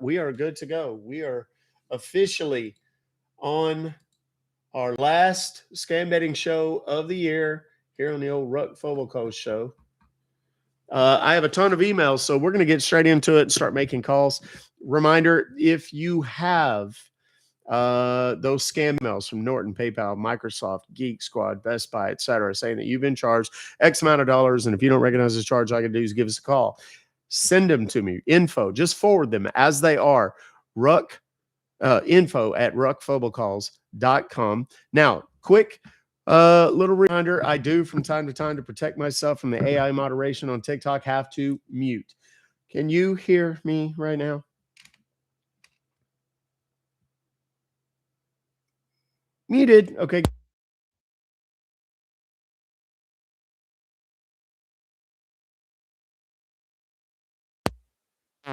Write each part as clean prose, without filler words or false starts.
We are good to go. We are officially on our last scam betting show of the year here on the old Ruck Fobocalls show. I have a ton of emails, so we're going to get straight into it and start making calls. Reminder, if you have those scam mails from Norton, PayPal, Microsoft, Geek Squad, Best Buy, etc., saying that you've been charged X amount of dollars, and if you don't recognize this charge, all you can do is give us a call. Send them to me. Info, just forward them as they are. Ruck info at ruckfobocalls.com. Now, quick little reminder, I do from time to time to protect myself from the AI moderation on TikTok have to mute. Can you hear me right now? Muted. Okay.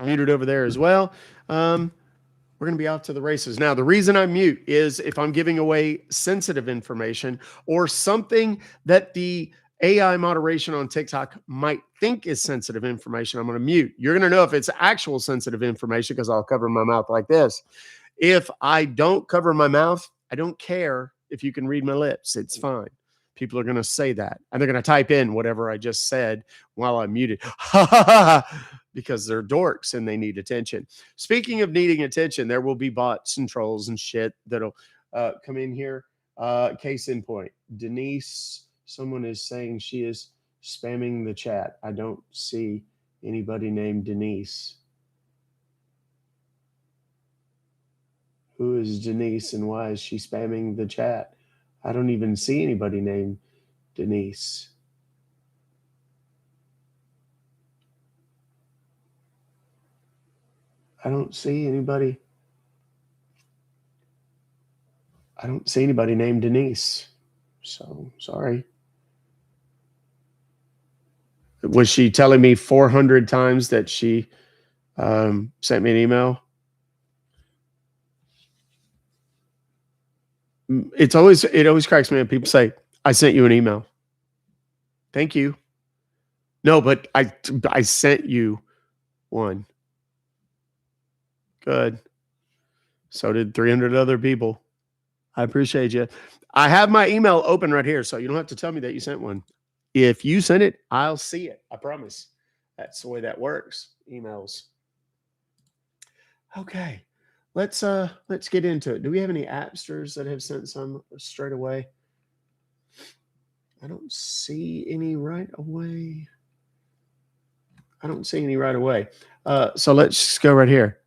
Muted over there as well. We're going to be off to the races. Now, the reason I mute is if I'm giving away sensitive information or something that the AI moderation on TikTok might think is sensitive information, I'm going to mute. You're going to know if it's actual sensitive information because I'll cover my mouth like this. If I don't cover my mouth, I don't care if you can read my lips. It's fine. People are going to say that. And they're going to type in whatever I just said while I'm muted. Because they're dorks and they need attention. Speaking of needing attention, there will be bots and trolls and shit that'll come in here. Case in point, Denise, someone is saying she is spamming the chat. I don't see anybody named Denise. Who is Denise and why is she spamming the chat? I don't even see anybody named Denise. I don't see anybody. I don't see anybody named Denise. So sorry. Was she telling me 400 times that she sent me an email? It always cracks me up. People say, I sent you an email. Thank you. No, but I sent you one. Good. So did 300 other people. I appreciate you. I have my email open right here, so you don't have to tell me that you sent one. If you send it, I'll see it. I promise. That's the way that works. Emails. Okay. Let's get into it. Do we have any appsters that have sent some straight away? I don't see any right away. I don't see any right away. So let's just go right here.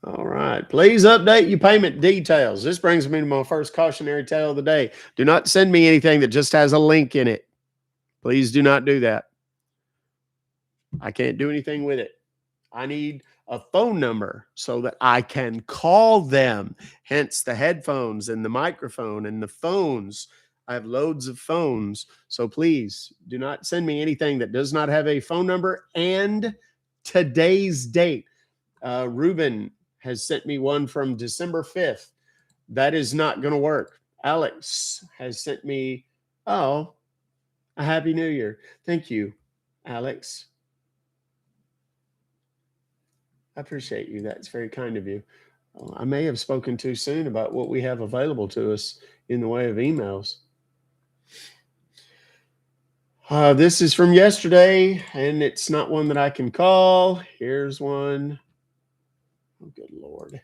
All right. Please update your payment details. This brings me to my first cautionary tale of the day. Do not send me anything that just has a link in it. Please do not do that. I can't do anything with it. I need a phone number so that I can call them. Hence the headphones and the microphone and the phones. I have loads of phones. So please do not send me anything that does not have a phone number and today's date. Ruben has sent me one from December 5th. That is not going to work. Alex has sent me, a Happy New Year. Thank you, Alex. I appreciate you. That's very kind of you. I may have spoken too soon about what we have available to us in the way of emails. This is from yesterday, and it's not one that I can call. Here's one. Oh, good Lord.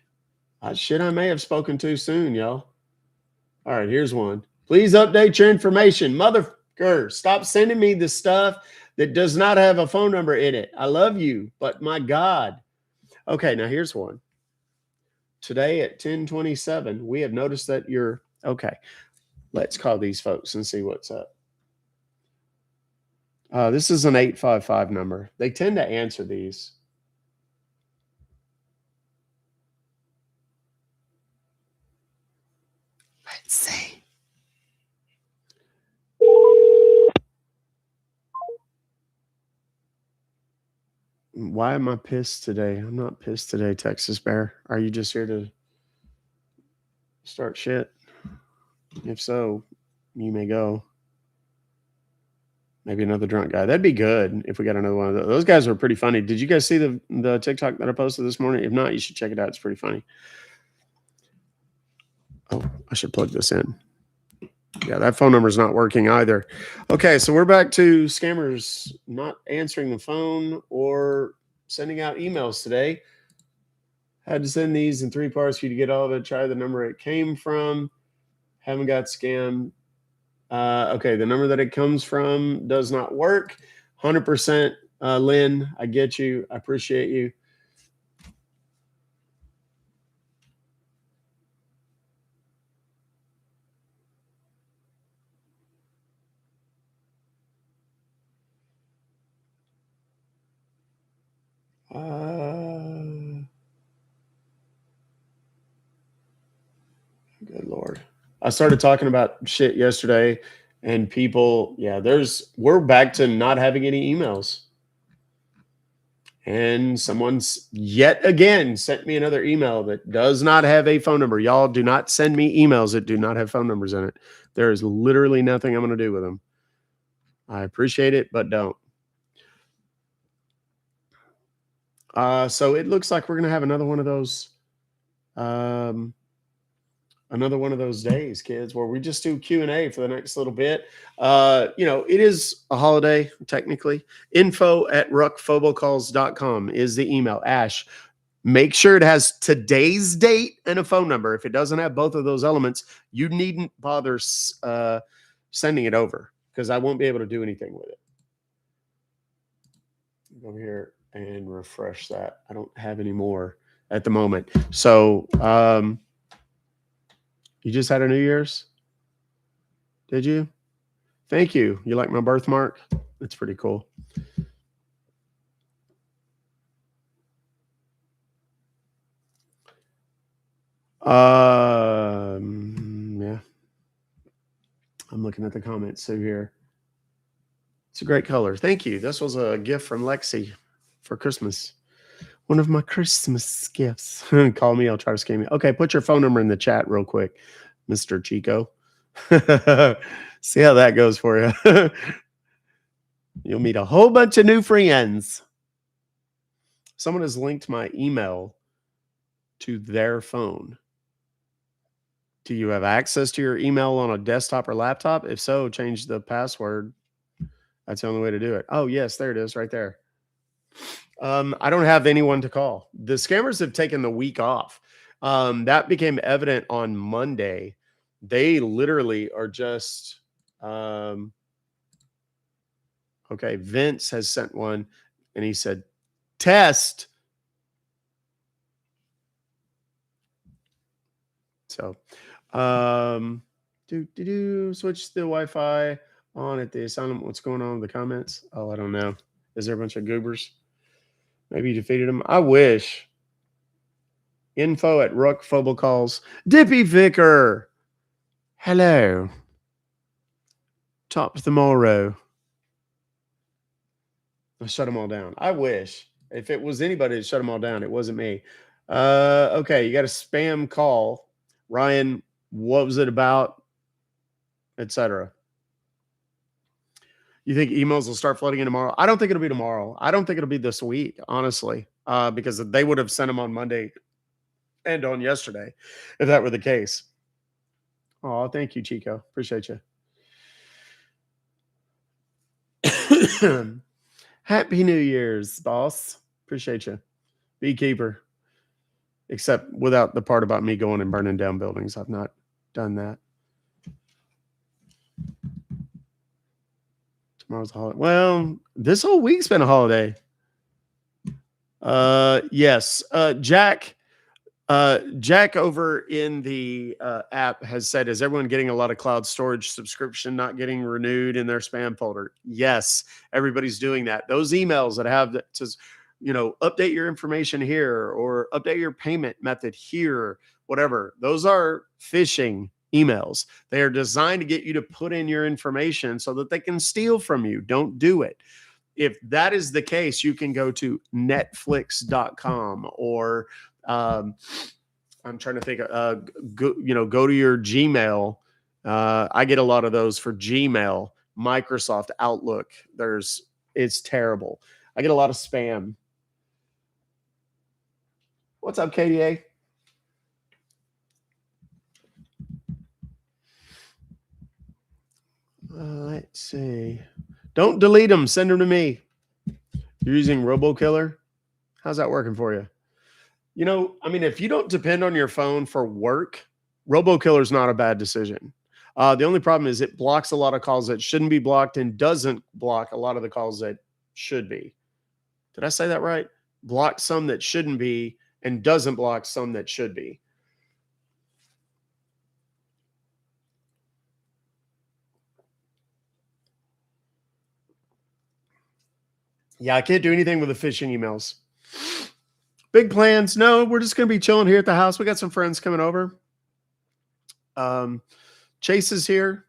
I may have spoken too soon, y'all. All right, here's one. Please update your information. Motherfucker, stop sending me the stuff that does not have a phone number in it. I love you, but my God. Okay, now here's one. Today at 10:27, we have noticed that you're okay. Let's call these folks and see what's up. This is an 855 number. They tend to answer these. Let's see. Why am I pissed today? I'm not pissed today, Texas Bear. Are you just here to start shit? If so, you may go. Maybe another drunk guy. That'd be good if we got another one of those. Those guys were pretty funny. Did you guys see the TikTok that I posted this morning? If not, you should check it out. It's pretty funny. Oh, I should plug this in. Yeah, that phone number is not working either. Okay, so we're back to scammers not answering the phone or sending out emails today. Had to send these in 3 parts for you to get all of it. Try the number it came from. Haven't got scammed. Okay, the number that it comes from does not work. 100%, Lynn, I get you. I appreciate you. Good Lord. I started talking about shit yesterday, and people, yeah, we're back to not having any emails. And someone's yet again sent me another email that does not have a phone number. Y'all do not send me emails that do not have phone numbers in it. There is literally nothing I'm going to do with them. I appreciate it, but don't. So it looks like we're going to have another one of those. Another one of those days, kids, where we just do Q&A for the next little bit. It is a holiday, technically. info@ruckfobocalls.com is the email. Ash, make sure it has today's date and a phone number. If it doesn't have both of those elements, you needn't bother sending it over, because I won't be able to do anything with it. Go here and refresh that. I don't have any more at the moment. So, you just had a New Year's? Did you? Thank you. You like my birthmark? It's pretty cool. Yeah. I'm looking at the comments too here. It's a great color. Thank you. This was a gift from Lexi for Christmas. One of my Christmas gifts. Call me. I'll try to scam you. Okay, put your phone number in the chat real quick, Mr. Chico. See how that goes for you. You'll meet a whole bunch of new friends. Someone has linked my email to their phone. Do you have access to your email on a desktop or laptop? If so, change the password. That's the only way to do it. Oh, yes, there it is right there. I don't have anyone to call. The scammers have taken the week off. That became evident on Monday. They literally are just, okay, Vince has sent one, and he said, test. So, switch the Wi-Fi on at the asylum. What's going on with the comments? Oh, I don't know. Is there a bunch of goobers? Maybe you defeated them. I wish. Info@Ruck Fobocalls. Dippy Vicar. Hello. Top tomorrow. I shut them all down. I wish. If it was anybody that shut them all down, it wasn't me. Okay, you got a spam call. Ryan, what was it about? Etc. You think emails will start flooding in tomorrow? I don't think it'll be tomorrow. I don't think it'll be this week, honestly, because they would have sent them on Monday and on yesterday if that were the case. Oh, thank you, Chico. Appreciate you. Happy New Year's, boss. Appreciate you. Beekeeper. Except without the part about me going and burning down buildings. I've not done that. Tomorrow's a holiday. Well, this whole week's been a holiday. Yes. Jack over in the app has said, is everyone getting a lot of cloud storage subscription not getting renewed in their spam folder? Yes, everybody's doing that. Those emails that have that says, update your information here or update your payment method here, whatever. Those are phishing emails. They are designed to get you to put in your information so that they can steal from you. Don't do it. If that is the case, you can go to netflix.com or I'm trying to think, go to your Gmail. I get a lot of those for Gmail. Microsoft Outlook. It's terrible. I get a lot of spam. What's up, KDA? Let's see. Don't delete them. Send them to me. You're using RoboKiller? How's that working for you? You know, I mean, if you don't depend on your phone for work, RoboKiller is not a bad decision. The only problem is it blocks a lot of calls that shouldn't be blocked and doesn't block a lot of the calls that should be. Did I say that right? Block some that shouldn't be and doesn't block some that should be. Yeah, I can't do anything with the phishing emails. Big plans? No, we're just going to be chilling here at the house. We got some friends coming over. Chase is here.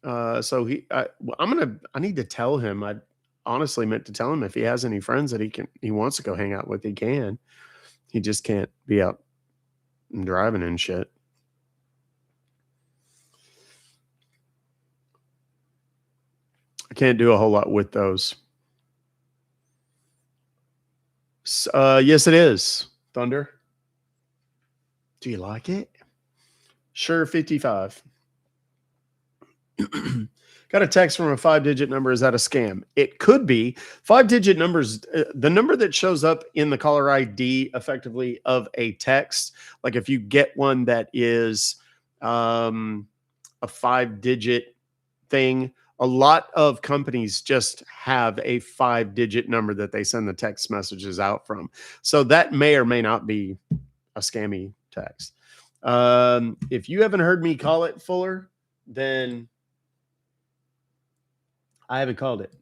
So I need to tell him. I honestly meant to tell him if he has any friends that he wants to go hang out with, he can. He just can't be out and driving and shit. I can't do a whole lot with those. Yes, it is. Thunder. Do you like it? Sure, 55. Got a text from a 5-digit number. Is that a scam? It could be. 5-digit numbers, the number that shows up in the caller ID effectively of a text, like if you get one that is a 5-digit thing, a lot of companies just have a 5-digit number that they send the text messages out from. So that may or may not be a scammy text. If you haven't heard me call it, Fuller, then I haven't called it.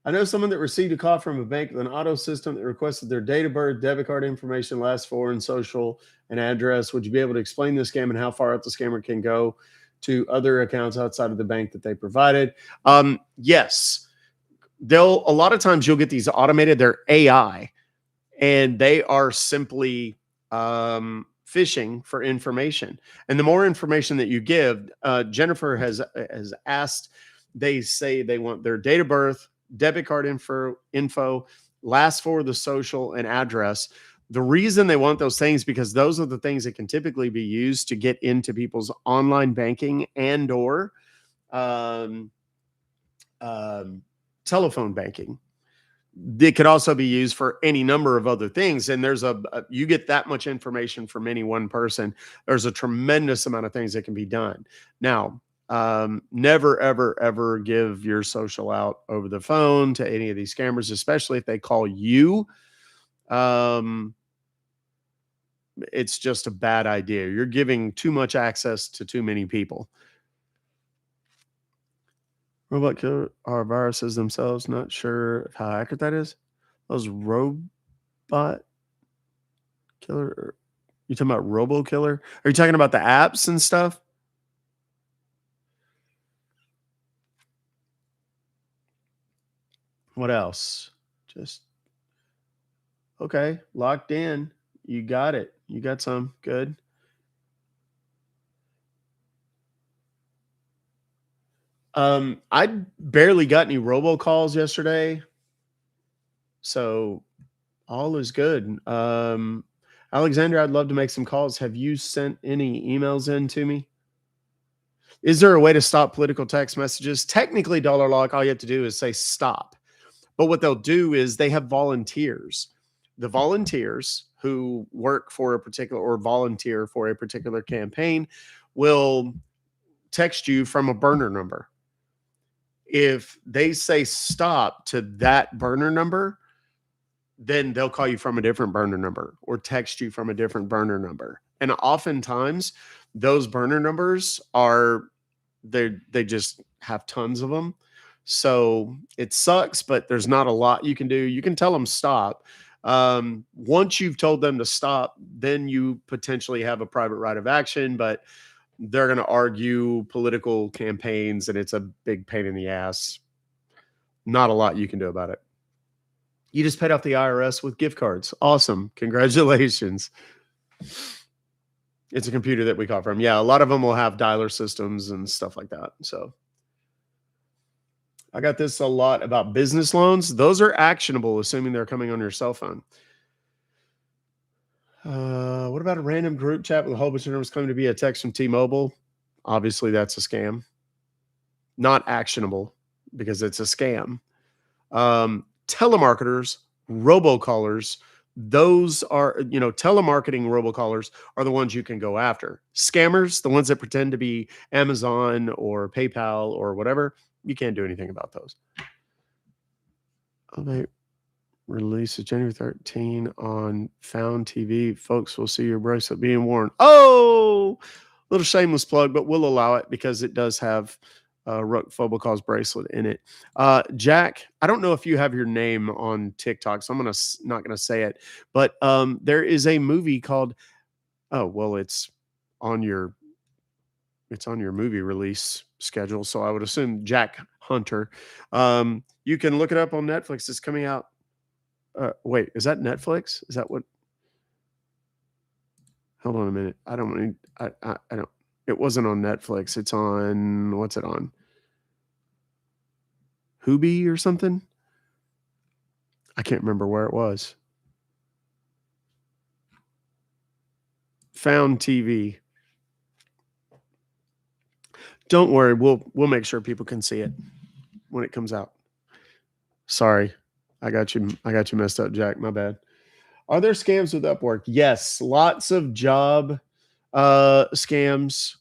I know someone that received a call from a bank with an auto system that requested their date of birth, debit card information, last four, and social and address. Would you be able to explain the scam and how far out the scammer can go to other accounts outside of the bank that they provided? Yes. A lot of times you'll get these automated, they're AI, and they are simply phishing for information. And the more information that you give, Jennifer has asked, they say they want their date of birth, debit card info, last four of the social, and address. The reason they want those things because those are the things that can typically be used to get into people's online banking and or telephone banking. It could also be used for any number of other things. And there's you get that much information from any one person. There's a tremendous amount of things that can be done. Now, never, ever, ever give your social out over the phone to any of these scammers, especially if they call you. It's just a bad idea. You're giving too much access to too many people. Robot killer are viruses themselves. Not sure how accurate that is. Those robot killer. You talking about Robo Killer? Are you talking about the apps and stuff? What else? Just okay. Locked in. You got it. You got some. Good. I barely got any robocalls yesterday, so all is good. Alexander, I'd love to make some calls. Have you sent any emails in to me? Is there a way to stop political text messages? Technically, Dollar Lock, all you have to do is say stop. But what they'll do is they have volunteers. The volunteers who work for a particular or volunteer for a particular campaign will text you from a burner number. If they say stop to that burner number, then they'll call you from a different burner number or text you from a different burner number. And oftentimes those burner numbers they just have tons of them. So it sucks, but there's not a lot you can do. You can tell them stop. Once you've told them to stop, then you potentially have a private right of action, but they're going to argue political campaigns and it's a big pain in the ass. Not a lot you can do about it. You just paid off the IRS with gift cards. Awesome. Congratulations. It's a computer that we got from. Yeah, a lot of them will have dialer systems and stuff like that. So I got this a lot about business loans. Those are actionable, assuming they're coming on your cell phone. What about a random group chat with a whole bunch of numbers claiming to be a text from T-Mobile? Obviously, that's a scam. Not actionable because it's a scam. Telemarketers, robocallers, those are, telemarketing robocallers are the ones you can go after. Scammers, the ones that pretend to be Amazon or PayPal or whatever, you can't do anything about those. They release January 13 on Found TV. Folks will see your bracelet being worn. Oh, little shameless plug, but we'll allow it because it does have Ruck Fobocalls bracelet in it. Jack, I don't know if you have your name on TikTok, so I'm not gonna say it, but there is a movie called. Oh well, it's on your movie release schedule, so I would assume Jack Hunter. You can look it up on Netflix. It's coming out. Wait, is that Netflix? Is that what? Hold on a minute. I don't. It wasn't on Netflix. It's on. What's it on? Hubi or something. I can't remember where it was. Found TV. Don't worry. We'll make sure people can see it when it comes out. Sorry, I got you messed up, Jack. My bad. Are there scams with Upwork? Yes, lots of job scams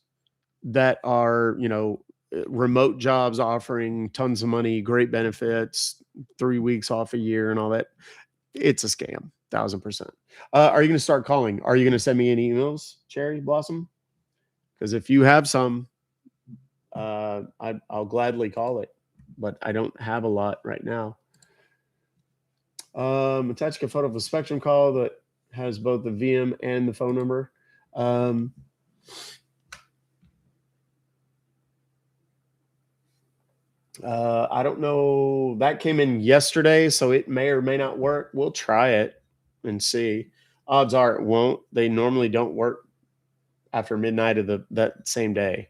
that are, remote jobs offering tons of money, great benefits, 3 weeks off a year and all that. It's a scam, 1000%. Are you going to start calling? Are you going to send me any emails, Cherry Blossom? Because if you have some, I'll gladly call it, but I don't have a lot right now. Attach a photo of a Spectrum call that has both the VM and the phone number. I don't know. That came in yesterday, so it may or may not work. We'll try it and see. Odds are it won't. They normally don't work after midnight of that same day.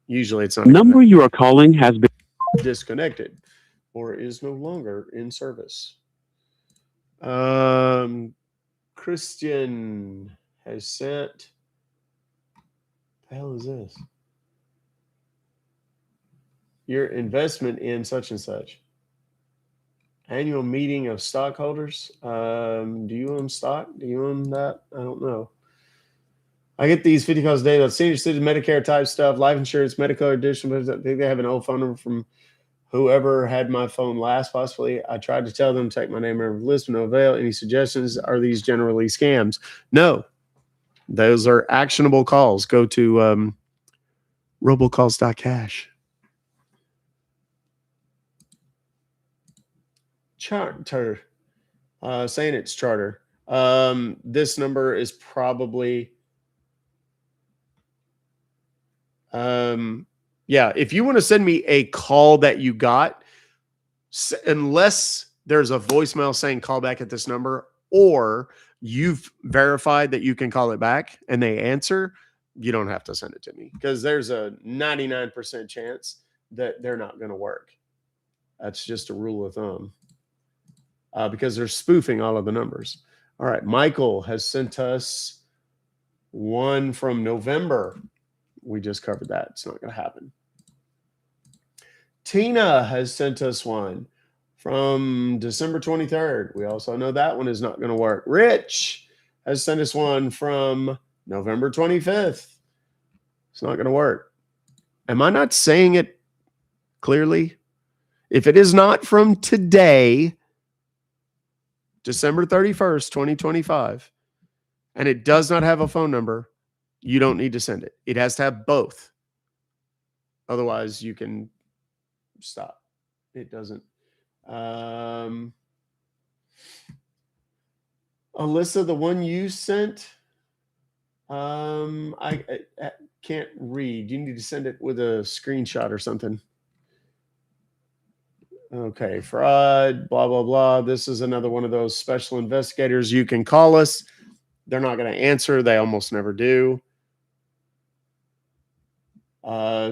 Usually it's not. Number you are calling has been disconnected or is no longer in service. Christian has sent. What the hell is this? Your investment in such and such. Annual meeting of stockholders. Do you own stock? Do you own that? I don't know. I get these 50 calls a day about senior citizen, Medicare type stuff, life insurance, medical addition. But I think they have an old phone number from whoever had my phone last, possibly. I tried to tell them to take my name out of the list, but no avail. Any suggestions? Are these generally scams? No. Those are actionable calls. Go to robocalls.cash. Charter. Saying it's Charter. This number is probably... yeah, if you want to send me a call that you got, unless there's a voicemail saying call back at this number, or you've verified that you can call it back and they answer, you don't have to send it to me, because there's a 99% chance that they're not going to work. That's just a rule of thumb, because they're spoofing all of the numbers. All right, Michael has sent us one from November. We just covered that. It's not going to happen. Tina has sent us one from December 23rd. We also know that one is not going to work. Rich has sent us one from November 25th. It's not going to work. Am I not saying it clearly? If it is not from today, December 31st, 2025, and it does not have a phone number, you don't need to send it. It has to have both. Otherwise, you can stop. It doesn't. Alyssa, the one you sent, I can't read. You need to send it with a screenshot or something. Okay, fraud, blah, blah, blah. This is another one of those special investigators. You can call us. They're not going to answer. They almost never do.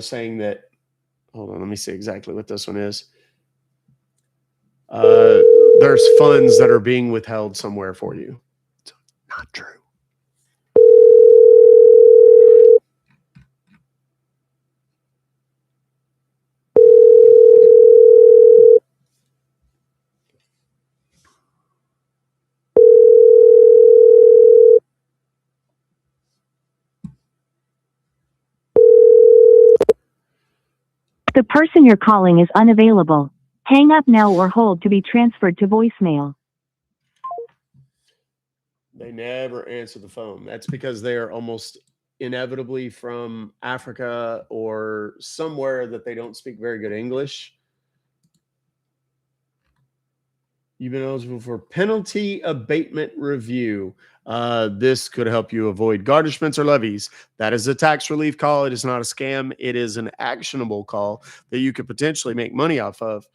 Saying that hold on, let me see exactly what this one is. There's funds that are being withheld somewhere for you. It's not true. The person you're calling is unavailable. Hang up now or hold to be transferred to voicemail. They never answer the phone. That's because they are almost inevitably from Africa or somewhere that they don't speak very good English. You've been eligible for penalty abatement review. This could help you avoid garnishments or levies. That is a tax relief call. It is not a scam. It is an actionable call that you could potentially make money off of.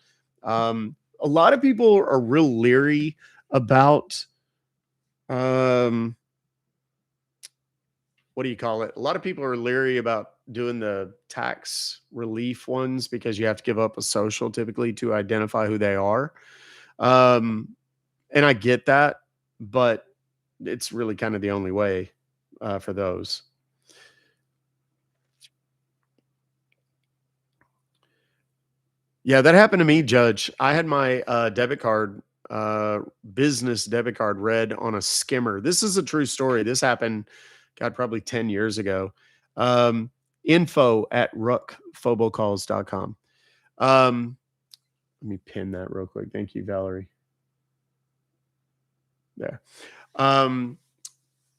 A lot of people are real leery about what do you call it? A lot of people are leery about doing the tax relief ones because you have to give up a social typically to identify who they are. And I get that, but it's really kind of the only way for those. Yeah, that happened to me, Judge. I had my debit card, business debit card, read on a skimmer. This is a true story. This happened, God, probably 10 years ago. info@ruckfobocalls.com. Let me pin that real quick. Thank you, Valerie. There. I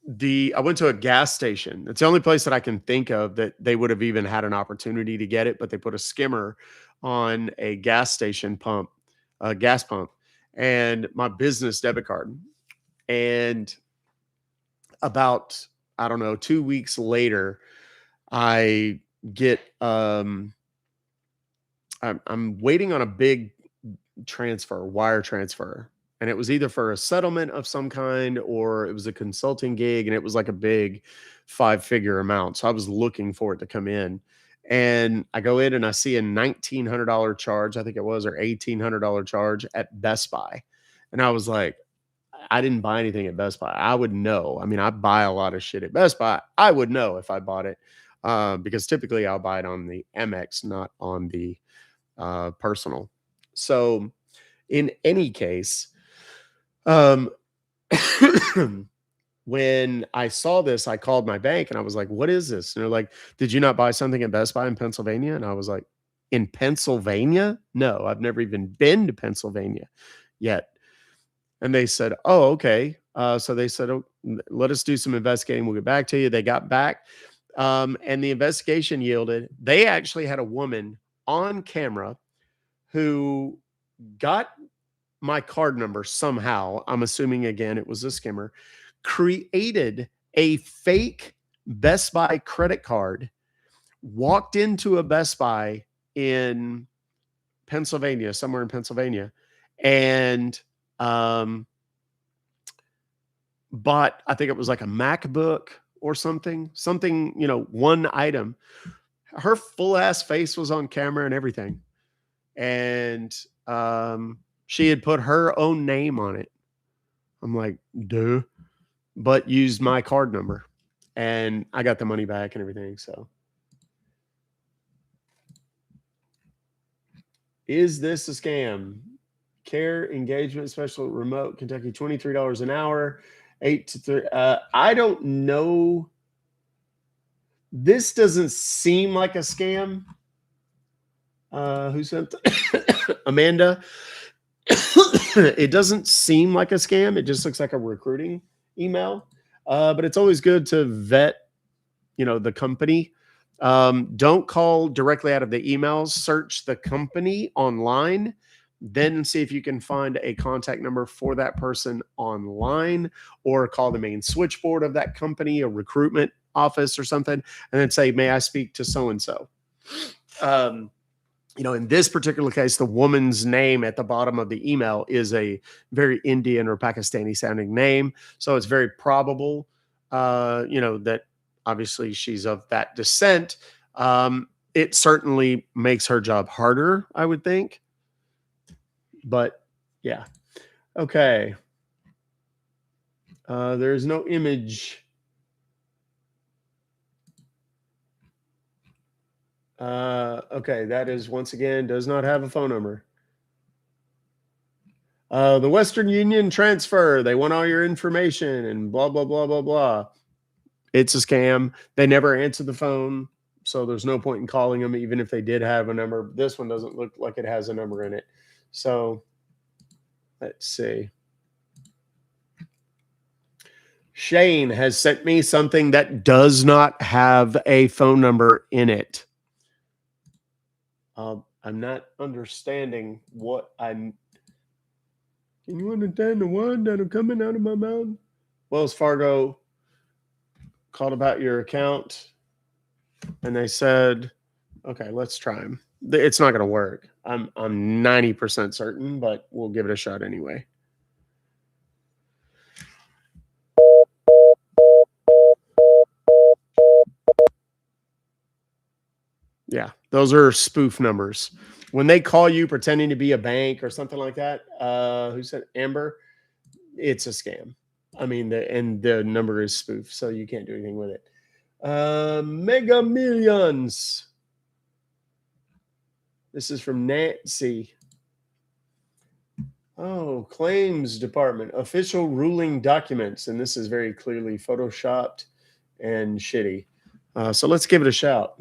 went to a gas station. It's the only place that I can think of that they would have even had an opportunity to get it, but they put a skimmer on a gas station pump, a gas pump, and my business debit card. And about, I don't know, 2 weeks later, I get I'm waiting on a big transfer, wire transfer. And it was either for a settlement of some kind or it was a consulting gig, and it was like a big 5-figure amount. So I was looking for it to come in. And I go in and I see a $1,900 charge, I think it was, or $1,800 charge at Best Buy. And I was like, I didn't buy anything at Best Buy. I would know. I mean, I buy a lot of shit at Best Buy. I would know if I bought it because typically I'll buy it on the MX, not on the personal. So in any case, when I saw this, I called my bank and I was like, what is this? And they're like, did you not buy something at Best Buy in Pennsylvania? And I was like, in Pennsylvania? No, I've never even been to Pennsylvania yet. And they said, oh, okay. So they said, oh, let us do some investigating. We'll get back to you. They got back. And the investigation yielded, they actually had a woman on camera who got my card number somehow. I'm assuming, again, it was a skimmer, created a fake Best Buy credit card, walked into a Best Buy in Pennsylvania, somewhere in Pennsylvania, and bought, I think it was like a MacBook or something, one item. Her full ass face was on camera and everything. And she had put her own name on it. I'm like, duh, but used my card number, and I got the money back and everything. So, is this a scam? Care engagement special remote Kentucky, $23 an hour, 8 to 3. I don't know. This doesn't seem like a scam. Who sent Amanda? It doesn't seem like a scam. It just looks like a recruiting email. But it's always good to vet, the company. Don't call directly out of the emails. Search the company online, then see if you can find a contact number for that person online, or call the main switchboard of that company, a recruitment office or something, and then say, may I speak to so-and-so? In this particular case, the woman's name at the bottom of the email is a very Indian or Pakistani sounding name. So it's very probable, that obviously she's of that descent. it certainly makes her job harder, I would think. But yeah. Okay. There's no image. Okay, that is once again does not have a phone number. The Western Union transfer, they want all your information and blah, blah, blah, blah, blah. It's a scam. They never answer the phone, so there's no point in calling them, even if they did have a number. This one doesn't look like it has a number in it. So let's see. Shane has sent me something that does not have a phone number in it. I'm not understanding what I'm. Can you understand the one that are coming out of my mouth? Wells Fargo called about your account, and they said, "Okay, let's try them." It's not going to work. I'm 90% certain, but we'll give it a shot anyway. Yeah, those are spoof numbers. When they call you pretending to be a bank or something like that, who said Amber? It's a scam. I mean, the number is spoof, so you can't do anything with it. Mega Millions. This is from Nancy. Oh, claims department, official ruling documents. And this is very clearly photoshopped and shitty. So let's give it a shout.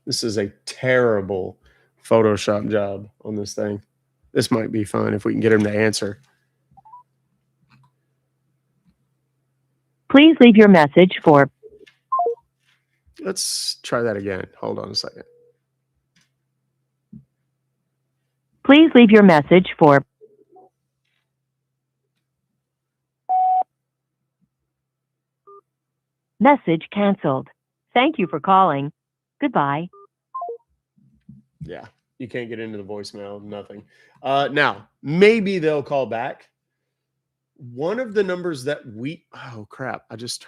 This is a terrible Photoshop job on this thing. This might be fun if we can get him to answer. Please leave your message for. Let's try that again. Hold on a second. Please leave your message for. Message canceled. Thank you for calling. Goodbye. Yeah, you can't get into the voicemail, nothing. Now, maybe they'll call back. One of the numbers that oh crap, I just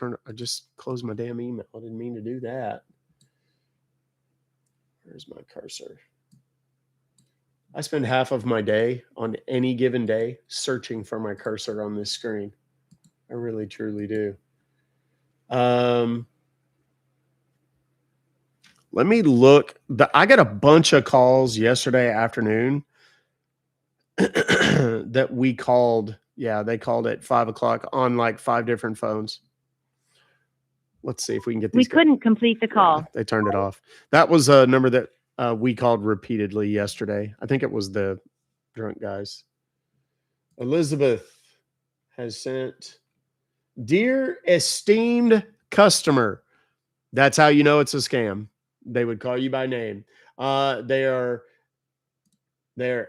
closed my damn email. I didn't mean to do that. Where's my cursor? I spend half of my day on any given day searching for my cursor on this screen. I really, truly do. Let me look. I got a bunch of calls yesterday afternoon that we called. Yeah, they called at 5 o'clock on like 5 different phones. Let's see if we can get these. We couldn't complete the call. Yeah, they turned it off. That was a number that we called repeatedly yesterday. I think it was the drunk guys. Elizabeth has sent, dear esteemed customer. That's how you know it's a scam. They would call you by name. They're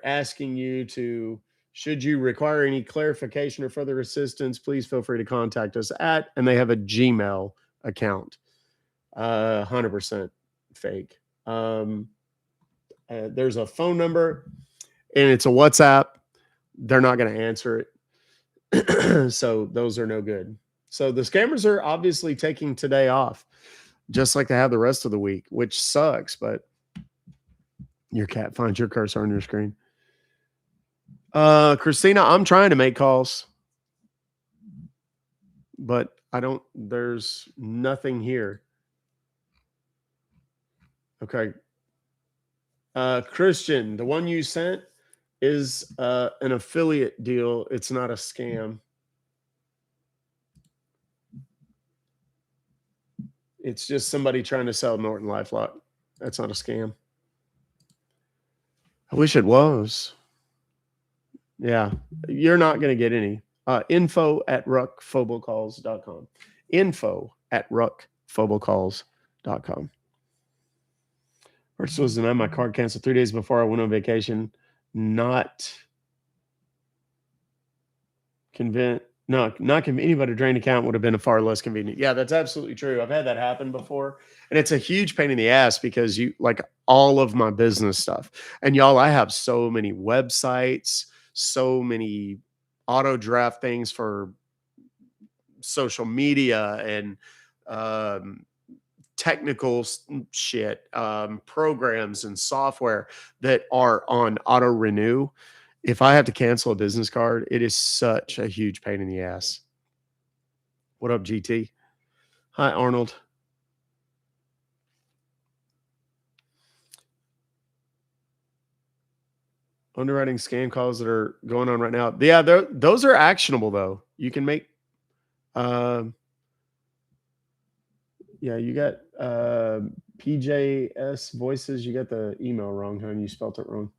asking you to, should you require any clarification or further assistance, please feel free to contact us at, and they have a Gmail account. 100% fake. There's a phone number and it's a WhatsApp. They're not going to answer it. So those are no good. So the scammers are obviously taking today off, just like they have the rest of the week, which sucks, but your cat finds your cursor on your screen. Christina, I'm trying to make calls, but there's nothing here. Okay. Christian, the one you sent is an affiliate deal. It's not a scam. It's just somebody trying to sell Norton LifeLock. That's not a scam. I wish it was. Yeah, you're not going to get any. Info@ruckfobocalls.com. Info@ruckfobocalls.com. First was denied my card canceled 3 days before I went on vacation. Not convinced. No, not convenient, but a drained account would have been far less convenient. Yeah, that's absolutely true. I've had that happen before. And it's a huge pain in the ass because you like all of my business stuff. And y'all, I have so many websites, so many auto draft things for social media and technical shit, programs and software that are on auto renew. If I have to cancel a business card, it is such a huge pain in the ass. What up, GT? Hi, Arnold. Underwriting scam calls that are going on right now. Yeah, those are actionable though. You can make yeah, you got PJS Voices. You got the email wrong, huh? You spelled it wrong.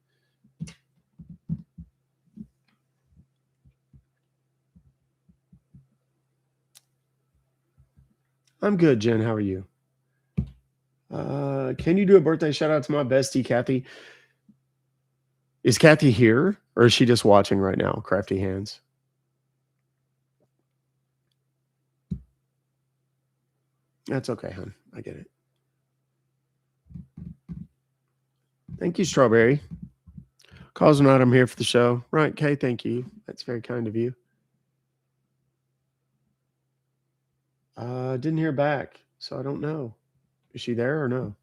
I'm good, Jen. How are you? Can you do a birthday shout out to my bestie, Kathy? Is Kathy here or is she just watching right now? Crafty Hands. That's okay, hon. I get it. Thank you, Strawberry. Calls or not, I'm here for the show. Right, Kay, thank you. That's very kind of you. Didn't hear back, so I don't know. Is she there or no?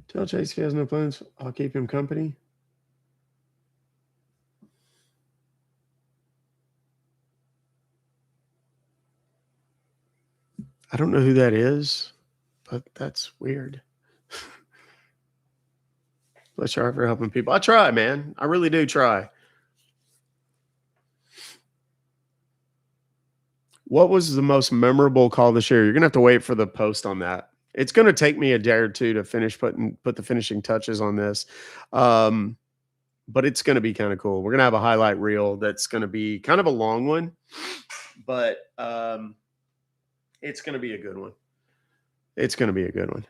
Tell Chase if he has no plans, I'll keep him company. I don't know who that is, but that's weird. Bless your heart for helping people. I try, man. I really do try. What was the most memorable call this year? You're gonna have to wait for the post on that. It's gonna take me a day or two to put the finishing touches on this. But it's gonna be kind of cool. We're gonna have a highlight reel that's gonna be kind of a long one, but it's gonna be a good one. It's gonna be a good one.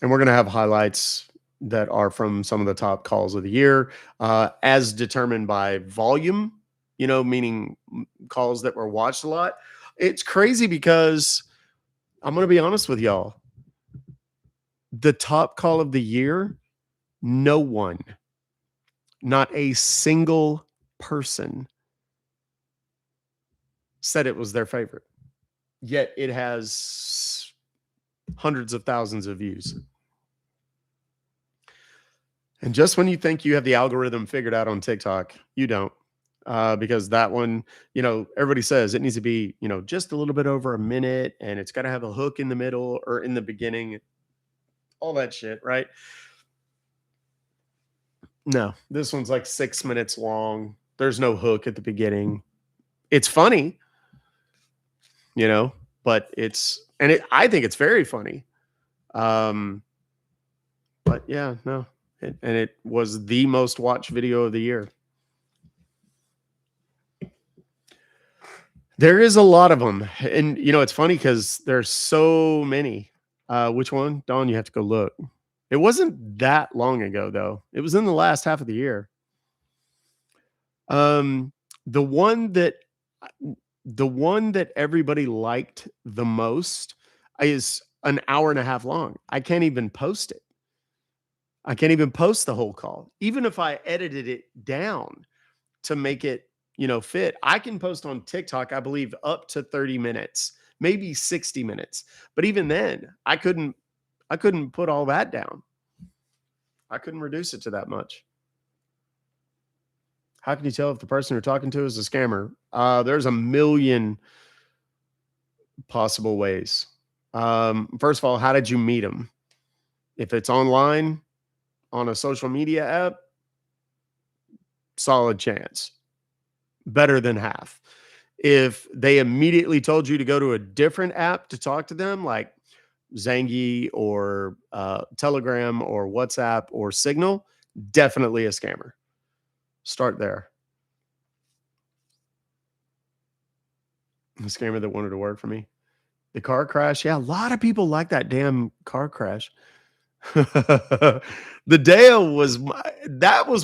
And we're gonna have highlights that are from some of the top calls of the year, as determined by volume, meaning calls that were watched a lot. It's crazy because I'm going to be honest with y'all. The top call of the year, no one, not a single person said it was their favorite. Yet it has hundreds of thousands of views. And just when you think you have the algorithm figured out on TikTok, you don't. Because that one, everybody says it needs to be, just a little bit over a minute and it's got to have a hook in the middle or in the beginning, all that shit, right? No, this one's like 6 minutes long. There's no hook at the beginning. It's funny, but I think it's very funny. But yeah, no. And it was the most watched video of the year. There is a lot of them. And, it's funny because there's so many. Which one? Dawn, you have to go look. It wasn't that long ago, though. It was in the last half of the year. The one that everybody liked the most is an hour and a half long. I can't even post it. I can't even post the whole call. Even if I edited it down to make it, fit, I can post on TikTok, I believe, up to 30 minutes, maybe 60 minutes. But even then, I couldn't put all that down. I couldn't reduce it to that much. How can you tell if the person you're talking to is a scammer? There's a million possible ways. First of all, how did you meet them? If it's online on a social media app, solid chance. Better than half. If they immediately told you to go to a different app to talk to them, like Zangi or Telegram or WhatsApp or Signal, definitely a scammer. Start there. The scammer that wanted to work for me. The car crash. Yeah, a lot of people like that damn car crash. The Deo was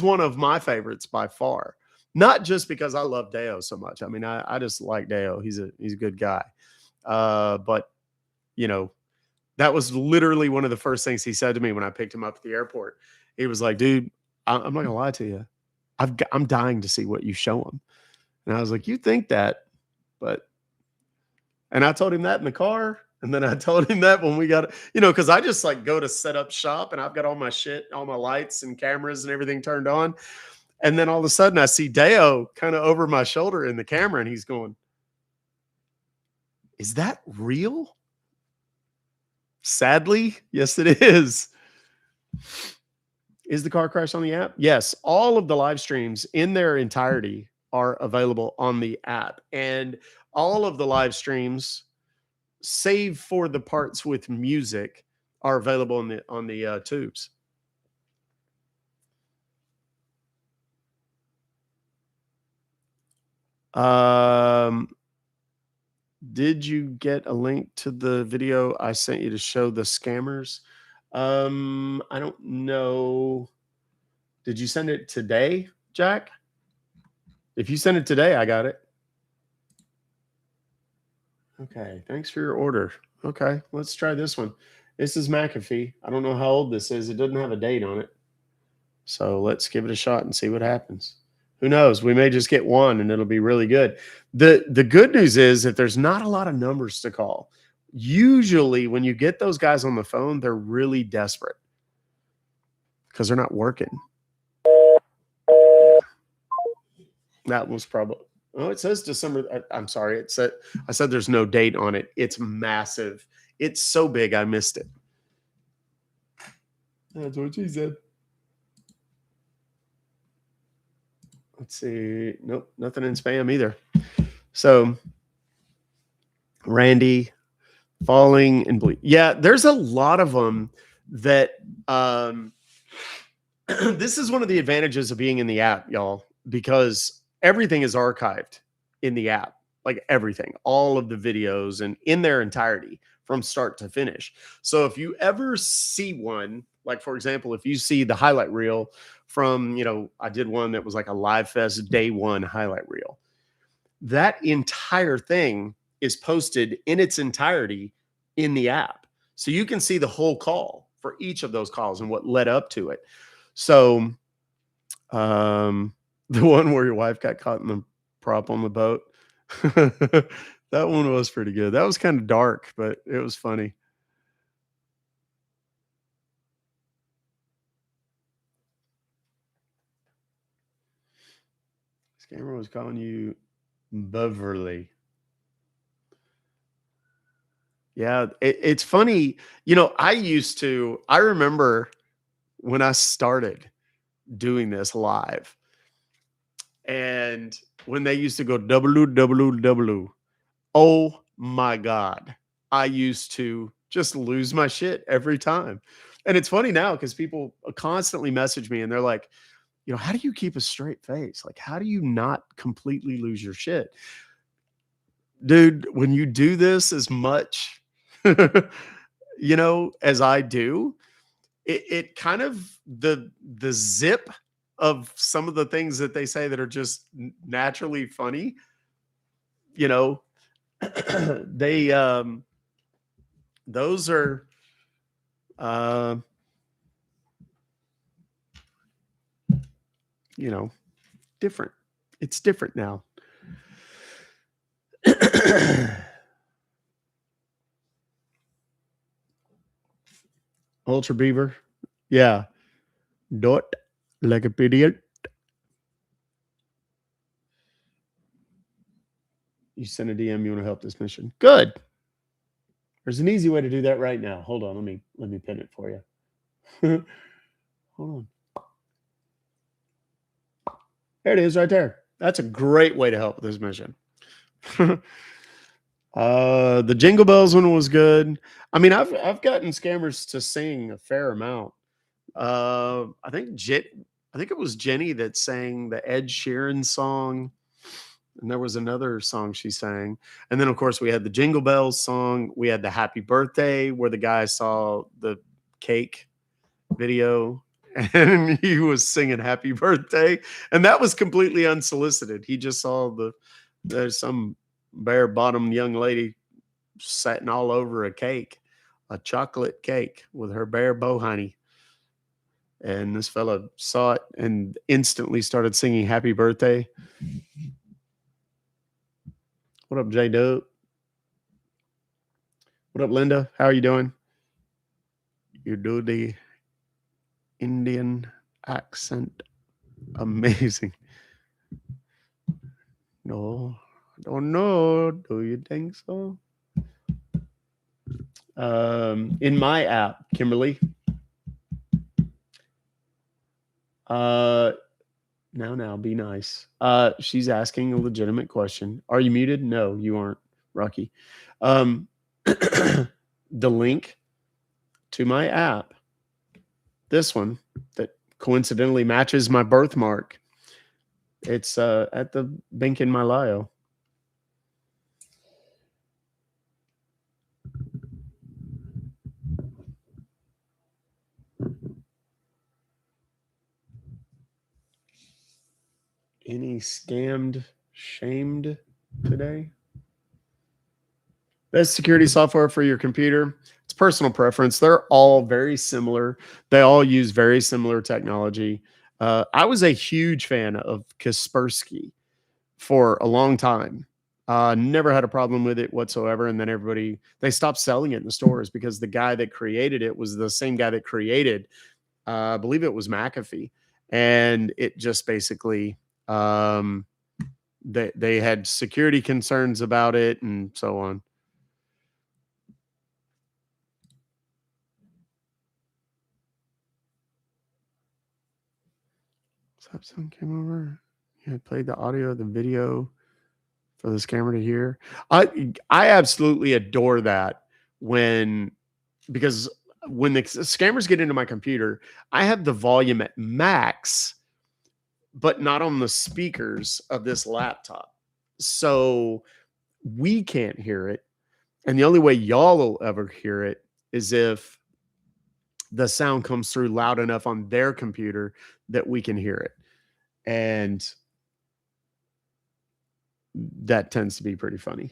one of my favorites by far. Not just because I love Deo so much. I mean, I just like Deo. He's a good guy. But that was literally one of the first things he said to me when I picked him up at the airport. He was like, dude, I'm not gonna lie to you. I'm dying to see what you show them. And I was like, you think that, but, and I told him that in the car. And then I told him that when we got, cause I just like go to set up shop and I've got all my shit, all my lights and cameras and everything turned on. And then all of a sudden I see Deo kind of over my shoulder in the camera and he's going, is that real? Sadly, yes, it is. Is the car crash on the app? Yes. All of the live streams in their entirety are available on the app. And all of the live streams, save for the parts with music, are available on the tubes. Did you get a link to the video I sent you to show the scammers? I don't know. Did you send it today, Jack? If you send it today, I got it. Okay, thanks for your order. Okay, let's try this one. This is McAfee. I don't know how old this is. It doesn't have a date on it. So let's give it a shot and see what happens. Who knows? We may just get one and it'll be really good. The good news is that there's not a lot of numbers to call. Usually when you get those guys on the phone, they're really desperate because they're not working. That was probably, oh, it says December. I'm sorry. I said there's no date on it. It's massive. It's so big. I missed it. That's what she said. Let's see. Nope, nothing in spam either. So, Randy, falling and bleed. Yeah, there's a lot of them that. This is one of the advantages of being in the app, y'all, because everything is archived in the app, like everything, all of the videos and in their entirety from start to finish. So if you ever see one, like for example, if you see the highlight reel from, I did one that was like a Live Fest day one highlight reel. That entire thing is posted in its entirety in the app. So you can see the whole call for each of those calls and what led up to it. So the one where your wife got caught in the prop on the boat, that one was pretty good. That was kind of dark, but it was funny. Scammer was calling you Beverly. Yeah, it's funny. I remember when I started doing this live and when they used to go www, oh my God, I used to just lose my shit every time. And it's funny now because people constantly message me and they're like, how do you keep a straight face? Like, how do you not completely lose your shit? Dude, when you do this as much, as I do, it kind of the zip of some of the things that they say that are just naturally funny, they those are different. It's different now. Ultra Beaver. Yeah. Dot like a idiot. You send a DM, you want to help this mission. Good. There's an easy way to do that right now. Hold on, let me pin it for you. Hold on. There it is right there. That's a great way to help with this mission. The Jingle Bells one was good. I mean, I've gotten scammers to sing a fair amount. I think it was Jenny that sang the Ed Sheeran song, and there was another song she sang. And then of course we had the Jingle Bells song. We had the Happy Birthday where the guy saw the cake video and he was singing Happy Birthday, and that was completely unsolicited. He just saw there's some bare bottom young lady sitting all over a cake, a chocolate cake with her bare bow honey. And this fella saw it and instantly started singing happy birthday. What up, J Dub? What up, Linda? How are you doing? You do the Indian accent. Amazing. No, I don't know. Do you think so? In my app, Kimberly. Now, be nice. She's asking a legitimate question. Are you muted? No, you aren't, Rocky. The link to my app, this one that coincidentally matches my birthmark. It's at the link in my bio. Any scammed, shamed today? Best security software for your computer. It's personal preference. They're all very similar. They all use very similar technology. I was a huge fan of Kaspersky for a long time. Never had a problem with it whatsoever. And then they stopped selling it in the stores because the guy that created it was the same guy that created, I believe it was McAfee. And it just basically, they had security concerns about it and so on. Someone came over. Yeah, played the audio of the video for the scammer to hear. I absolutely adore that because when the scammers get into my computer, I have the volume at max, but not on the speakers of this laptop. So we can't hear it. And the only way y'all will ever hear it is if the sound comes through loud enough on their computer that we can hear it. And that tends to be pretty funny.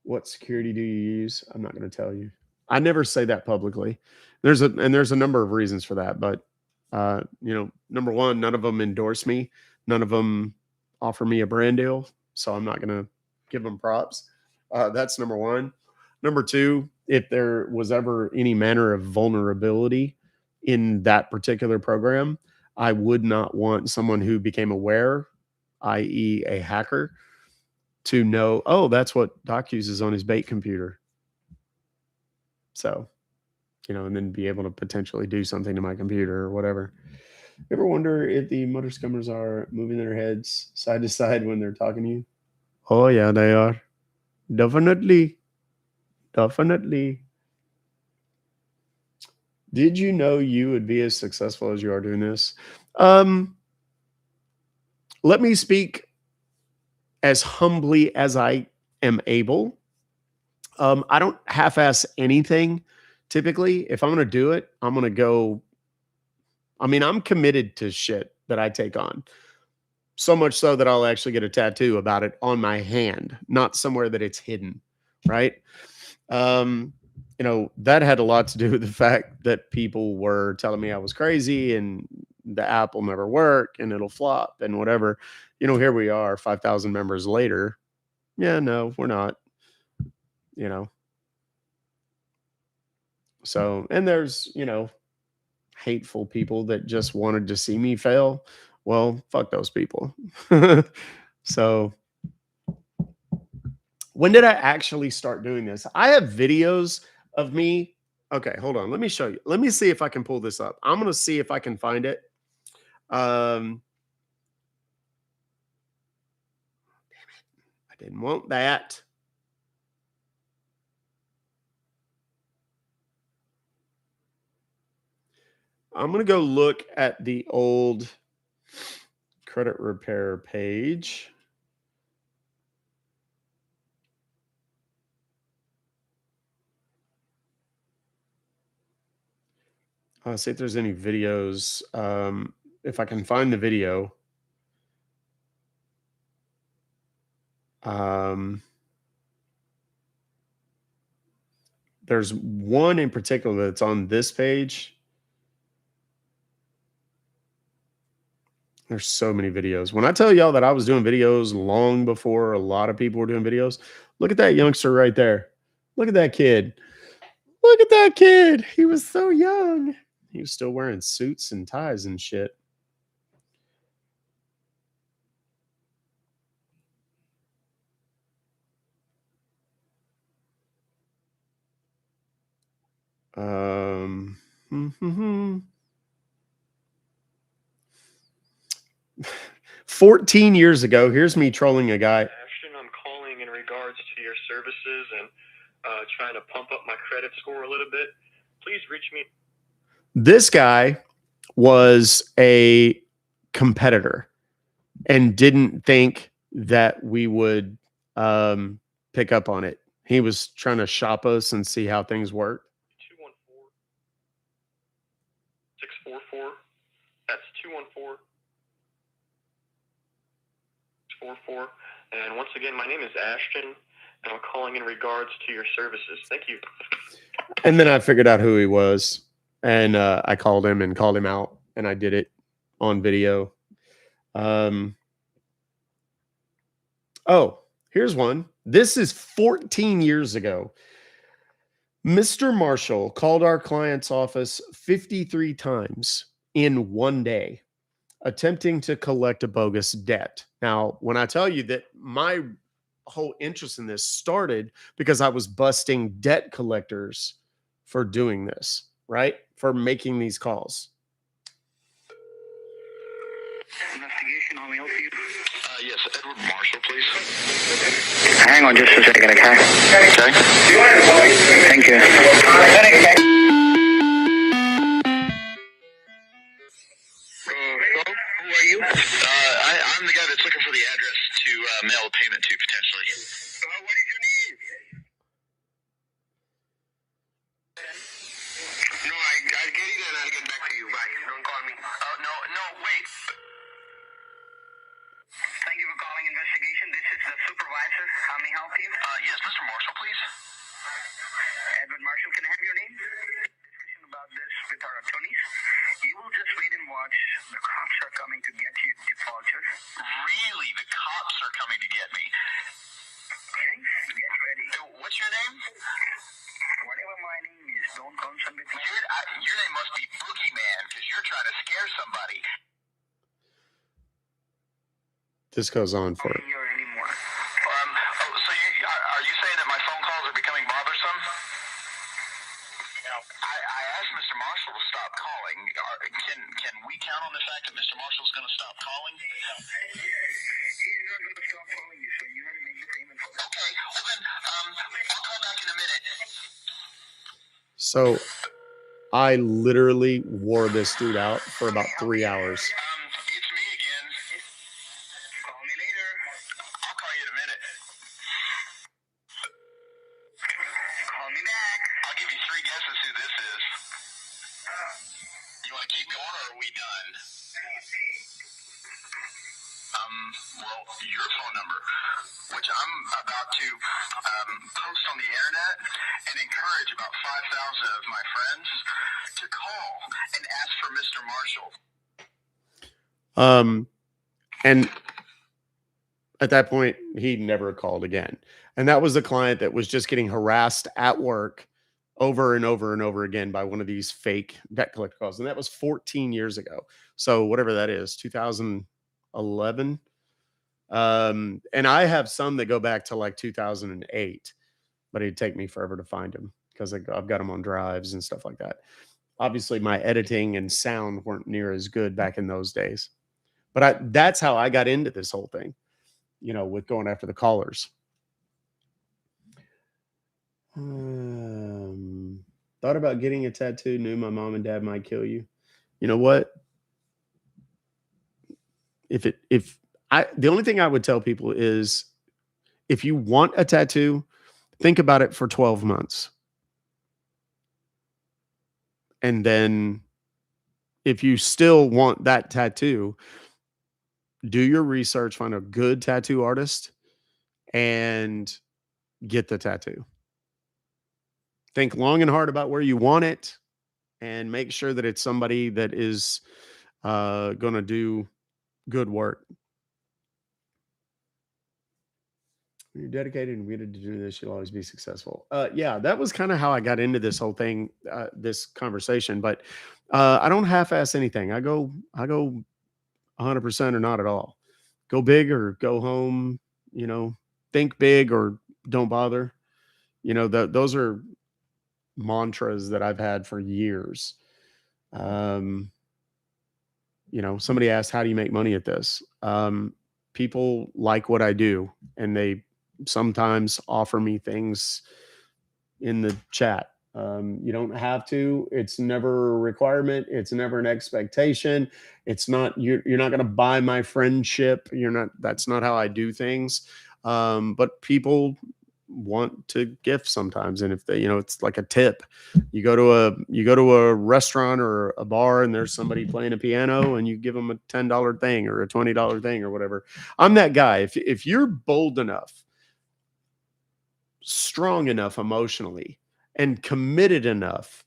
What security do you use? I'm not going to tell you. I never say that publicly. There's a number of reasons for that, but number one, none of them endorse me. None of them offer me a brand deal, so I'm not going to give them props. That's number one. Number two, if there was ever any manner of vulnerability in that particular program, I would not want someone who became aware, i.e., a hacker, to know, oh, that's what Doc uses on his bait computer. So, and then be able to potentially do something to my computer or whatever. You ever wonder if the motor scummers are moving their heads side to side when they're talking to you? Oh, yeah, they are. Definitely. Did you know you would be as successful as you are doing this? Let me speak as humbly as I am able. I don't half-ass anything. Typically, if I'm going to do it, I'm going to go. I mean, I'm committed to shit that I take on. So much so that I'll actually get a tattoo about it on my hand, not somewhere that it's hidden, right? That had a lot to do with the fact that people were telling me I was crazy and the app will never work and it'll flop and whatever. Here we are 5,000 members later. Yeah, no, we're not, So, and there's, hateful people that just wanted to see me fail. Well, fuck those people. So, when did I actually start doing this? I have videos of me. Okay, hold on. Let me show you. Let me see if I can pull this up. I'm going to see if I can find it. Damn it. I didn't want that. I'm going to go look at the old credit repair page. See if there's any videos. If I can find the video. There's one in particular that's on this page. There's so many videos. When I tell y'all that I was doing videos long before a lot of people were doing videos, look at that youngster right there. Look at that kid. Look at that kid. He was so young. He was still wearing suits and ties and shit. Um, 14 years ago, here's me trolling a guy. Ashton, I'm calling in regards to your services and trying to pump up my credit score a little bit. Please reach me. This guy was a competitor and didn't think that we would pick up on it. He was trying to shop us and see how things work. 214-644. That's 214-644. And once again, my name is Ashton, and I'm calling in regards to your services. Thank you. And then I figured out who he was, and I called him and called him out, and I did it on video. Oh, here's one. This is 14 years ago. Mr. Marshall called our client's office 53 times in one day, attempting to collect a bogus debt. Now, when I tell you that my whole interest in this started because I was busting debt collectors for doing this, right? For making these calls. Investigation, how may I help you? Yes, Edward Marshall, please. Hang on just a second, okay? Okay. Thank you. Who are you? I'm the guy that's looking for the address to mail a payment to, potentially. What is your name? No, I'll get it and I'll get back to you. Bye. Don't call me. No, wait. Thank you for calling investigation. This is the supervisor. How may I help you? Yes, Mr. Marshall, please. Edward Marshall, can I have your name? Discussion about this with our attorneys. You will just wait and watch. The cops are coming to get you, defaulter. Really? The cops are coming to get me? Okay? Get ready. What's your name? Whatever my name is, don't concern with me. Your name must be Boogeyman, because you're trying to scare somebody. This goes on for Here anymore. So are you saying that my phone calls are becoming bothersome? I asked Mr. Marshall to stop calling. Can we count on the fact that Mr. Marshall's going to stop calling? He's not going to stop calling you, so you have to make the payment for that. Okay, well then, I'll call back in a minute. So I literally wore this dude out for about 3 hours. It's me again. Call me later. I'll call you in a minute. Call me back. I'll give you 3 guesses who this is. You want to keep going, or are we done? Well, your phone number, which I'm about to post on the internet and encourage about 5,000 of my friends to call and ask for Mr. Marshall. And at that point, he never called again. And that was a client that was just getting harassed at work over and over and over again by one of these fake debt collector calls. And that was 14 years ago. So whatever that is, 2011. And I have some that go back to like 2008, but it'd take me forever to find them because I've got them on drives and stuff like that. Obviously, my editing and sound weren't near as good back in those days. But that's how I got into this whole thing, you know, with going after the callers. Thought about getting a tattoo, knew my mom and dad might kill you. You know what? The only thing I would tell people is if you want a tattoo, think about it for 12 months. And then if you still want that tattoo, do your research, find a good tattoo artist, and get the tattoo. Think long and hard about where you want it, and make sure that it's somebody that is going to do good work. When you're dedicated and committed to do this, you'll always be successful. Yeah, that was kind of how I got into this whole thing, this conversation. But I don't half-ass anything. I go 100% or not at all. Go big or go home. You know, think big or don't bother. You know, those are mantras that I've had for years. Um, you know, somebody asked, how do you make money at this? People like what I do, and they sometimes offer me things in the chat. You don't have to. It's never a requirement. It's never an expectation. It's not, you're not going to buy my friendship. You're not, that's not how I do things. But people want to gift sometimes. And if they, you know, it's like a tip. You go to a restaurant or a bar and there's somebody playing a piano and you give them a $10 thing or a $20 thing or whatever. I'm that guy. If you're bold enough, strong enough emotionally, and committed enough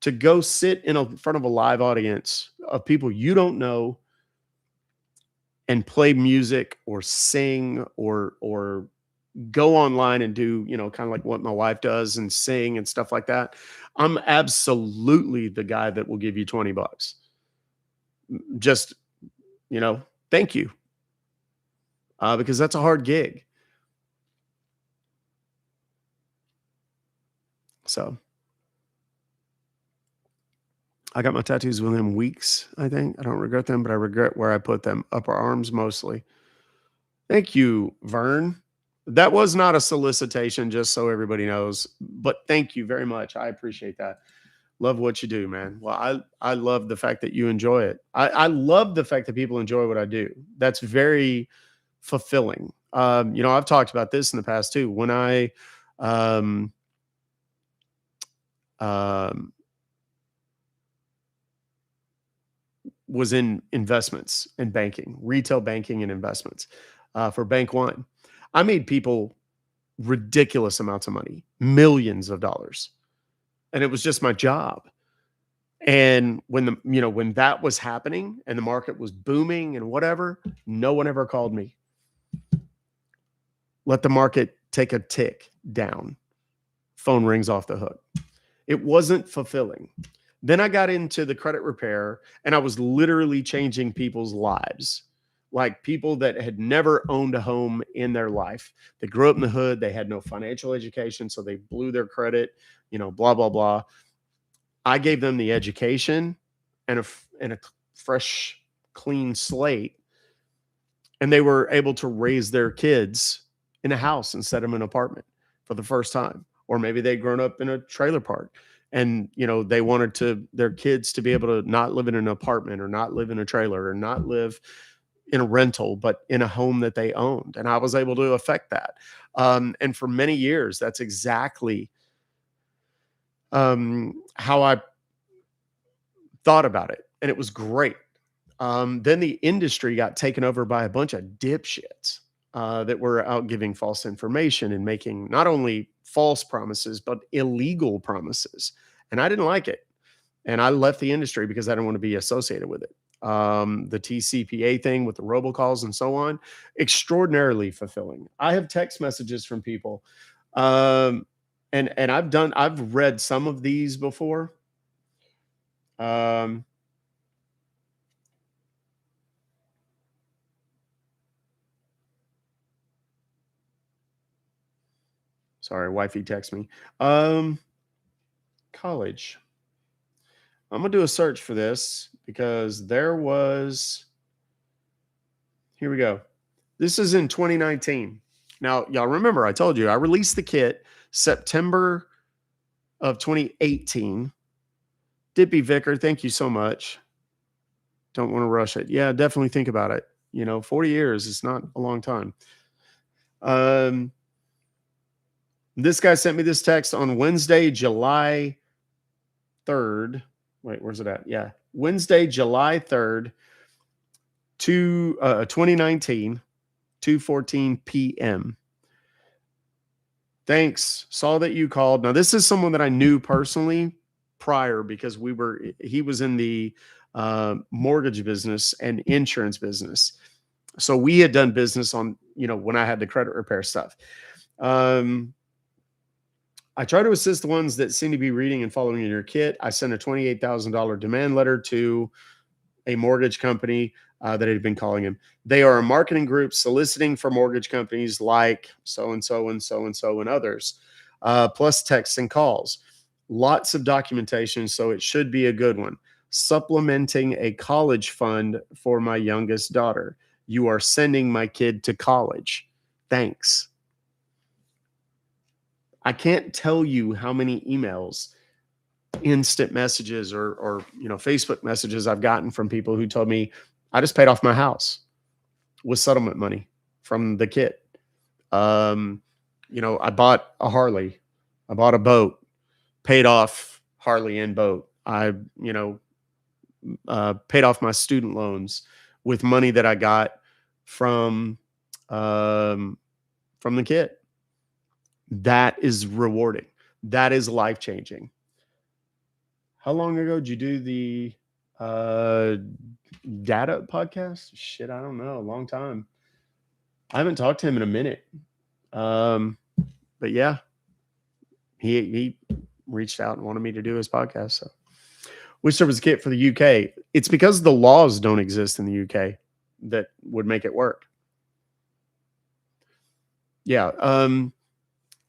to go sit in front of a live audience of people you don't know and play music or sing or go online and do, you know, kind of like what my wife does and sing and stuff like that, I'm absolutely the guy that will give you $20. Just, you know, thank you. Because that's a hard gig. So I got my tattoos within weeks, I think. I don't regret them, but I regret where I put them. Upper arms mostly. Thank you, Vern. That was not a solicitation, just so everybody knows. But thank you very much. I appreciate that. Love what you do, man. Well, I love the fact that you enjoy it. I love the fact that people enjoy what I do. That's very fulfilling. You know, I've talked about this in the past too. When I um, was in investments and banking, retail banking and investments for Bank One, I made people ridiculous amounts of money, millions of dollars. And it was just my job. And when that was happening and the market was booming and whatever, no one ever called me. Let the market take a tick down. Phone rings off the hook. It wasn't fulfilling. Then I got into the credit repair and I was literally changing people's lives. Like people that had never owned a home in their life. They grew up in the hood. They had no financial education. So they blew their credit, you know, blah, blah, blah. I gave them the education and a fresh, clean slate. And they were able to raise their kids in a house instead of an apartment for the first time. Or maybe they'd grown up in a trailer park and, you know, they wanted their kids to be able to not live in an apartment or not live in a trailer or not live in a rental, but in a home that they owned. And I was able to affect that. And for many years, that's exactly how I thought about it. And it was great. Then the industry got taken over by a bunch of dipshits that were out giving false information and making not only false promises, but illegal promises. And I didn't like it. And I left the industry because I didn't want to be associated with it. The TCPA thing with the robocalls and so on, extraordinarily fulfilling. I have text messages from people. And I've read some of these before. Sorry, wifey text me. College. I'm gonna do a search for this because there was. Here we go. This is in 2019. Now, y'all remember I told you I released the kit September of 2018. Dippy Vicar, thank you so much. Don't want to rush it. Yeah, definitely think about it. You know, 40 years is not a long time. This guy sent me this text on Wednesday, July 3rd. Wait, where's it at? Yeah. Wednesday, July 3rd, 2019, 2:14 p.m. Thanks. Saw that you called. Now, this is someone that I knew personally prior because he was in the mortgage business and insurance business. So we had done business on, when I had the credit repair stuff. I try to assist the ones that seem to be reading and following in your kit. I sent a $28,000 demand letter to a mortgage company that had been calling him. They are a marketing group soliciting for mortgage companies like so-and-so and so-and-so and others, plus texts and calls. Lots of documentation, so it should be a good one. Supplementing a college fund for my youngest daughter. You are sending my kid to college. Thanks. I can't tell you how many emails, instant messages, or Facebook messages I've gotten from people who told me, I just paid off my house with settlement money from the kit. I bought a Harley, I bought a boat, paid off Harley and boat. I paid off my student loans with money that I got from the kit. That is rewarding. That is life-changing. How long ago did you do the data podcast? Shit, I don't know. A long time. I haven't talked to him in a minute. But yeah, he reached out and wanted me to do his podcast. So, which serves the kit for the UK? It's because the laws don't exist in the UK that would make it work. Yeah.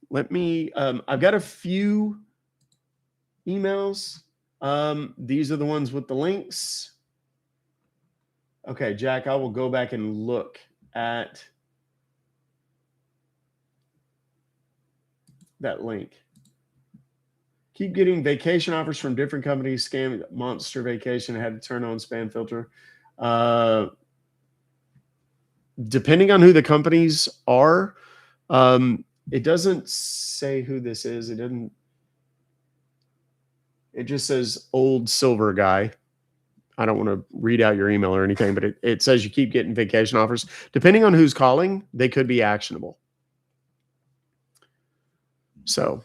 Let me. I've got a few emails. These are the ones with the links. Okay, Jack, I will go back and look at that link. Keep getting vacation offers from different companies. Scam Monster Vacation. I had to turn on spam filter. Depending on who the companies are, it doesn't say who this is. It just says old silver guy. I don't want to read out your email or anything, but it says you keep getting vacation offers. Depending on who's calling, they could be actionable. So,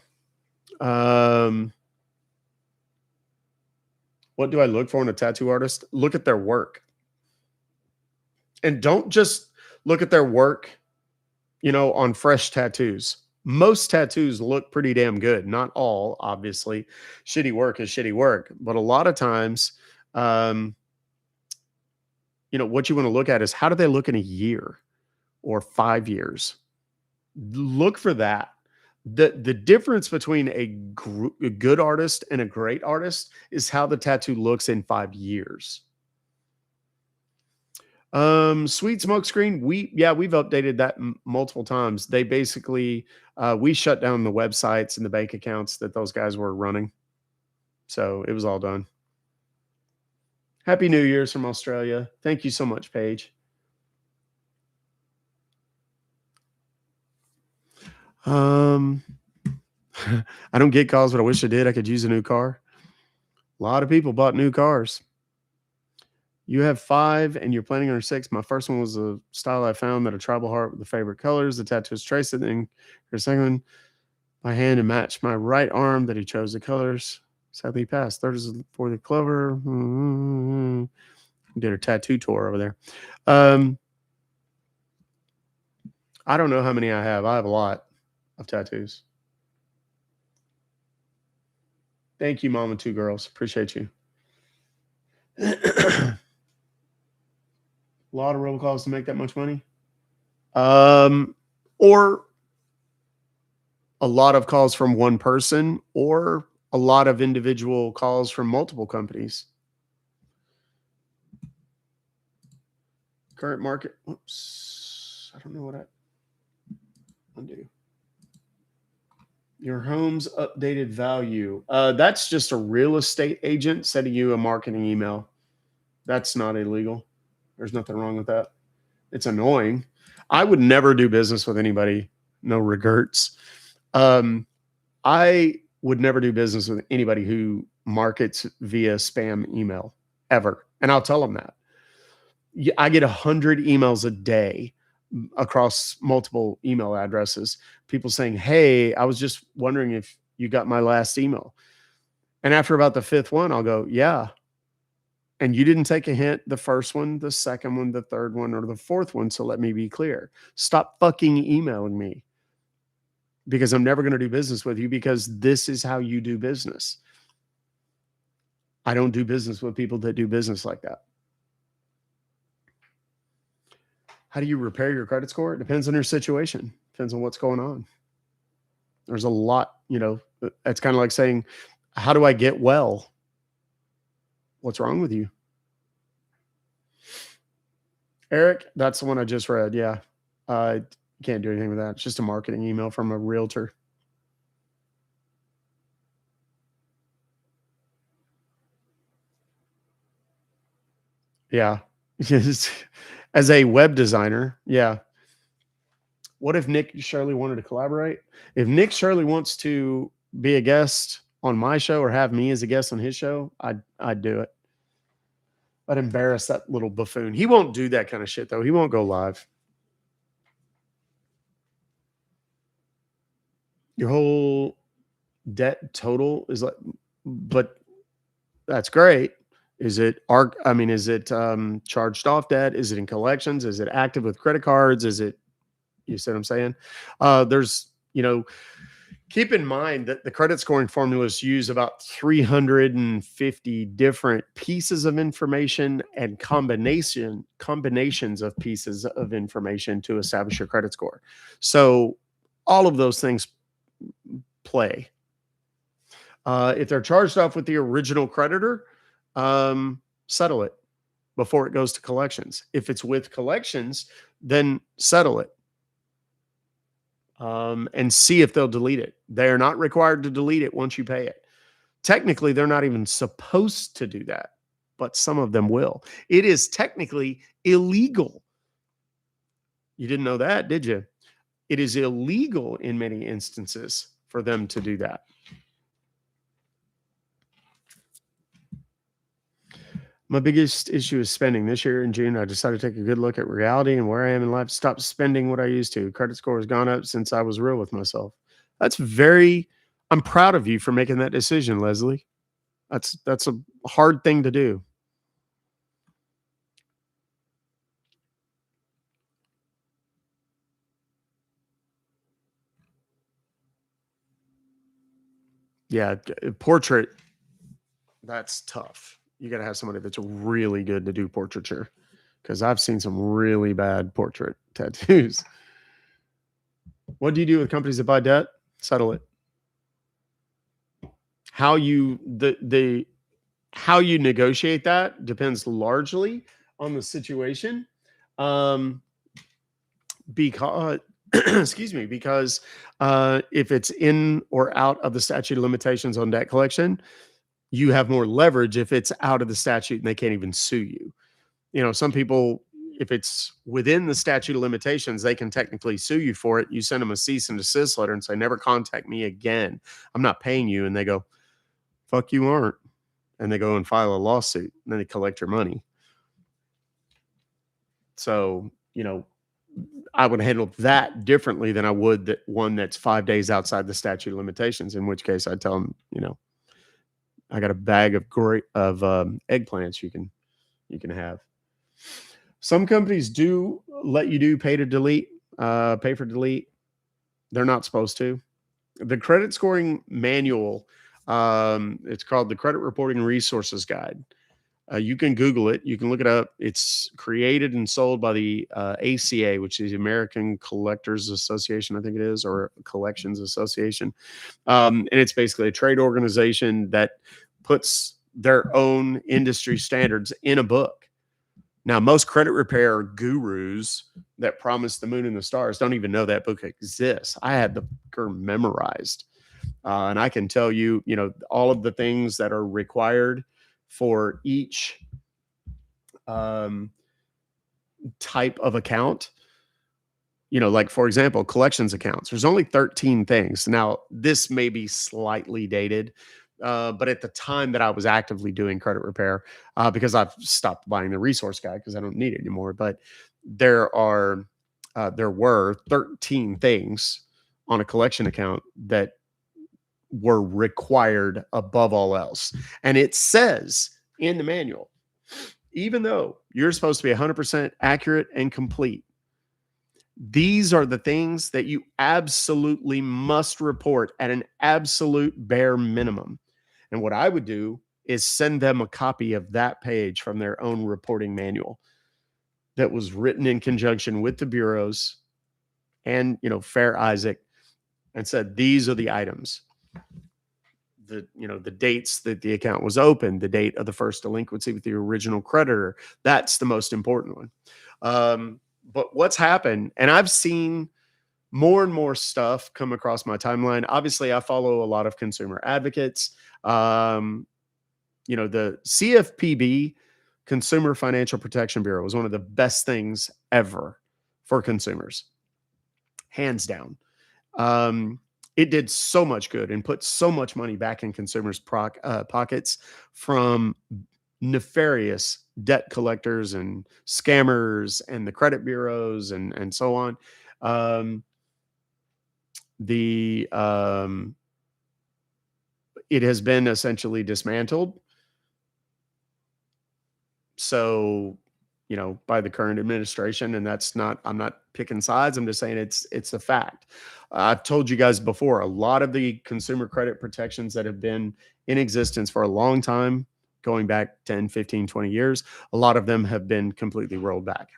what do I look for in a tattoo artist? Look at their work. And don't just look at their work, on fresh tattoos. Most tattoos look pretty damn good. Not all, obviously. Shitty work is shitty work. But a lot of times, what you want to look at is how do they look in a year or 5 years? Look for that. The difference between a good artist and a great artist is how the tattoo looks in 5 years. Sweet Smokescreen, we've updated that multiple times. They basically, we shut down the websites and the bank accounts that those guys were running. So it was all done. Happy New Year's from Australia. Thank you so much, Paige. I don't get calls, but I wish I did. I could use a new car. A lot of people bought new cars. You have 5 and you're planning on 6. My first one was a style I found that a tribal heart with the favorite colors. The tattoo is traced, and then your second one, my hand to match my right arm that he chose the colors. Sadly, he passed. Third is for the clover. Did a tattoo tour over there. I don't know how many I have. I have a lot of tattoos. Thank you, Mom and 2 girls. Appreciate you. A lot of robocalls to make that much money. Or a lot of calls from one person, or a lot of individual calls from multiple companies. Current market. Oops. I don't know what I undo. Your home's updated value. That's just a real estate agent sending you a marketing email. That's not illegal. There's nothing wrong with that. It's annoying. I would never do business with anybody. No regrets. I would never do business with anybody who markets via spam email ever. And I'll tell them that. I get 100 emails a day across multiple email addresses. People saying, hey, I was just wondering if you got my last email. And after about the 5th one, I'll go, yeah. And you didn't take a hint, the first one, the second one, the third one, or the fourth one. So let me be clear. Stop fucking emailing me, because I'm never going to do business with you, because this is how you do business. I don't do business with people that do business like that. How do you repair your credit score? It depends on your situation. Depends on what's going on. There's a lot, it's kind of like saying, how do I get well? What's wrong with you? Eric, that's the one I just read. Yeah. Can't do anything with that. It's just a marketing email from a realtor. Yeah. As a web designer. Yeah. What if Nick Shirley wanted to collaborate? If Nick Shirley wants to be a guest on my show or have me as a guest on his show, I'd do it. I'd embarrass that little buffoon. He won't do that kind of shit, though. He won't go live. Your whole debt total is like, but that's great. Is it charged off debt? Is it in collections? Is it active with credit cards? Is it, you see what I'm saying? There's, keep in mind that the credit scoring formulas use about 350 different pieces of information and combinations of pieces of information to establish your credit score. So all of those things play. If they're charged off with the original creditor, settle it before it goes to collections. If it's with collections, then settle it. And see if they'll delete it. They're not required to delete it once you pay it. Technically, they're not even supposed to do that, but some of them will. It is technically illegal. You didn't know that, did you? It is illegal in many instances for them to do that. My biggest issue is spending. This year in June, I decided to take a good look at reality and where I am in life. Stop spending what I used to. Credit score has gone up since I was real with myself. I'm proud of you for making that decision, Leslie. That's a hard thing to do. Yeah, portrait, that's tough. You got to have somebody that's really good to do portraiture, because I've seen some really bad portrait tattoos. What do you do with companies that buy debt? Settle it. How you negotiate that depends largely on the situation. Because because if it's in or out of the statute of limitations on debt collection, you have more leverage if it's out of the statute and they can't even sue you. Some people, if it's within the statute of limitations, they can technically sue you for it. You send them a cease and desist letter and say, never contact me again. I'm not paying you. And they go, fuck, you aren't. And they go and file a lawsuit, and then they collect your money. So, I would handle that differently than I would that one that's 5 days outside the statute of limitations, in which case I'd tell them, I got a bag of eggplants you can have. Some companies do let you do pay for delete. They're not supposed to. The credit scoring manual, it's called the Credit Reporting Resources Guide. You can Google it. You can look it up. It's created and sold by the ACA, which is the American Collectors Association, I think it is, or Collections Association. And it's basically a trade organization that puts their own industry standards in a book. Now, most credit repair gurus that promise the moon and the stars don't even know that book exists. I had the book memorized. And I can tell you, all of the things that are required for each type of account. Like, for example, collections accounts. There's only 13 things. Now, this may be slightly dated, but at the time that I was actively doing credit repair, because I've stopped buying the resource guide because I don't need it anymore, but there were 13 things on a collection account that were required above all else. And it says in the manual, Even though you're supposed to be 100% accurate and complete, these are the things that you absolutely must report at an absolute bare minimum. And what I would do is send them a copy of that page from their own reporting manual that was written in conjunction with the bureaus and, Fair Isaac, and said, these are the items. The dates that the account was opened, the date of the first delinquency with the original creditor. That's the most important one. But what's happened, and I've seen more and more stuff come across my timeline. Obviously, I follow a lot of consumer advocates. The CFPB, Consumer Financial Protection Bureau, is one of the best things ever for consumers, hands down. It did so much good and put so much money back in consumers' pockets from nefarious debt collectors and scammers and the credit bureaus and so on. It has been essentially dismantled. So, by the current administration, and I'm not picking sides. I'm just saying it's a fact. I've told you guys before, a lot of the consumer credit protections that have been in existence for a long time, going back 10, 15, 20 years, a lot of them have been completely rolled back.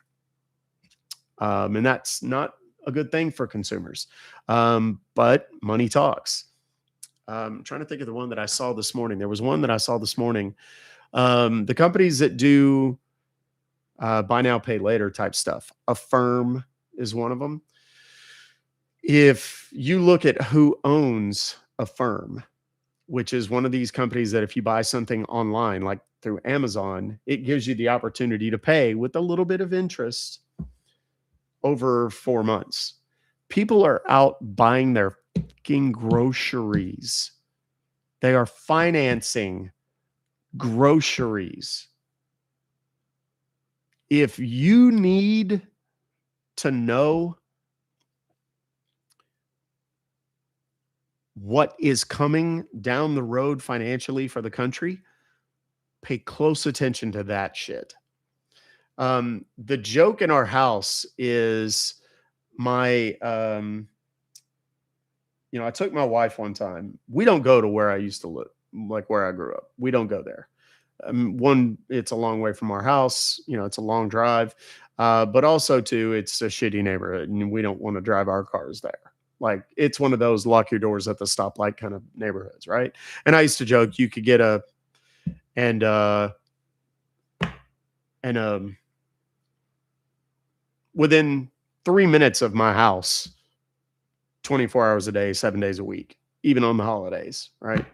And that's not a good thing for consumers. But money talks. I'm trying to think of the one that I saw this morning. There was one that I saw this morning. The companies that do buy now, pay later type stuff, Affirm is one of them. If you look at who owns Affirm, which is one of these companies that if you buy something online, like through Amazon, it gives you the opportunity to pay with a little bit of interest over 4 months. People are out buying their fucking groceries. They are financing groceries. If you need to know what is coming down the road financially for the country, pay close attention to that shit. The joke in our house is I took my wife one time. We don't go to where I used to live, like where I grew up. We don't go there. One, it's a long way from our house. It's a long drive. But also, too, it's a shitty neighborhood, and we don't want to drive our cars there. Like, it's one of those lock your doors at the stoplight kind of neighborhoods, right? And I used to joke you could get within 3 minutes of my house, 24 hours a day, 7 days a week, even on the holidays, right?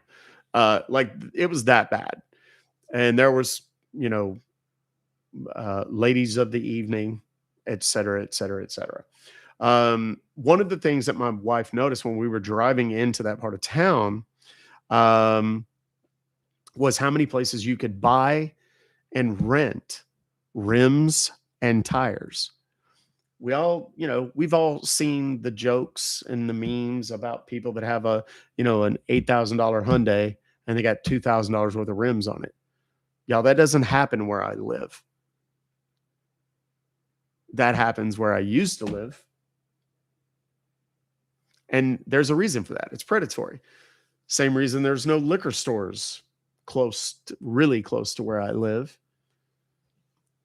Like, it was that bad. And there was, ladies of the evening, et cetera, et cetera, et cetera. One of the things that my wife noticed when we were driving into that part of town was how many places you could buy and rent rims and tires. We've all seen the jokes and the memes about people that have an $8,000 Hyundai and they got $2,000 worth of rims on it. Y'all, that doesn't happen where I live. That happens where I used to live. And there's a reason for that. It's predatory. Same reason there's no liquor stores really close to where I live.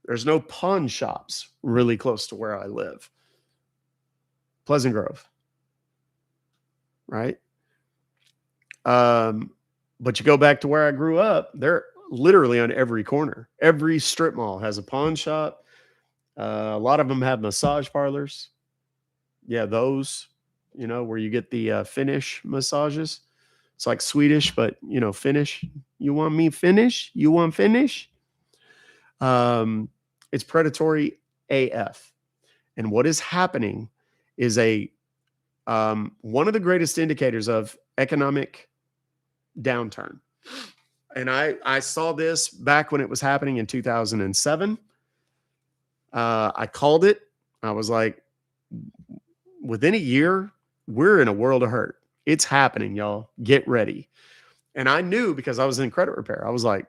There's no pawn shops really close to where I live. Pleasant Grove. Right? But you go back to where I grew up, they're literally on every corner. Every strip mall has a pawn shop. A lot of them have massage parlors. Yeah, those, where you get the Finnish massages. It's like Swedish, but, Finnish. You want me Finnish? You want Finnish? It's predatory AF. And what is happening is one of the greatest indicators of economic downturn. And I saw this back when it was happening in 2007. I called it. I was like, within a year, we're in a world of hurt. It's happening, y'all. Get ready. And I knew because I was in credit repair. I was like,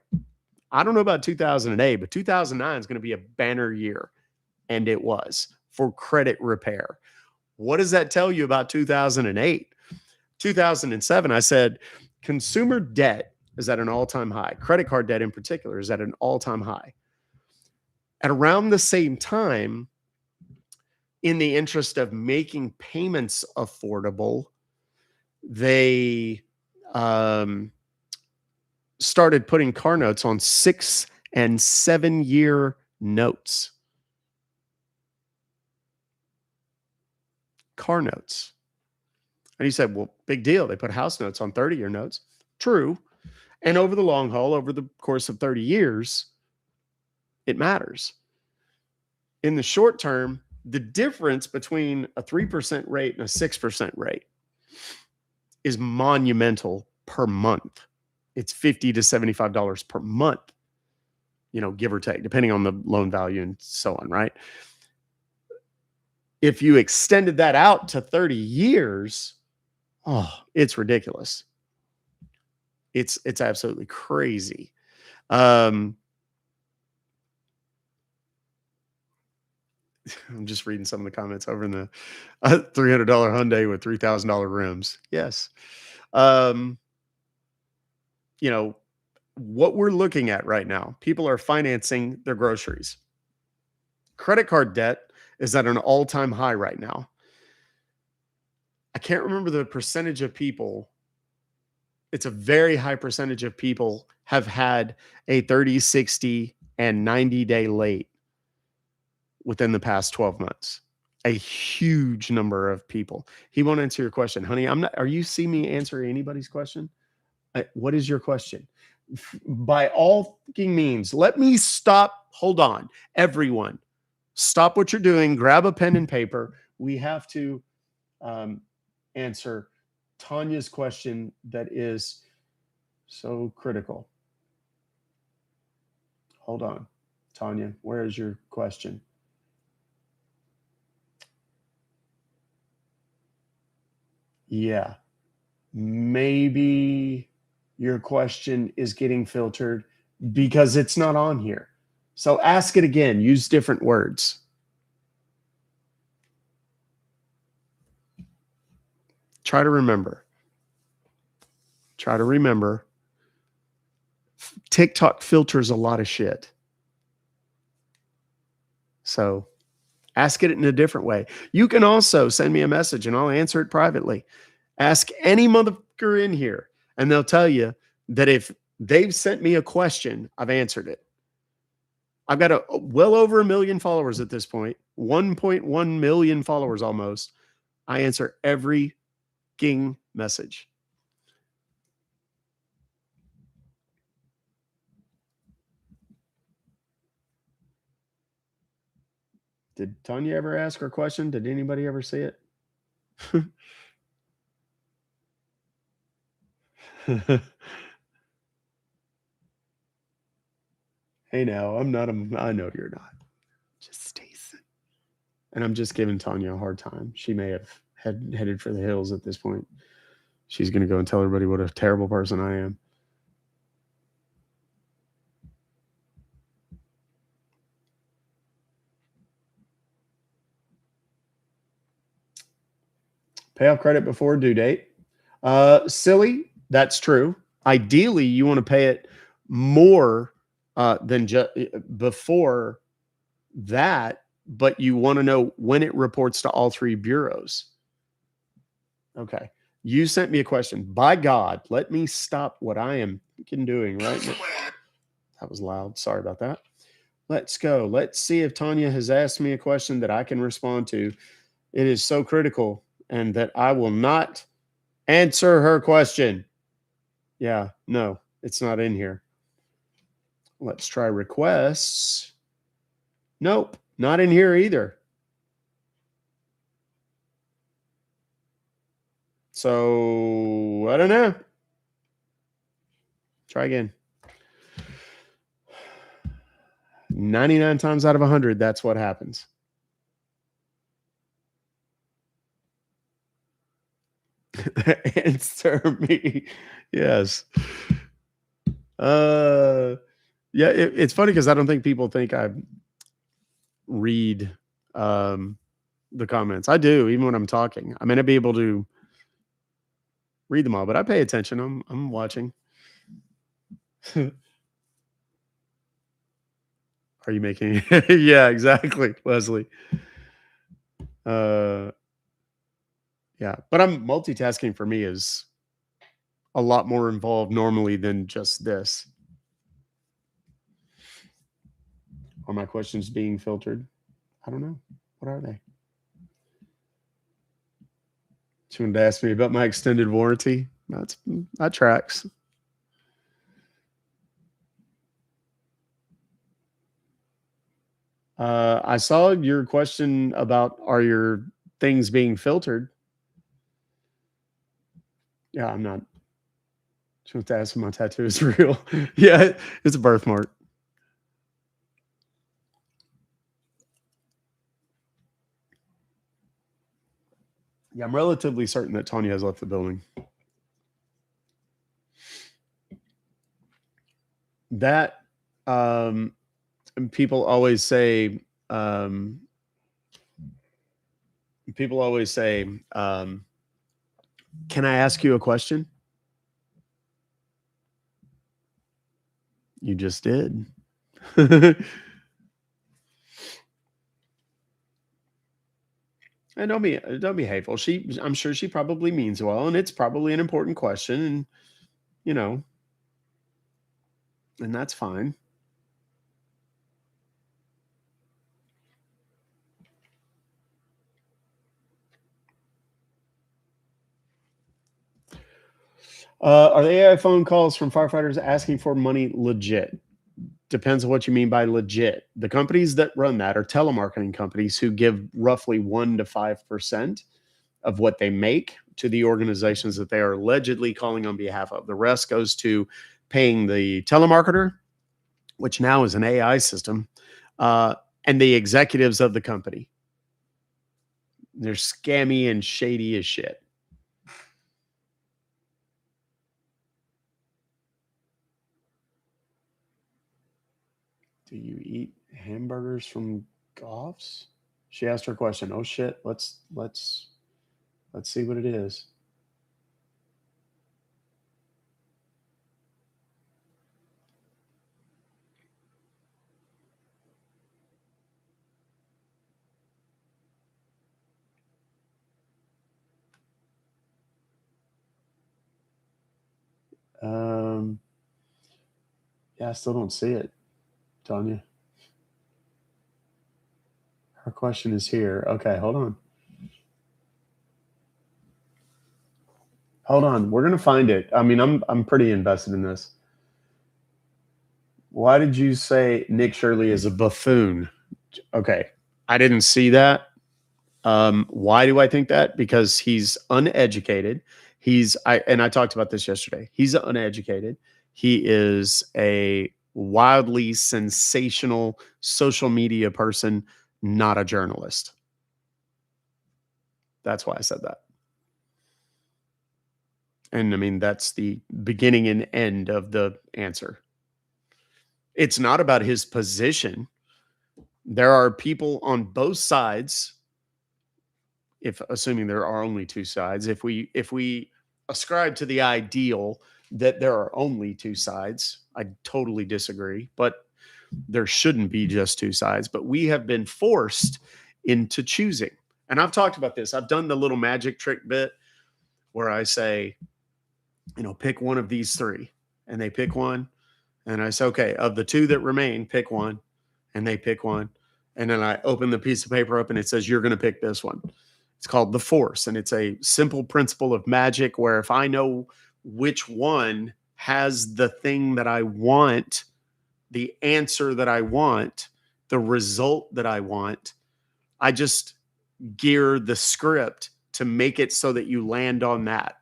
I don't know about 2008, but 2009 is going to be a banner year. And it was for credit repair. What does that tell you about 2008? 2007, I said consumer debt is at an all-time high. Credit card debt in particular is at an all-time high. At around the same time, in the interest of making payments affordable, they started putting car notes on 6 and 7 year notes. Car notes. And he said, well, big deal. They put house notes on 30-year notes. True. And over the long haul, over the course of 30 years, it matters. In the short term, the difference between a 3% rate and a 6% rate is monumental per month. It's $50 to $75 per month, give or take, depending on the loan value and so on, right? If you extended that out to 30 years, it's ridiculous. It's absolutely crazy. I'm just reading some of the comments over in the $300 Hyundai with $3,000 rims. Yes. What we're looking at right now, people are financing their groceries. Credit card debt is at an all-time high right now. I can't remember the percentage of people. It's a very high percentage of people have had a 30, 60, and 90-day late within the past 12 months. A huge number of people. He won't answer your question. Honey, are you seeing me answer anybody's question? What is your question? By all fucking means, let me stop. Hold on. Everyone, stop what you're doing. Grab a pen and paper. We have to answer Tanya's question that is so critical. Hold on. Tanya, where is your question? Yeah. Maybe your question is getting filtered because it's not on here. So ask it again. Use different words. Try to remember. TikTok filters a lot of shit. So ask it in a different way. You can also send me a message and I'll answer it privately. Ask any motherfucker in here and they'll tell you that if they've sent me a question, I've answered it. I've got well over 1 million followers at this point, 1.1 million followers almost. I answer every king message. Did Tanya ever ask her question? Did anybody ever see it? Hey, now, I know you're not. Just Stacy. And I'm just giving Tanya a hard time. She may have headed for the hills at this point. She's going to go and tell everybody what a terrible person I am. Pay off credit before due date. Silly. That's true. Ideally, you want to pay it more than just before that, but you want to know when it reports to all three bureaus. Okay. You sent me a question. By God, let me stop what I am doing right now. That was loud. Sorry about that. Let's go. Let's see if Tanya has asked me a question that I can respond to. It is so critical and that I will not answer her question. Yeah, no, it's not in here. Let's try requests. Nope, not in here either. So, I don't know. Try again. 99 times out of 100, that's what happens. Answer me. Yes. Yeah, it's funny because I don't think people think I read the comments. I do, even when I'm talking. I may not be able to read them all, but I pay attention. I'm watching. Are you making? Yeah, exactly, Leslie. Yeah, but I'm multitasking for me is a lot more involved normally than just this. Are my questions being filtered? I don't know. What are they? She wanted to ask me about my extended warranty. That tracks. I saw your question about are your things being filtered? Yeah, I'm not. She wants to ask if my tattoo is real. Yeah, it's a birthmark. Yeah, I'm relatively certain that Tanya has left the building. That and people always say um, people always say, "Can I ask you a question?" You just did. And don't be hateful. I'm sure she probably means well, and it's probably an important question, and you know, and that's fine. Are the AI phone calls from firefighters asking for money legit? Depends on what you mean by legit. The companies that run that are telemarketing companies who give roughly 1 to 5% of what they make to the organizations that they are allegedly calling on behalf of. The rest goes to paying the telemarketer, which now is an AI system, uh, and the executives of the company. They're scammy and shady as shit. Do you eat hamburgers from Goff's? She asked her question. Oh shit. Let's see what it is. Um yeah, I still don't see it, Tanya. Her question is here. Okay, hold on. Hold on. We're gonna find it. I mean, I'm pretty invested in this. Why did you say Nick Shirley is a buffoon? Okay. I didn't see that. Why do I think that? Because he's uneducated. I talked about this yesterday. He's uneducated. He is a wildly sensational social media person, not a journalist. That's why I said that. And I mean, that's the beginning and end of the answer. It's not about his position. There are people on both sides, if assuming there are only two sides, if we ascribe to the ideal that there are only two sides, I totally disagree, but there shouldn't be just two sides, but we have been forced into choosing. And I've talked about this. I've done the little magic trick bit where I say, pick one of these three, and they pick one, and I say, okay, of the two that remain, pick one, and they pick one. And then I open the piece of paper up and it says, you're going to pick this one. It's called the force. And it's a simple principle of magic where if I know which one has the thing that I want, the answer that I want, the result that I want, I just gear the script to make it so that you land on that.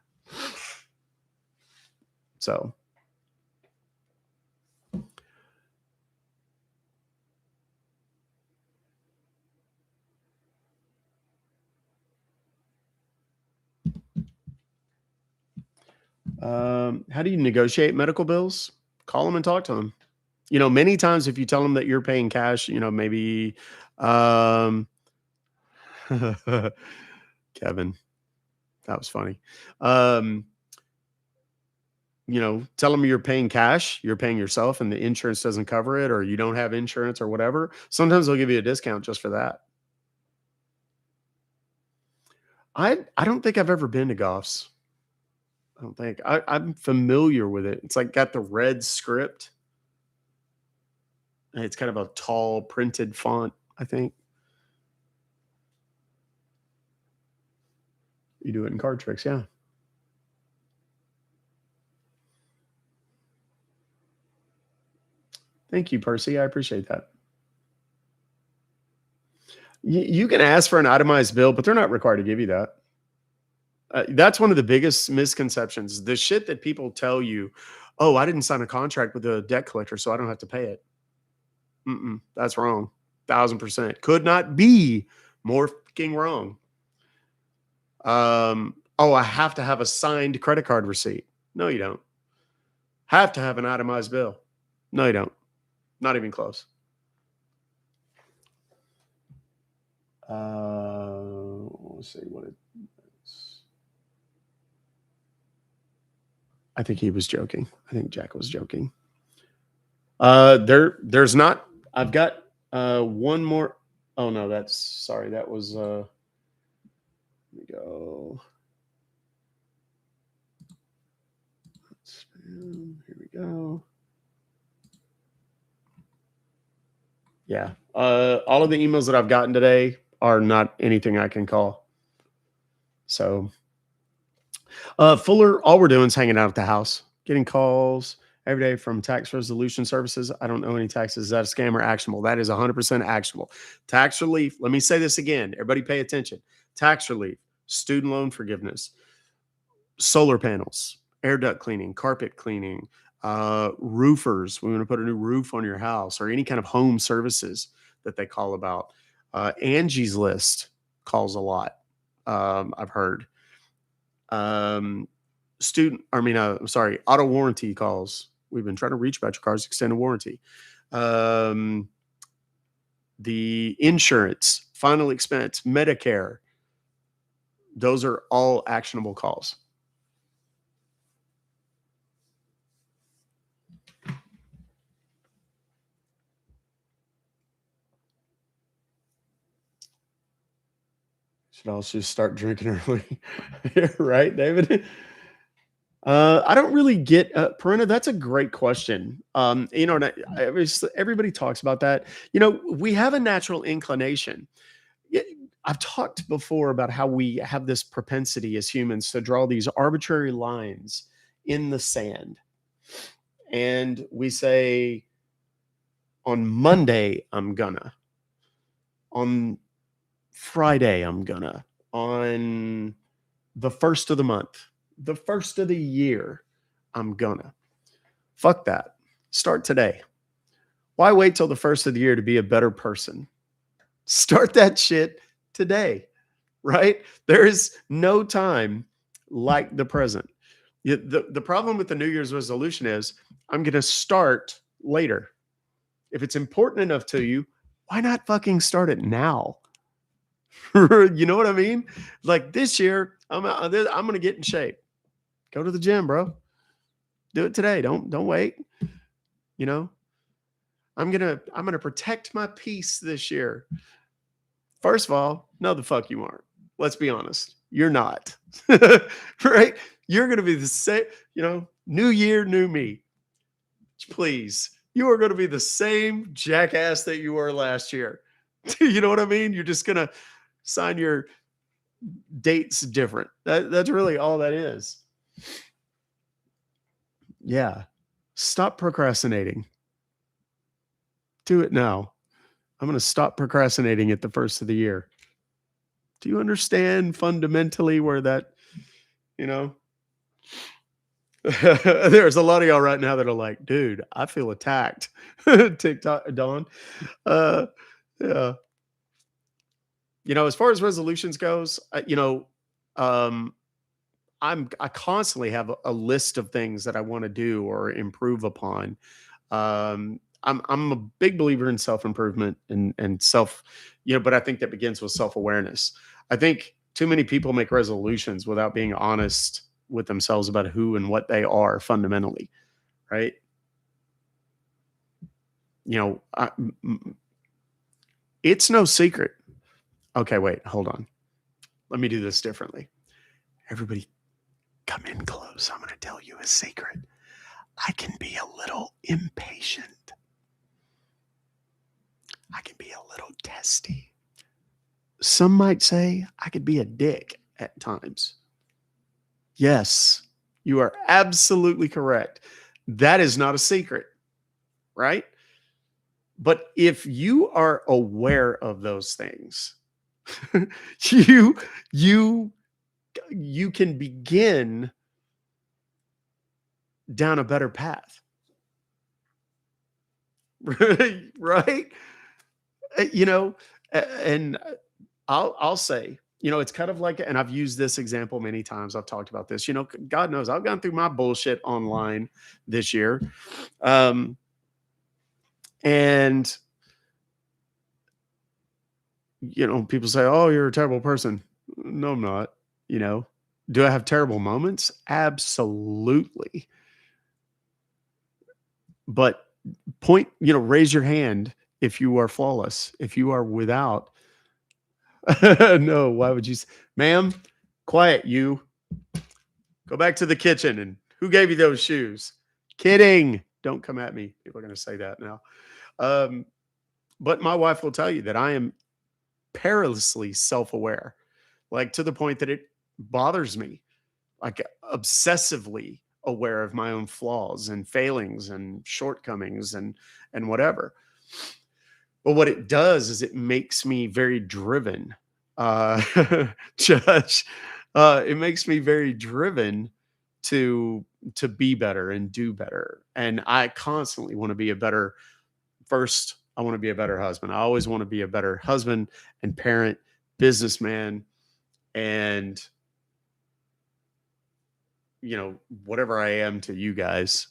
So how do you negotiate medical bills? Call them and talk to them. Many times if you tell them that you're paying cash, maybe, um, Kevin, that was funny. Um, tell them you're paying cash, you're paying yourself, and the insurance doesn't cover it, or you don't have insurance or whatever. Sometimes they'll give you a discount just for that. I don't think I've ever been to Goff's. I don't think I'm familiar with it. It's like got the red script. And it's kind of a tall printed font, I think. You do it in Card Tricks, yeah. Thank you, Percy. I appreciate that. You can ask for an itemized bill, but they're not required to give you that. That's one of the biggest misconceptions. The shit that people tell you, oh, I didn't sign a contract with a debt collector, so I don't have to pay it. That's wrong. 1,000%. Could not be more fucking wrong. Oh, I have to have a signed credit card receipt. No, you don't. Have to have an itemized bill. No, you don't. Not even close. Let's see what it is. I think he was joking. I think Jack was joking. There's not. I've got one more. Oh no, that was let me go. Here we go. Yeah. All of the emails that I've gotten today are not anything I can call. So Fuller, all we're doing is hanging out at the house, getting calls every day from tax resolution services. I don't know any taxes. Is that a scam or actionable? That is 100% actionable. Tax relief. Let me say this again. Everybody pay attention. Tax relief, student loan forgiveness, solar panels, air duct cleaning, carpet cleaning, roofers. We want to put a new roof on your house, or any kind of home services that they call about. Angie's List calls a lot. I've heard. Auto warranty calls. We've been trying to reach about your car's extended warranty. The insurance, final expense, Medicare. Those are all actionable calls. Should also start drinking early. Right, David? I don't really get Perina. That's a great question. Everybody talks about that. We have a natural inclination. I've talked before about how we have this propensity as humans to draw these arbitrary lines in the sand. And we say, on Monday, I'm gonna. On Friday, I'm gonna. On the first of the month, the first of the year, I'm gonna. Fuck that. Start today. Why wait till the first of the year to be a better person? Start that shit today, right? There is no time like the present. The problem with the New Year's resolution is I'm going to start later. If it's important enough to you, why not fucking start it now? You know what I mean? Like this year, I'm going to get in shape. Go to the gym, bro. Do it today. Don't wait. I'm going to protect my peace this year. First of all, no, the fuck you aren't. Let's be honest. You're not. Right? You're going to be the same, new year, new me. Please. You are going to be the same jackass that you were last year. You know what I mean? You're just going to sign your dates different. That's really all that is. Yeah. Stop procrastinating. Do it now. I'm going to stop procrastinating at the first of the year. Do you understand fundamentally where that, there's a lot of y'all right now that are like, dude, I feel attacked. TikTok, Dawn. Yeah. As far as resolutions goes, I constantly have a list of things that I want to do or improve upon. I'm a big believer in self-improvement and self, but I think that begins with self-awareness. I think too many people make resolutions without being honest with themselves about who and what they are fundamentally, right? It's no secret. Okay, wait, hold on. Let me do this differently. Everybody come in close. I'm going to tell you a secret. I can be a little impatient. I can be a little testy. Some might say I could be a dick at times. Yes, you are absolutely correct. That is not a secret, right? But if you are aware of those things, you can begin down a better path. Right? And I'll say, it's kind of like, and I've used this example many times. I've talked about this. God knows I've gone through my bullshit online this year. And people say, "Oh, you're a terrible person." No, I'm not. Do I have terrible moments? Absolutely. But raise your hand if you are flawless, if you are without. No, why would you ma'am, quiet, you. Go back to the kitchen. And who gave you those shoes? Kidding. Don't come at me. People are going to say that now. But my wife will tell you that I am perilously self-aware, like to the point that it bothers me, like obsessively aware of my own flaws and failings and shortcomings and whatever. But what it does is it makes me very driven. Judge, it makes me very driven to be better and do better. And I constantly want to be a better first. I want to be a better husband. I always want to be a better husband and parent, businessman, and whatever I am to you guys,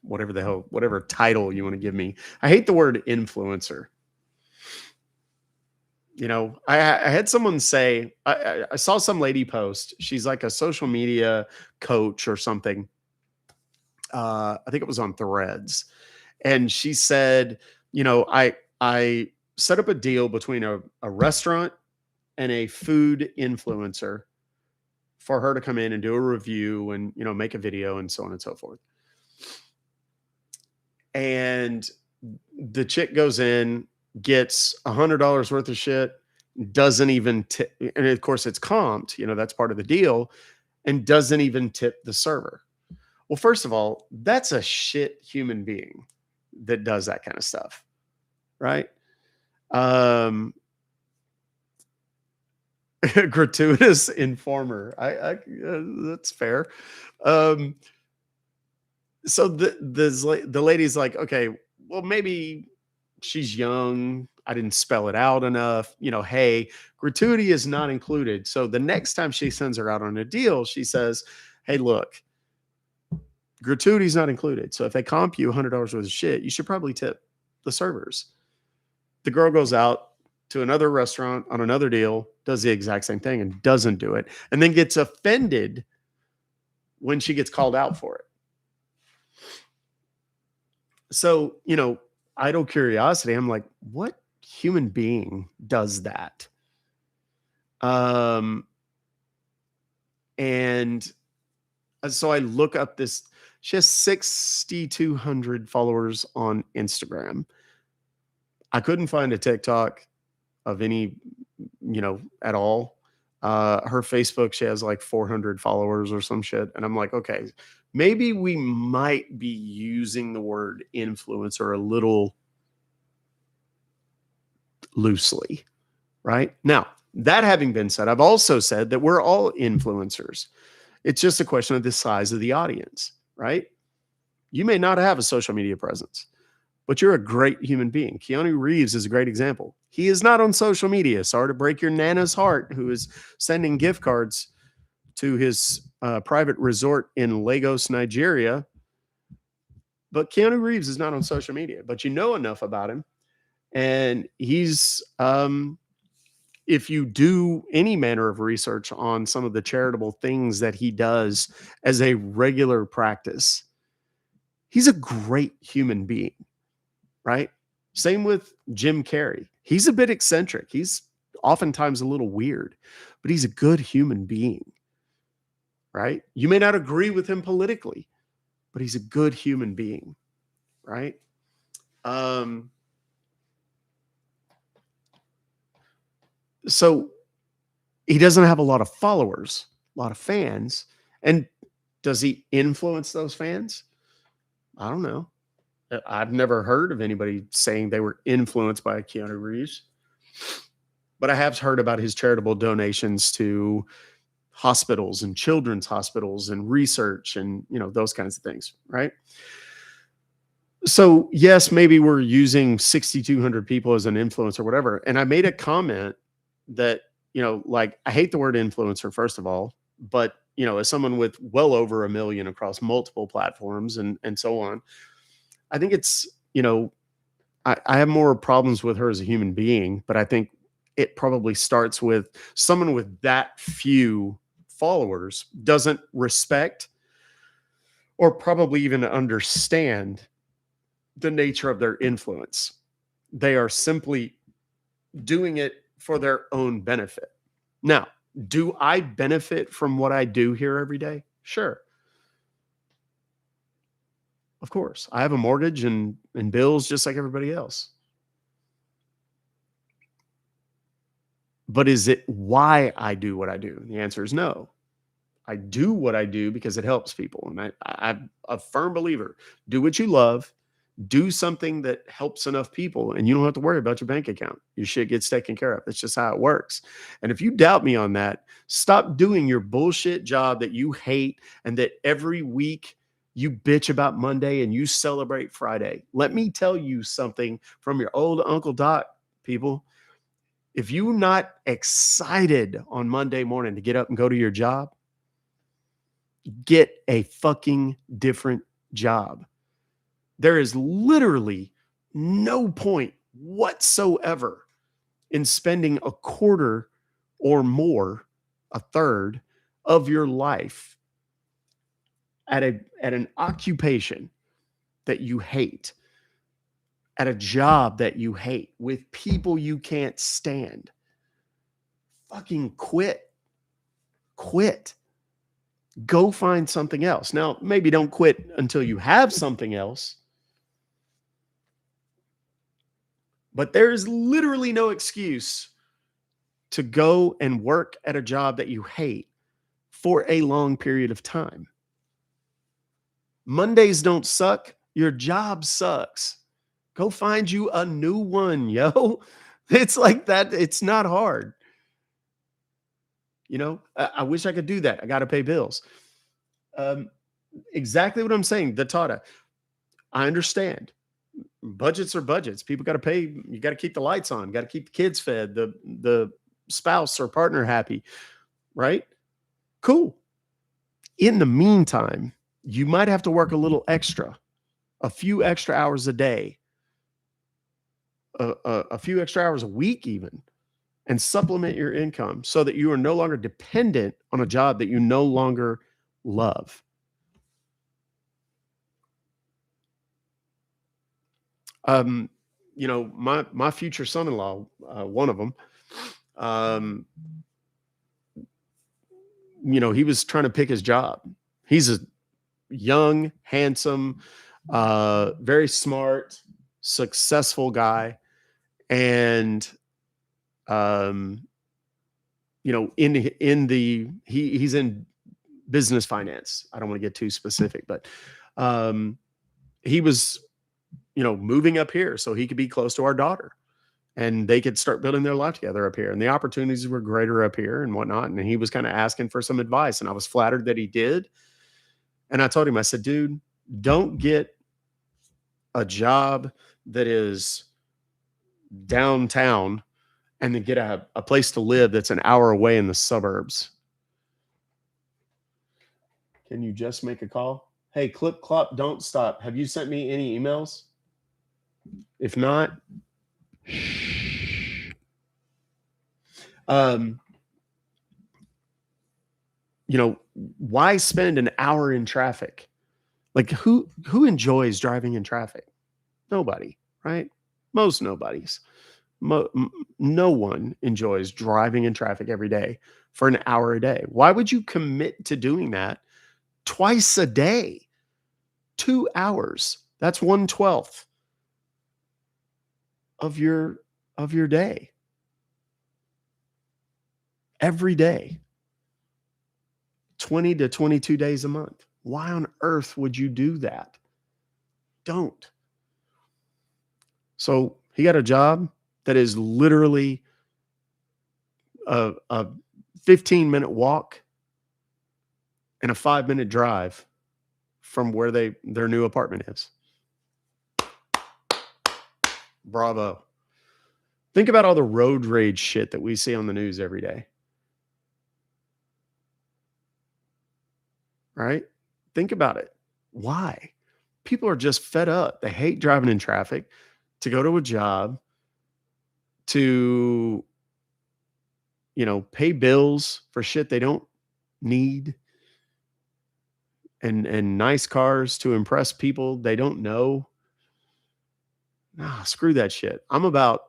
whatever title you want to give me. I hate the word influencer. I had someone say, I saw some lady post. She's like a social media coach or something. I think it was on Threads. And she said, I set up a deal between a restaurant and a food influencer for her to come in and do a review and, make a video and so on and so forth. And the chick goes in, gets $100 worth of shit, doesn't even tip. And of course it's comped, that's part of the deal, and doesn't even tip the server. Well, first of all, that's a shit human being that does that kind of stuff, right? Gratuitous informer. That's fair. So the lady's like, okay, well, maybe she's young. I didn't spell it out enough. Hey, gratuity is not included. So the next time she sends her out on a deal, she says, hey, look, gratuity is not included. So if they comp you $100 worth of shit, you should probably tip the servers. The girl goes out to another restaurant on another deal, does the exact same thing and doesn't do it, and then gets offended when she gets called out for it. So, idle curiosity, I'm like, what human being does that? And so I look up this. She has 6,200 followers on Instagram. I couldn't find a TikTok of any, at all. Her Facebook, she has like 400 followers or some shit. And I'm like, okay, maybe we might be using the word influencer a little loosely, right? Now, that having been said, I've also said that we're all influencers. It's just a question of the size of the audience, right? You may not have a social media presence, but you're a great human being. Keanu Reeves is a great example. He is not on social media. Sorry to break your Nana's heart, who is sending gift cards to his private resort in Lagos, Nigeria. But Keanu Reeves is not on social media, but you know enough about him. And he's, if you do any manner of research on some of the charitable things that he does as a regular practice, he's a great human being, right? Same with Jim Carrey. He's a bit eccentric. He's oftentimes a little weird, but he's a good human being, right? You may not agree with him politically, but he's a good human being, right? So he doesn't have a lot of followers, a lot of fans. And does he influence those fans? I don't know. I've never heard of anybody saying they were influenced by Keanu Reeves, but I have heard about his charitable donations to hospitals and children's hospitals and research and, you know, those kinds of things, right? So yes, maybe we're using 6,200 people as an influencer or whatever. And I made a comment that, you know, like, I hate the word influencer, first of all, but, you know, as someone with well over 1 million across multiple platforms and so on, I think it's, you know, I have more problems with her as a human being, but I think it probably starts with someone with that few followers doesn't respect or probably even understand the nature of their influence. They are simply doing it for their own benefit. Now, do I benefit from what I do here every day? Sure. Of course. I have a mortgage and bills just like everybody else. But is it why I do what I do? The answer is no. I do what I do because it helps people. And I'm a firm believer. Do what you love. Do something that helps enough people, and you don't have to worry about your bank account. Your shit gets taken care of. That's just how it works. And if you doubt me on that, stop doing your bullshit job that you hate and that every week you bitch about Monday and you celebrate Friday. Let me tell you something from your old Uncle Doc, people. If you're not excited on Monday morning to get up and go to your job, get a fucking different job. There is literally no point whatsoever in spending a quarter or more, a third of your life at an occupation that you hate, at a job that you hate, with people you can't stand. Fucking quit. Quit. Go find something else. Now, maybe don't quit until you have something else. But there is literally no excuse to go and work at a job that you hate for a long period of time. Mondays don't suck. Your job sucks. Go find you a new one, yo. It's like that. It's not hard. You know, I wish I could do that. I got to pay bills. Exactly what I'm saying. The Tata. I understand. Budgets are budgets. People got to pay. You got to keep the lights on. Got to keep the kids fed. The spouse or partner happy, right? Cool. In the meantime, you might have to work a little extra, a few extra hours a day, a few extra hours a week even, and supplement your income so that you are no longer dependent on a job that you no longer love. You know, my future son-in-law, one of them, you know, he was trying to pick his job. He's a young, handsome, very smart, successful guy. And, you know, he's in business finance. I don't want to get too specific, but, he was, you know, moving up here so he could be close to our daughter and they could start building their life together up here. And the opportunities were greater up here and whatnot. And he was kind of asking for some advice, and I was flattered that he did. And I told him, I said, dude, don't get a job that is downtown and then get a place to live that's an hour away in the suburbs. Can you just make a call? Hey, Clip Clop, don't stop. Have you sent me any emails? If not, you know, why spend an hour in traffic? Like who enjoys driving in traffic? Nobody, right? Most nobodies. No one enjoys driving in traffic every day for an hour a day. Why would you commit to doing that twice a day? 2 hours. That's 1/12 of your day. Every day. 20 to 22 days a month. Why on earth would you do that? Don't. So he got a job that is literally a 15-minute walk and a 5-minute drive from where their new apartment is. Bravo. Think about all the road rage shit that we see on the news every day. Right? Think about it. Why? People are just fed up. They hate driving in traffic, to go to a job, to, pay bills for shit they don't need, and nice cars to impress people they don't know. Nah, screw that shit. I'm about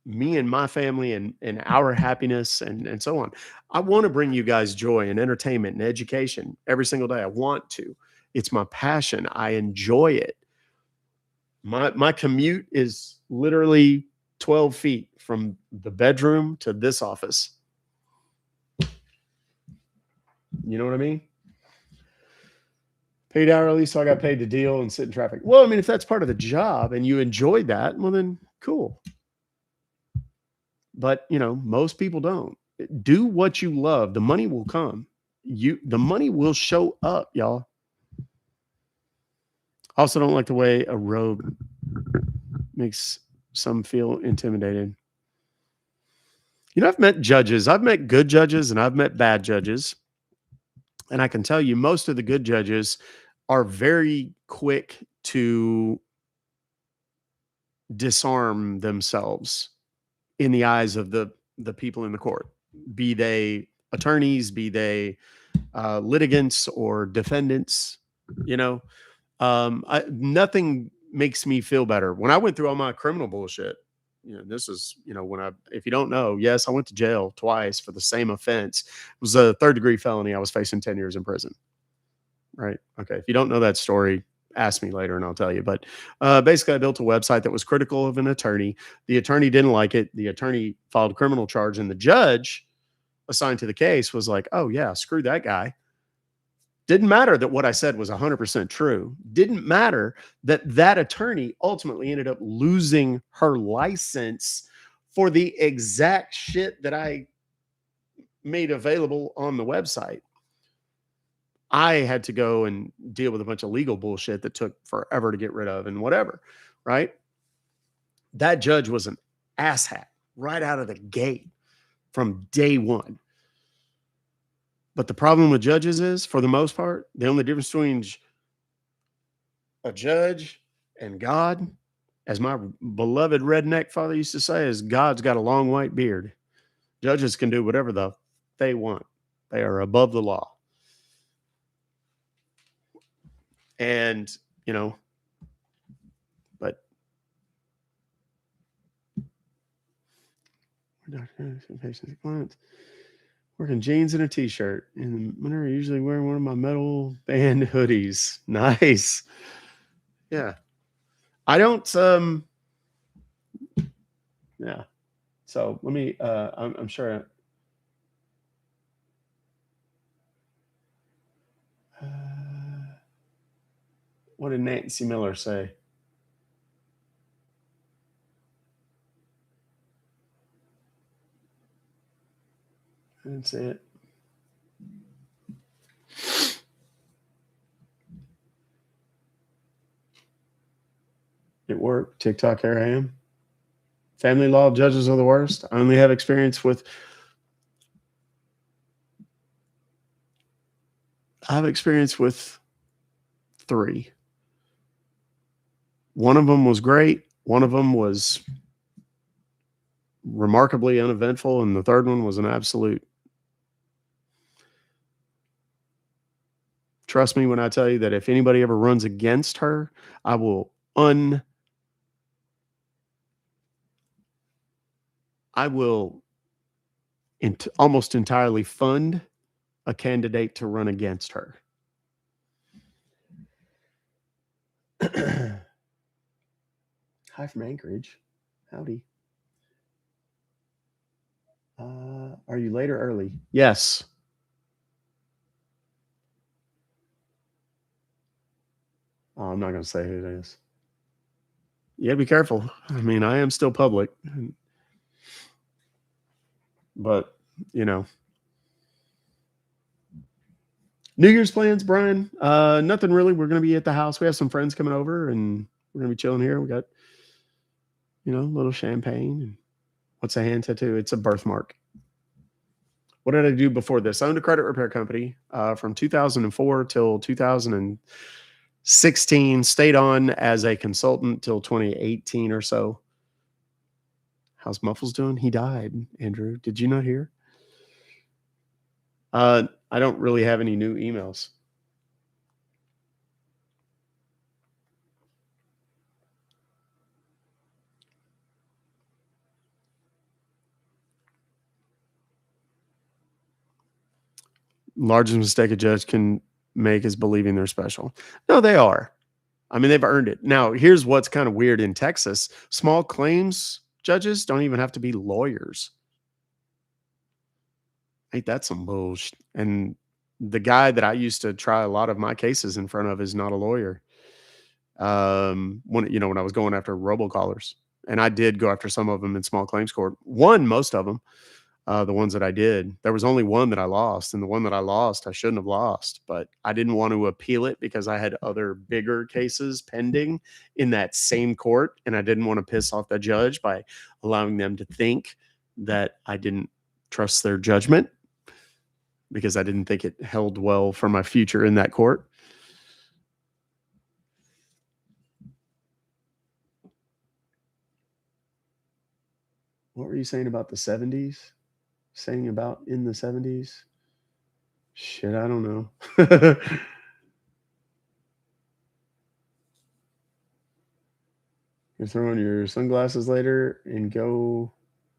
me and my family and our happiness and so on. I want to bring you guys joy and entertainment and education every single day. I want to. It's my passion. I enjoy it. My commute is literally 12 feet from the bedroom to this office. You know what I mean? Paid hourly, so I got paid to deal and sit in traffic. Well, I mean, if that's part of the job and you enjoy that, well then cool. But, most people don't. Do what you love. The money will come. The money will show up, y'all. Also don't like the way a robe makes some feel intimidated. I've met judges. I've met good judges and I've met bad judges. And I can tell you most of the good judges are very quick to disarm themselves in the eyes of the people in the court, be they attorneys, be they litigants or defendants. Nothing makes me feel better. When I went through all my criminal bullshit, this is, if you don't know, yes, I went to jail twice for the same offense. It was a 3rd-degree felony. I was facing 10 years in prison. Right. Okay. If you don't know that story, ask me later and I'll tell you. But basically, I built a website that was critical of an attorney. The attorney didn't like it. The attorney filed a criminal charge, and the judge assigned to the case was like, oh, yeah, screw that guy. Didn't matter that what I said was 100% true. Didn't matter that attorney ultimately ended up losing her license for the exact shit that I made available on the website. I had to go and deal with a bunch of legal bullshit that took forever to get rid of and whatever, right? That judge was an asshat right out of the gate from day one. But the problem with judges is, for the most part, the only difference between a judge and God, as my beloved redneck father used to say, is God's got a long white beard. Judges can do whatever they want. They are above the law. And, but working jeans and a t-shirt. And winter, I usually wearing one of my metal band hoodies. Nice. Yeah. I don't, yeah. So let me, I'm sure. What did Nancy Miller say? I didn't say it. It worked. TikTok, here I am. Family law judges are the worst. I only have experience with. I have experience with 3. One of them was great. One of them was remarkably uneventful. And the third one was an absolute. Trust me when I tell you that if anybody ever runs against her, I will almost entirely fund a candidate to run against her. Hi from Anchorage. Howdy. Are you late or early? Yes. Oh, I'm not going to say who it is. You gotta be careful. I mean, I am still public. But, you know. New Year's plans, Brian? Nothing really. We're going to be at the house. We have some friends coming over, and we're going to be chilling here. We got, a little champagne. And what's a hand tattoo? It's a birthmark. What did I do before this? I owned a credit repair company from 2004 till 2016. Stayed on as a consultant till 2018 or so. How's Muffles doing? He died, Andrew. Did you not hear? I don't really have any new emails. Largest mistake a judge can make is believing they're special. No, they are. I mean, they've earned it. Now, here's what's kind of weird in Texas. Small claims judges don't even have to be lawyers. Ain't that some bullshit? And the guy that I used to try a lot of my cases in front of is not a lawyer. When I was going after robocallers, and I did go after some of them in small claims court, won most of them. The ones that I did, there was only one that I lost, and the one that I lost, I shouldn't have lost, but I didn't want to appeal it because I had other bigger cases pending in that same court, and I didn't want to piss off the judge by allowing them to think that I didn't trust their judgment because I didn't think it held well for my future in that court. What were you saying about the 70s? Saying about in the 70s? Shit, I don't know. You throw on your sunglasses later and go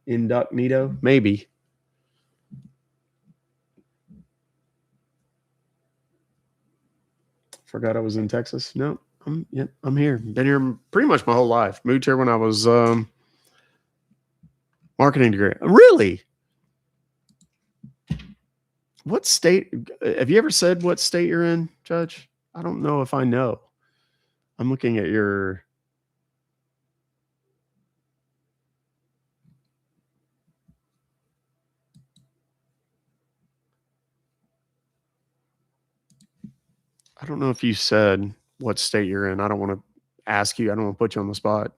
incognito? Maybe. Forgot I was in Texas. No, I'm here. Been here pretty much my whole life. Moved here when I was marketing degree. Really? What state? Have you ever said what state you're in, Judge? I don't know if I know. I'm looking at your. I don't know if you said what state you're in. I don't want to ask you. I don't want to put you on the spot.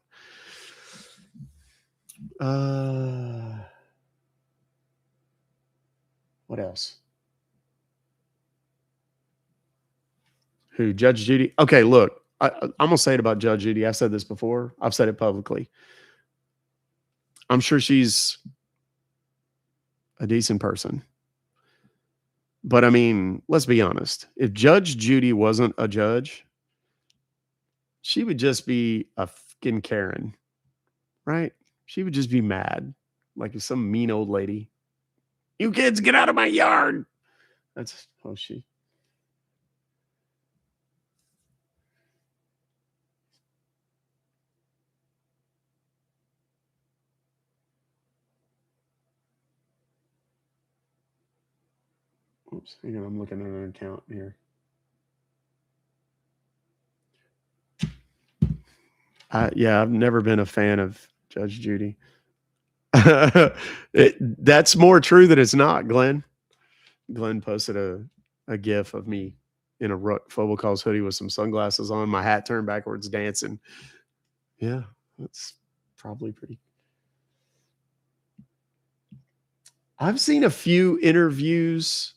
What else? Who? Judge Judy? Okay, look, I'm going to say it about Judge Judy. I've said this before. I've said it publicly. I'm sure she's a decent person. But I mean, let's be honest. If Judge Judy wasn't a judge, she would just be a fucking Karen, right? She would just be mad, like some mean old lady. You kids, get out of my yard. That's how she. Oops, hang on, I'm looking at an account here. Yeah, I've never been a fan of Judge Judy. That's more true than it's not, Glenn. Glenn posted a gif of me in a Ruck Fobocalls hoodie with some sunglasses on, my hat turned backwards, dancing. Yeah, that's probably pretty. I've seen a few interviews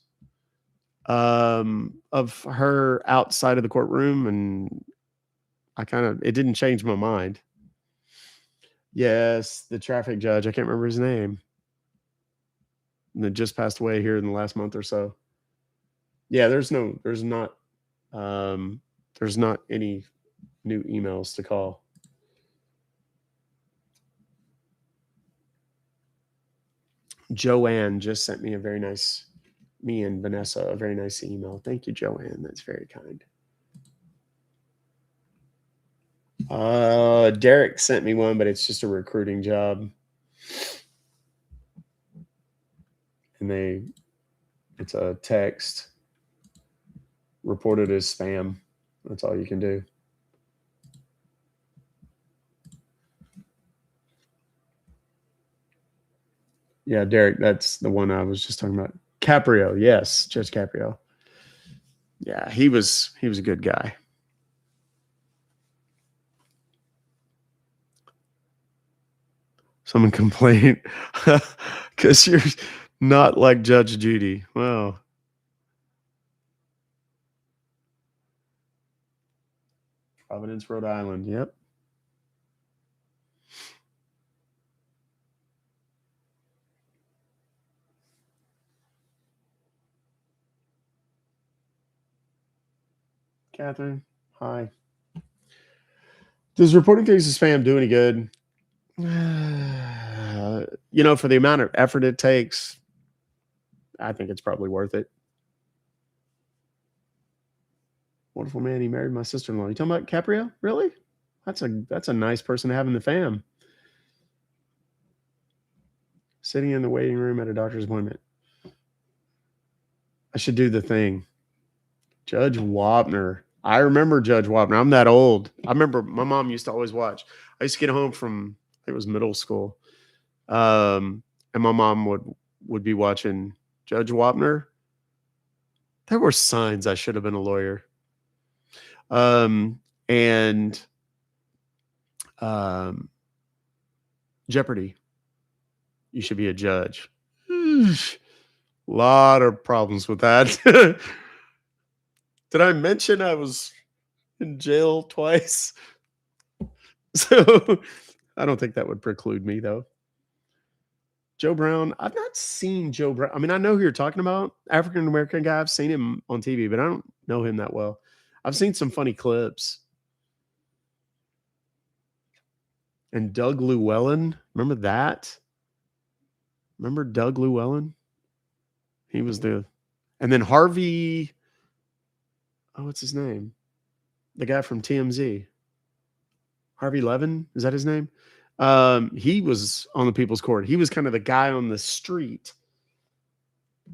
of her outside of the courtroom, and it didn't change my mind. Yes, the traffic judge. I can't remember his name. That just passed away here in the last month or so. Yeah, there's not any new emails to call. Joanne just sent me me and Vanessa a very nice email. Thank you, Joanne. That's very kind. Derek sent me one, but it's just a recruiting job. And it's a text reported as spam. That's all you can do. Yeah, Derek, that's the one I was just talking about. Caprio, yes, Judge Caprio. Yeah, he was a good guy. Someone complained because you're not like Judge Judy. Wow. Providence, Rhode Island. Yep. Catherine, hi. Does reporting things as spam do any good? For the amount of effort it takes, I think it's probably worth it. Wonderful man, he married my sister-in-law. You talking about Caprio? Really? That's a nice person to have in the fam. Sitting in the waiting room at a doctor's appointment. I should do the thing. Judge Wapner. I remember Judge Wapner. I'm that old. I remember my mom used to always watch. I used to get home from, I think it was middle school. And my mom would be watching Judge Wapner. There were signs I should have been a lawyer. And Jeopardy. You should be a judge. A lot of problems with that. Did I mention I was in jail twice? So I don't think that would preclude me, though. Joe Brown. I've not seen Joe Brown. I mean, I know who you're talking about. African-American guy. I've seen him on TV, but I don't know him that well. I've seen some funny clips. And Doug Llewellyn. Remember that? Remember Doug Llewellyn? He was and then Harvey. Oh, what's his name? The guy from TMZ. Harvey Levin. Is that his name? He was on the People's Court. He was kind of the guy on the street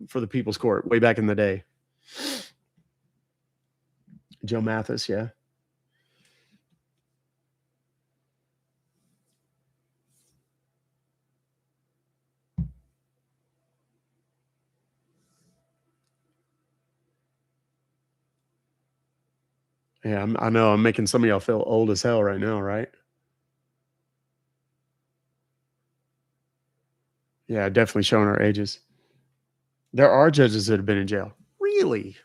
for the People's Court way back in the day. Joe Mathis, yeah. Yeah, I know I'm making some of y'all feel old as hell right now, right? Yeah, definitely showing our ages. There are judges that have been in jail. Really?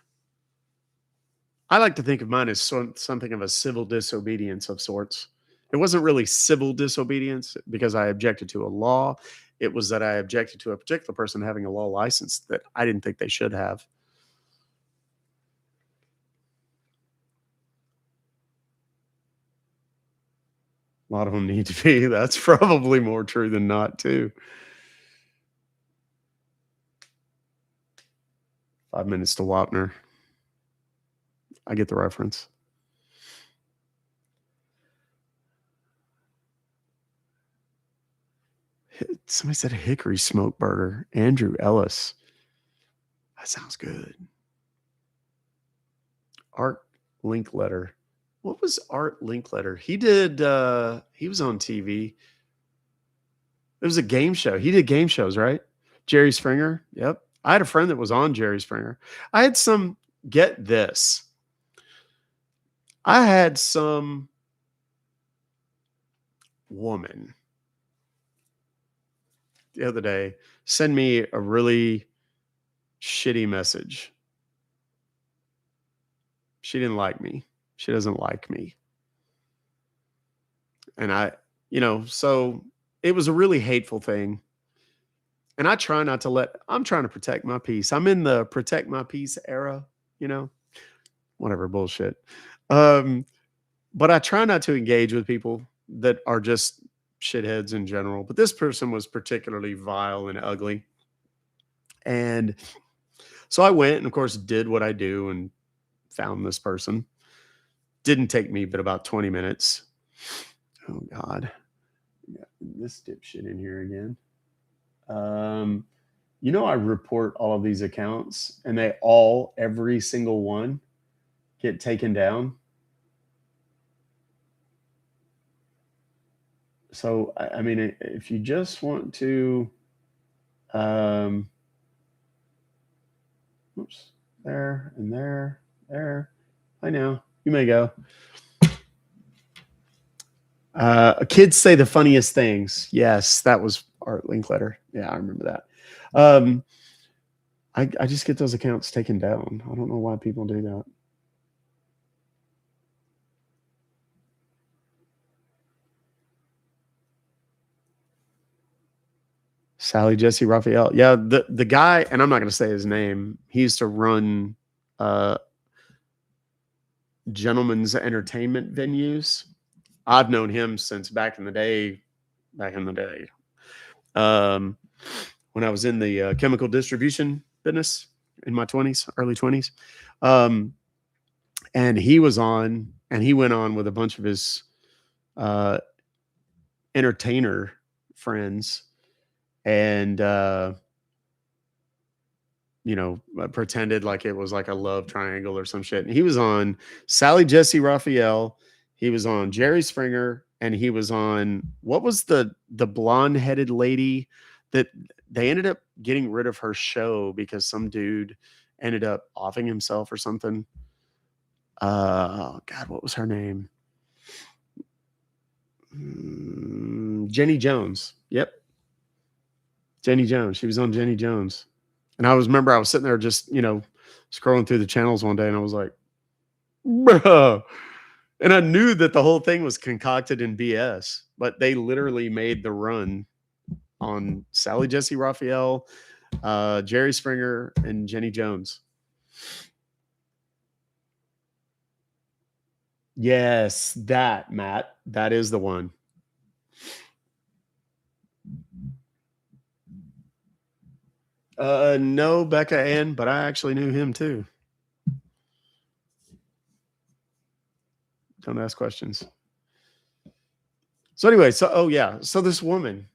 I like to think of mine as something of a civil disobedience of sorts. It wasn't really civil disobedience because I objected to a law. It was that I objected to a particular person having a law license that I didn't think they should have. A lot of them need to be. That's probably more true than not, too. 5 minutes to Wapner. I get the reference. Somebody said a hickory smoke burger. Andrew Ellis. That sounds good. Art Linkletter. What was Art Linkletter? He did, he was on TV. It was a game show. He did game shows, right? Jerry Springer. Yep. I had a friend that was on Jerry Springer. Get this. I had some woman the other day send me a really shitty message. She didn't like me. She doesn't like me. And I, so it was a really hateful thing. And I try not to I'm trying to protect my peace. I'm in the protect my peace era, whatever bullshit. But I try not to engage with people that are just shitheads in general. But this person was particularly vile and ugly. And so I went and, of course, did what I do and found this person. Didn't take me but about 20 minutes. Oh, God. Got this dipshit in here again. I report all of these accounts and every single one get taken down. So, I mean, if you just want to, oops, there and there. I know. You may go. Kids say the funniest things. Yes, that was Art Linkletter. Yeah, I remember that. I just get those accounts taken down. I don't know why people do that. Sally Jesse Raphael. Yeah, the guy, and I'm not going to say his name. He used to run gentlemen's entertainment venues. I've known him since back in the day. When I was in the chemical distribution business in my 20s, early 20s. And he was on, and he went on with a bunch of his entertainer friends and, pretended like it was like a love triangle or some shit. And he was on Sally Jesse Raphael. He was on Jerry Springer, and he was on, what was the blonde-headed lady that they ended up getting rid of her show because some dude ended up offing himself or something. Oh God, what was her name? Jenny Jones. Yep. Jenny Jones. She was on Jenny Jones. And I was sitting there just, scrolling through the channels one day, and I was like, bro. And I knew that the whole thing was concocted in BS, but they literally made the run on Sally Jesse Raphael, Jerry Springer, and Jenny Jones. Yes, Matt. That is the one. No, Becca Ann, but I actually knew him too. Don't ask questions. So anyway, so this woman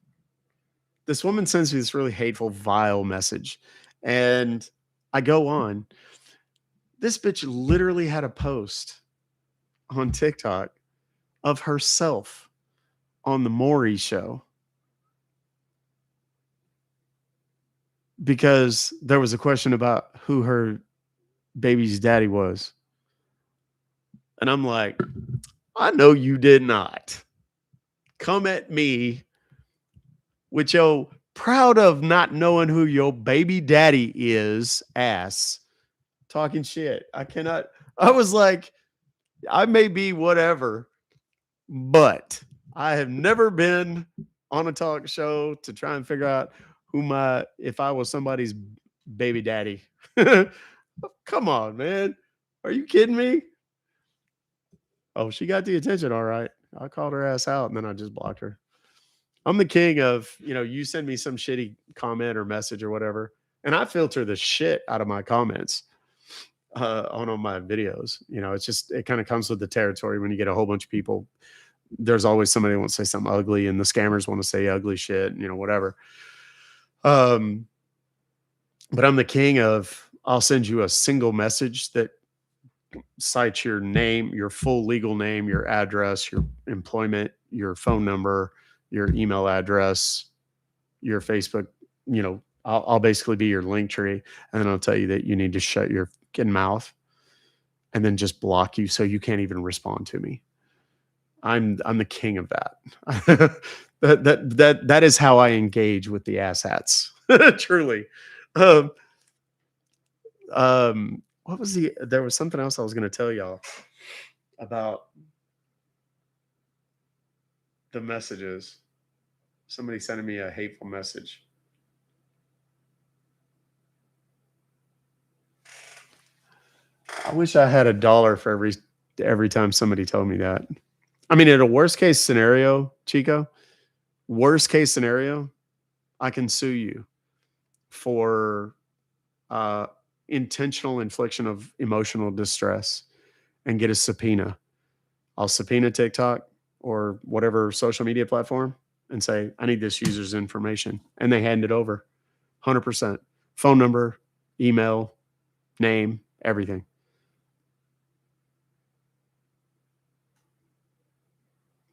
sends me this really hateful, vile message, and I go on. This bitch literally had a post on TikTok of herself on the Maury show because there was a question about who her baby's daddy was. And I'm like, I know you did not come at me with your proud of not knowing who your baby daddy is ass talking shit. I was like, I may be whatever, but I have never been on a talk show to try and figure out if I was somebody's baby daddy. Come on, man. Are you kidding me? Oh, she got the attention. All right. I called her ass out and then I just blocked her. I'm the king of, you send me some shitty comment or message or whatever, and I filter the shit out of my comments on my videos. It kind of comes with the territory when you get a whole bunch of people. There's always somebody who wants to say something ugly, and the scammers want to say ugly shit, whatever. But I'm the king of, I'll send you a single message that cites your name, your full legal name, your address, your employment, your phone number, your email address, your Facebook, I'll basically be your link tree. And then I'll tell you that you need to shut your fucking mouth and then just block you so you can't even respond to me. I'm the king of that. that is how I engage with the asshats. Truly. What what was there was something else I was going to tell y'all about the messages. Somebody sending me a hateful message. I wish I had $1 for every time somebody told me that. I mean, in a worst case scenario, Chico, worst case scenario, I can sue you for intentional infliction of emotional distress and get a subpoena. I'll subpoena TikTok or whatever social media platform and say, I need this user's information. And they hand it over 100%. Phone number, email, name, everything.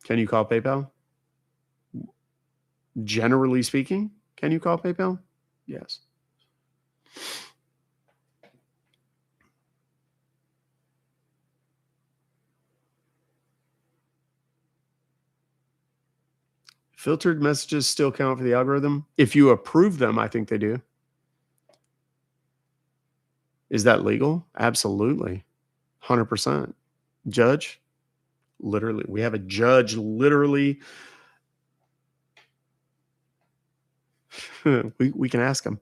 Can you call PayPal? Generally speaking, can you call PayPal? Yes. Filtered messages still count for the algorithm? If you approve them, I think they do. Is that legal? Absolutely. 100%. Judge? Literally. We have a judge literally. we can ask him.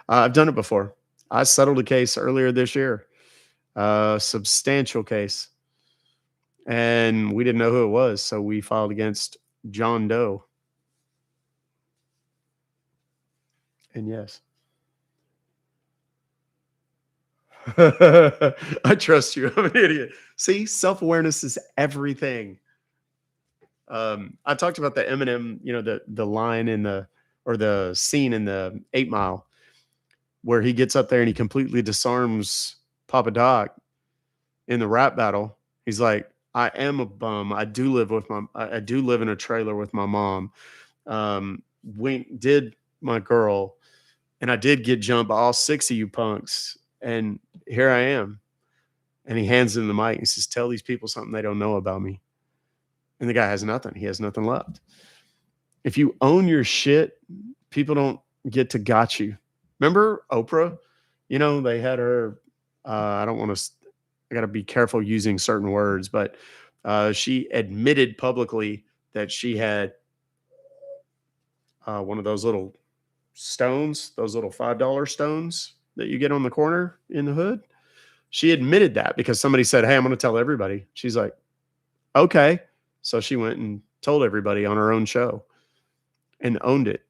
I've done it before. I settled a case earlier this year, a substantial case, and we didn't know who it was, so we filed against John Doe. And yes, I trust you. I'm an idiot. See, self-awareness is everything. I talked about the Eminem, the line or the scene in the 8 Mile where he gets up there and he completely disarms Papa Doc in the rap battle. He's like, I am a bum. I do live in a trailer with my mom. Wink did my girl, and I did get jumped by all 6 of you punks. And here I am. And he hands him the mic and he says, tell these people something they don't know about me. And the guy has nothing. He has nothing left. If you own your shit, people don't get to got you. Remember Oprah? They had her, I got to be careful using certain words, but she admitted publicly that she had one of those little stones, those little $5 stones that you get on the corner in the hood. She admitted that because somebody said, hey, I'm going to tell everybody. She's like, okay. So she went and told everybody on her own show and owned it.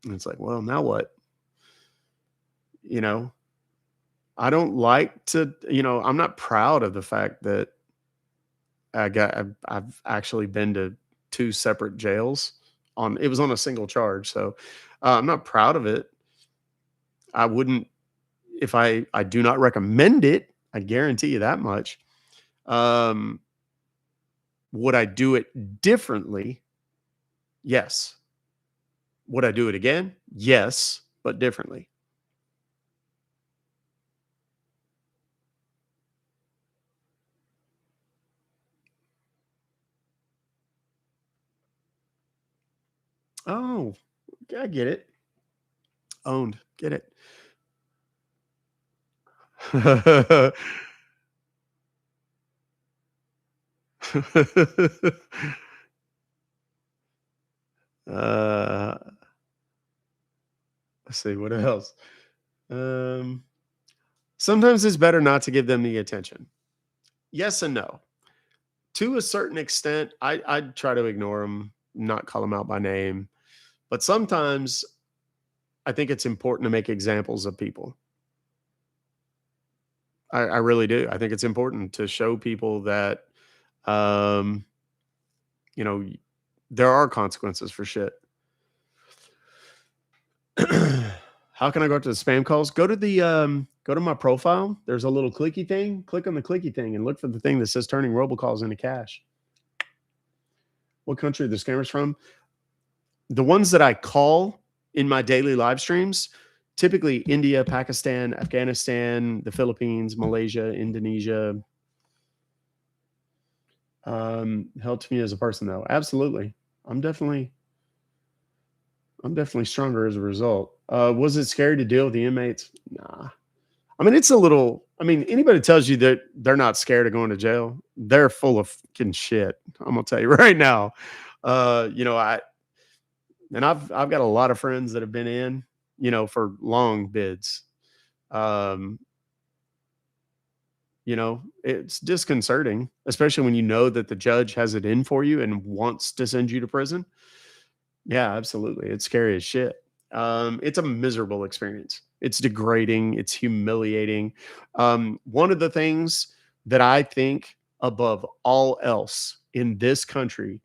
And it's like, well, now what? I don't like to, I'm not proud of the fact that I've actually been to 2 separate jails it was on a single charge. So I'm not proud of it. I wouldn't, if I do not recommend it, I guarantee you that much. Would I do it differently? Yes. Would I do it again? Yes, but differently. Oh, I get it. Owned. Get it. Let's see what else. Sometimes it's better not to give them the attention. Yes and no. To a certain extent, I'd try to ignore them, not call them out by name. But sometimes I think it's important to make examples of people. I really do. I think it's important to show people that, there are consequences for shit. How can I go up to the spam calls? Go to my profile. There's a little clicky thing. Click on the clicky thing and look for the thing that says turning robocalls into cash. What country are the scammers from? The ones that I call in my daily live streams, typically India, Pakistan, Afghanistan, the Philippines, Malaysia, Indonesia. Helped me as a person though. Absolutely. I'm definitely stronger as a result. Was it scary to deal with the inmates? Nah. I mean, it's a little, I mean, anybody tells you that they're not scared of going to jail, they're full of fucking shit. I'm gonna tell you right now. You know, I've got a lot of friends that have been in, you know, for long bids. Um, you know, it's disconcerting, especially when you know that the judge has it in for you and wants to send you to prison. Yeah, absolutely. It's scary as shit. It's a miserable experience. It's degrading. It's humiliating. One of the things that I think above all else in this country,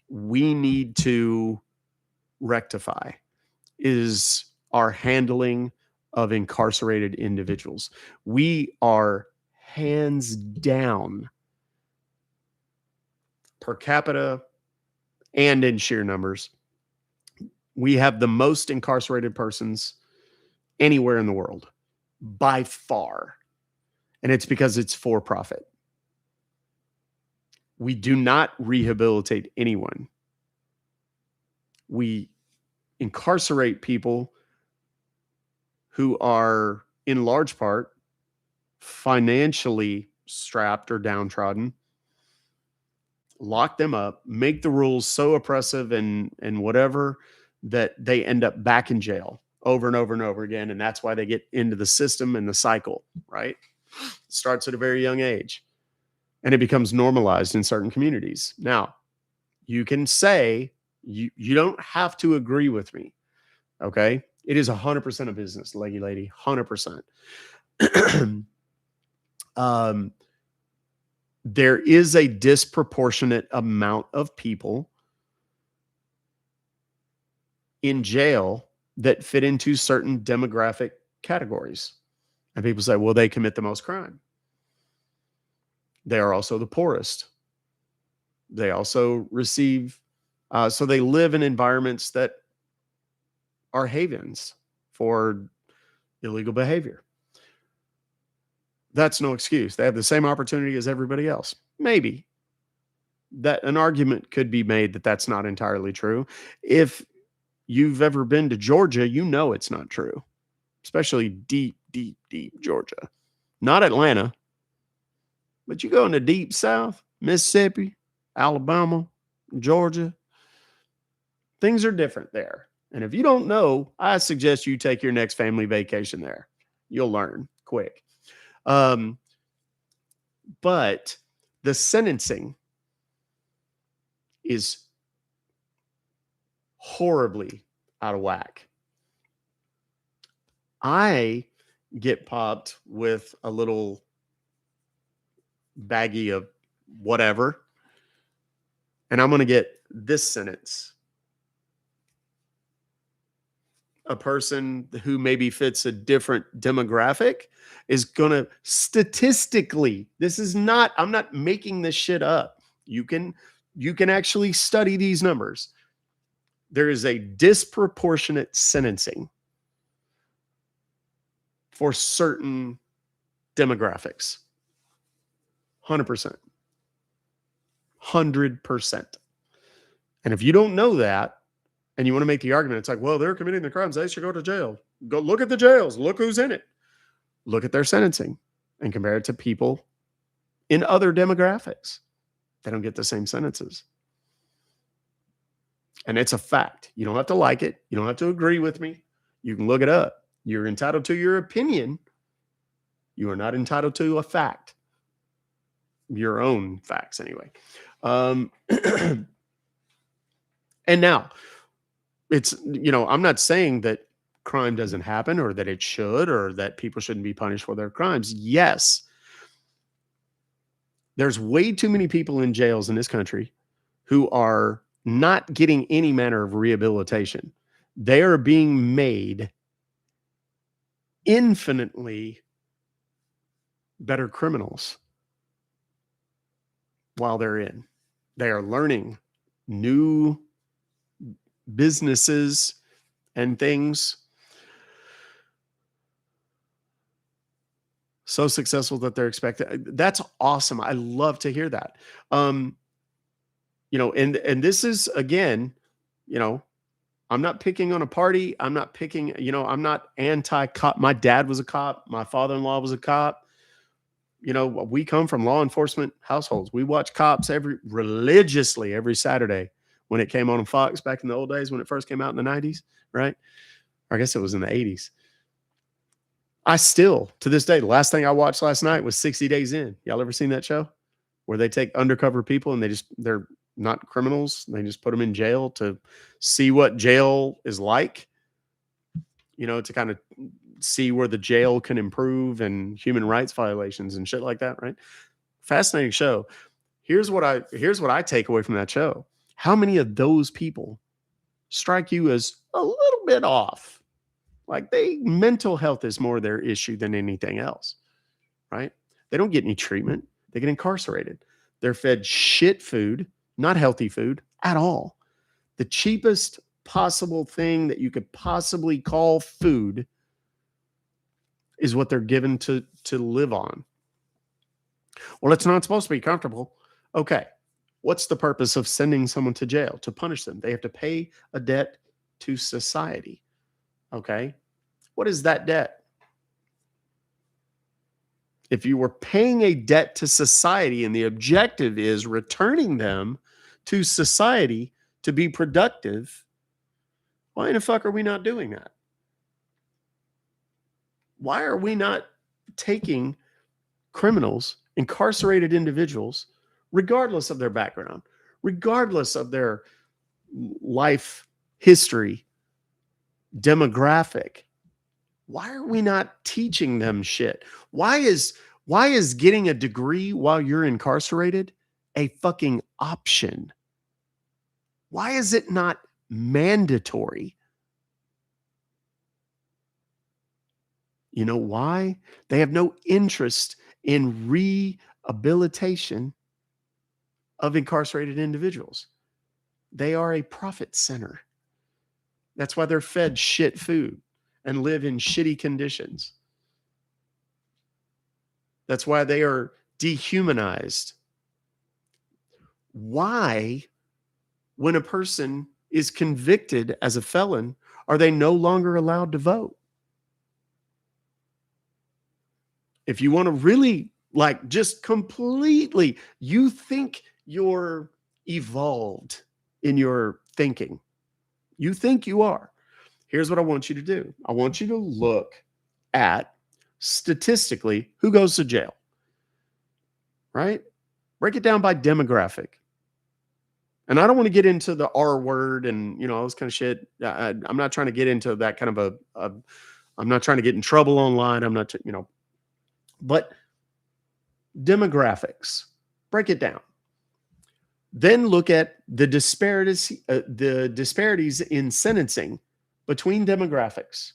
we need to rectify is our handling of incarcerated individuals. We are hands down per capita and in sheer numbers. We have the most incarcerated persons anywhere in the world by far. And it's because it's for profit. We do not rehabilitate anyone. We incarcerate people who are, in large part, financially strapped or downtrodden, lock them up, make the rules so oppressive and whatever that they end up back in jail over and over and over again. And that's why they get into the system and the cycle, right? It starts at a very young age and it becomes normalized in certain communities. Now, you can say you don't have to agree with me. Okay. It is 100% a business, leggy lady, 100%. There is a disproportionate amount of people in jail that fit into certain demographic categories. And people say, well, they commit the most crime. They are also the poorest. They also receive, so they live in environments that are havens for illegal behavior. That's no excuse. They have the same opportunity as everybody else. Maybe that an argument could be made that that's not entirely true. If you've ever been to Georgia, you know it's not true, especially deep, deep, deep Georgia. Not Atlanta, but you go into deep South, Mississippi, Alabama, Georgia, things are different there. And if you don't know, I suggest you take your next family vacation there. You'll learn quick. But the sentencing is horribly out of whack. I get popped with a little baggie of whatever, and I'm going to get this sentence. A person who maybe fits a different demographic is going to statistically, this is not, I'm not making this shit up. You can actually study these numbers. There is a disproportionate sentencing for certain demographics. 100%. 100%. And if you don't know that, and you want to make the argument, it's like, well, they're committing the crimes, they should go to jail. Go look at the jails. Look who's in it. Look at their sentencing and compare it to people in other demographics. They don't get the same sentences. And it's a fact. You don't have to like it. You don't have to agree with me. You can look it up. You're entitled to your opinion. You are not entitled to a fact. Your own facts, anyway. And now, it's, you know, I'm not saying that crime doesn't happen or that it should or that people shouldn't be punished for their crimes. Yes. There's way too many people in jails in this country who are not getting any manner of rehabilitation. They are being made infinitely better criminals while they're in. They are learning new businesses and things so successful that they're expected. That's awesome. I love to hear that. You know, and this is, again, you know, I'm not picking on a party. I'm not picking, I'm not anti-cop. My dad was a cop. My father-in-law was a cop. We come from law enforcement households. We watch cops religiously every Saturday when it came on Fox back in the old days when it first came out in the 90s, right? Or I guess it was in the 80s. I still, to this day, the last thing I watched last night was 60 Days In. Y'all ever seen that show? Where they take undercover people and they're not criminals. They just put them in jail to see what jail is like, to kind of see where the jail can improve and human rights violations and shit like that, right? Fascinating show. Here's what I take away from that show. How many of those people strike you as a little bit off? Like mental health is more their issue than anything else, right? They don't get any treatment. They get incarcerated. They're fed shit food, not healthy food at all. The cheapest possible thing that you could possibly call food is what they're given to live on. Well, it's not supposed to be comfortable. Okay. What's the purpose of sending someone to jail? To punish them. They have to pay a debt to society. Okay. What is that debt? If you were paying a debt to society and the objective is returning them to society to be productive, why in the fuck are we not doing that? Why are we not taking criminals, incarcerated individuals, regardless of their background, regardless of their life history, demographic? Why are we not teaching them shit? Why is getting a degree while you're incarcerated a fucking option? Why is it not mandatory? You know why? They have no interest in rehabilitation of incarcerated individuals. They are a profit center. That's why they're fed shit food and live in shitty conditions. That's why they are dehumanized. Why, when a person is convicted as a felon, are they no longer allowed to vote? If you want to really just completely, you think you're evolved in your thinking. You think you are. Here's what I want you to do. I want you to look at statistically who goes to jail, right? Break it down by demographic. And I don't want to get into the R word and, all this kind of shit. I'm not trying to get into that kind of I'm not trying to get in trouble online. I'm not, but demographics, break it down. Then look at the disparities in sentencing between demographics.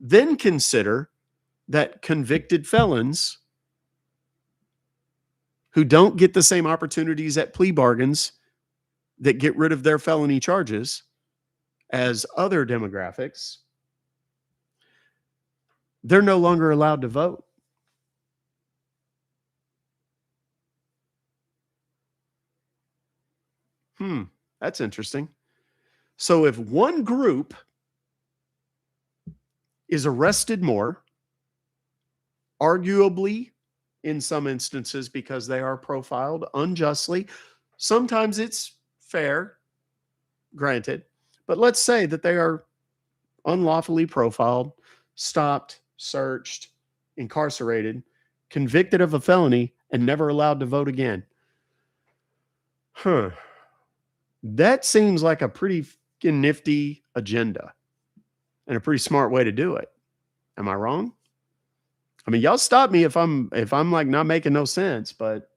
Then consider that convicted felons who don't get the same opportunities at plea bargains that get rid of their felony charges as other demographics, they're no longer allowed to vote. That's interesting. So if one group is arrested more, arguably in some instances because they are profiled unjustly, sometimes it's fair, granted, but let's say that they are unlawfully profiled, stopped, searched, incarcerated, convicted of a felony, and never allowed to vote again. That seems like a pretty nifty agenda and a pretty smart way to do it. Am I wrong? I mean, y'all stop me if I'm like not making no sense, but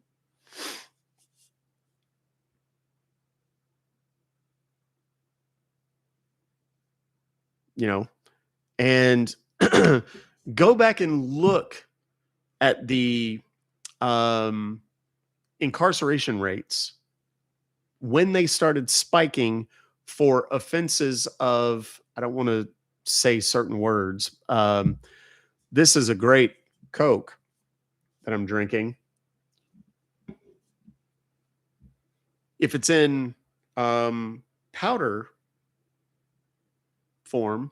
and go back and look at the incarceration rates when they started spiking for offenses of, I don't want to say certain words. This is a great Coke that I'm drinking. If it's in powder form,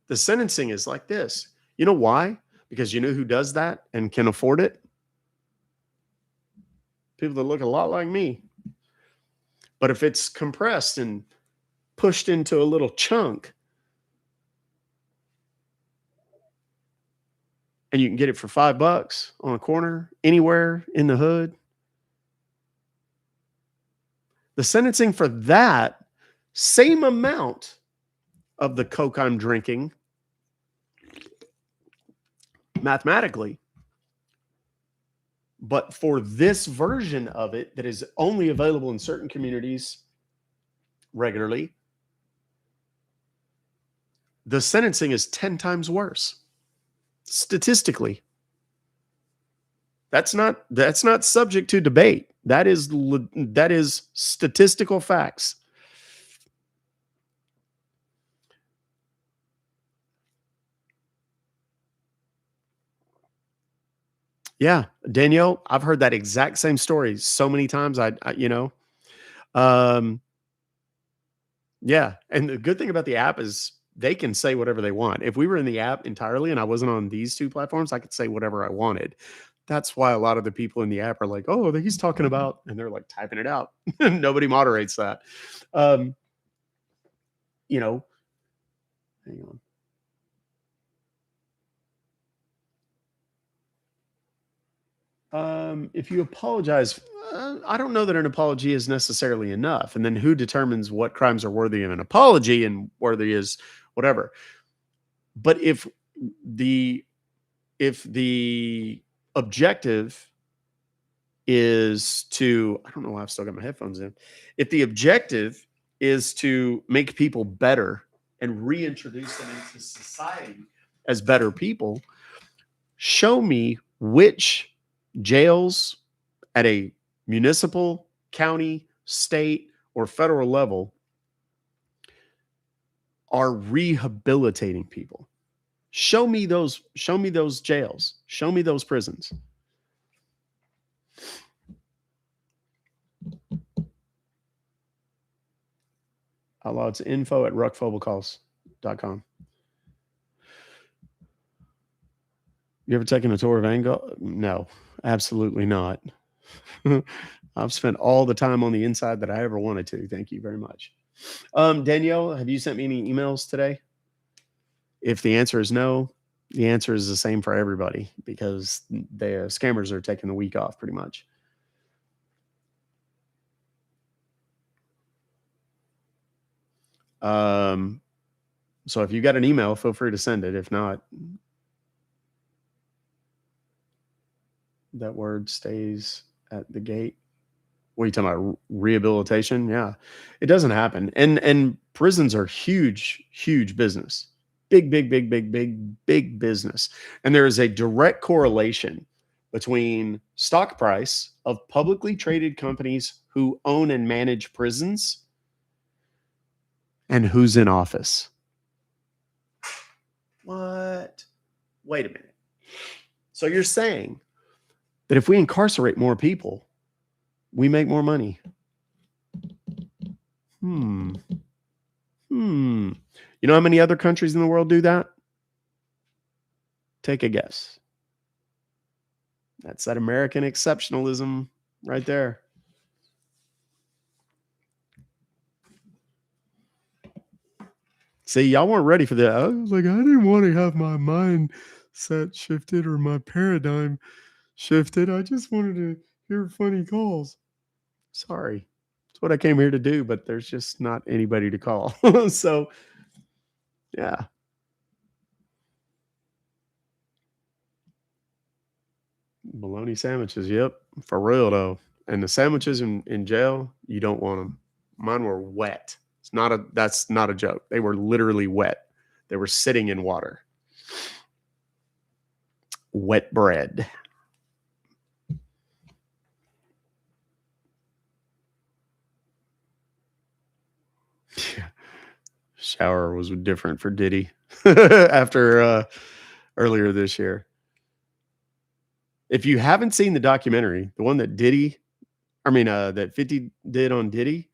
the sentencing is like this. You know why? Because you know who does that and can afford it? People that look a lot like me. But if it's compressed and pushed into a little chunk, and you can get it for $5 on a corner, anywhere in the hood, the sentencing for that same amount of the Coke I'm drinking, mathematically, but for this version of it that is only available in certain communities regularly, the sentencing is 10 times worse. Statistically. That's not subject to debate. That is statistical facts. Yeah, Danielle, I've heard that exact same story so many times. Yeah, and the good thing about the app is they can say whatever they want. If we were in the app entirely and I wasn't on these two platforms, I could say whatever I wanted. That's why a lot of the people in the app are like, "Oh, he's talking about," and they're like typing it out. Nobody moderates that. Um, you know, hang on. If you apologize, I don't know that an apology is necessarily enough. And then who determines what crimes are worthy of an apology and worthy is whatever? But the the objective is to, I don't know why I've still got my headphones in. If the objective is to make people better and reintroduce them into society as better people, show me which jails at a municipal, county, state, or federal level are rehabilitating people. Show me those jails. Show me those prisons. It's info at ruckfobocalls.com. You ever taken a tour of Angola? No, absolutely not. I've spent all the time on the inside that I ever wanted to. Thank you very much. Danielle, have you sent me any emails today? If the answer is no, the answer is the same for everybody because the scammers are taking the week off pretty much. So if you got an email, feel free to send it. If not, that word stays at the gate. What are you talking about? Rehabilitation? Yeah, it doesn't happen. And prisons are huge business. Big business. And there is a direct correlation between stock price of publicly traded companies who own and manage prisons and who's in office. What? Wait a minute. So you're saying that if we incarcerate more people, we make more money? You know how many other countries in the world do that? Take a guess. That's that American exceptionalism right there. See, y'all weren't ready for that. I was like, I didn't want to have my mindset shifted or my paradigm shifted. I just wanted to hear funny calls. Sorry. It's what I came here to do, but there's just not anybody to call. So, yeah. Bologna sandwiches. Yep. For real, though. And the sandwiches in jail, you don't want them. Mine were wet. That's not a joke. They were literally wet. They were sitting in water. Wet bread. Yeah. Shower was different for Diddy after earlier this year. If you haven't seen the documentary, the one that that 50 did on Diddy,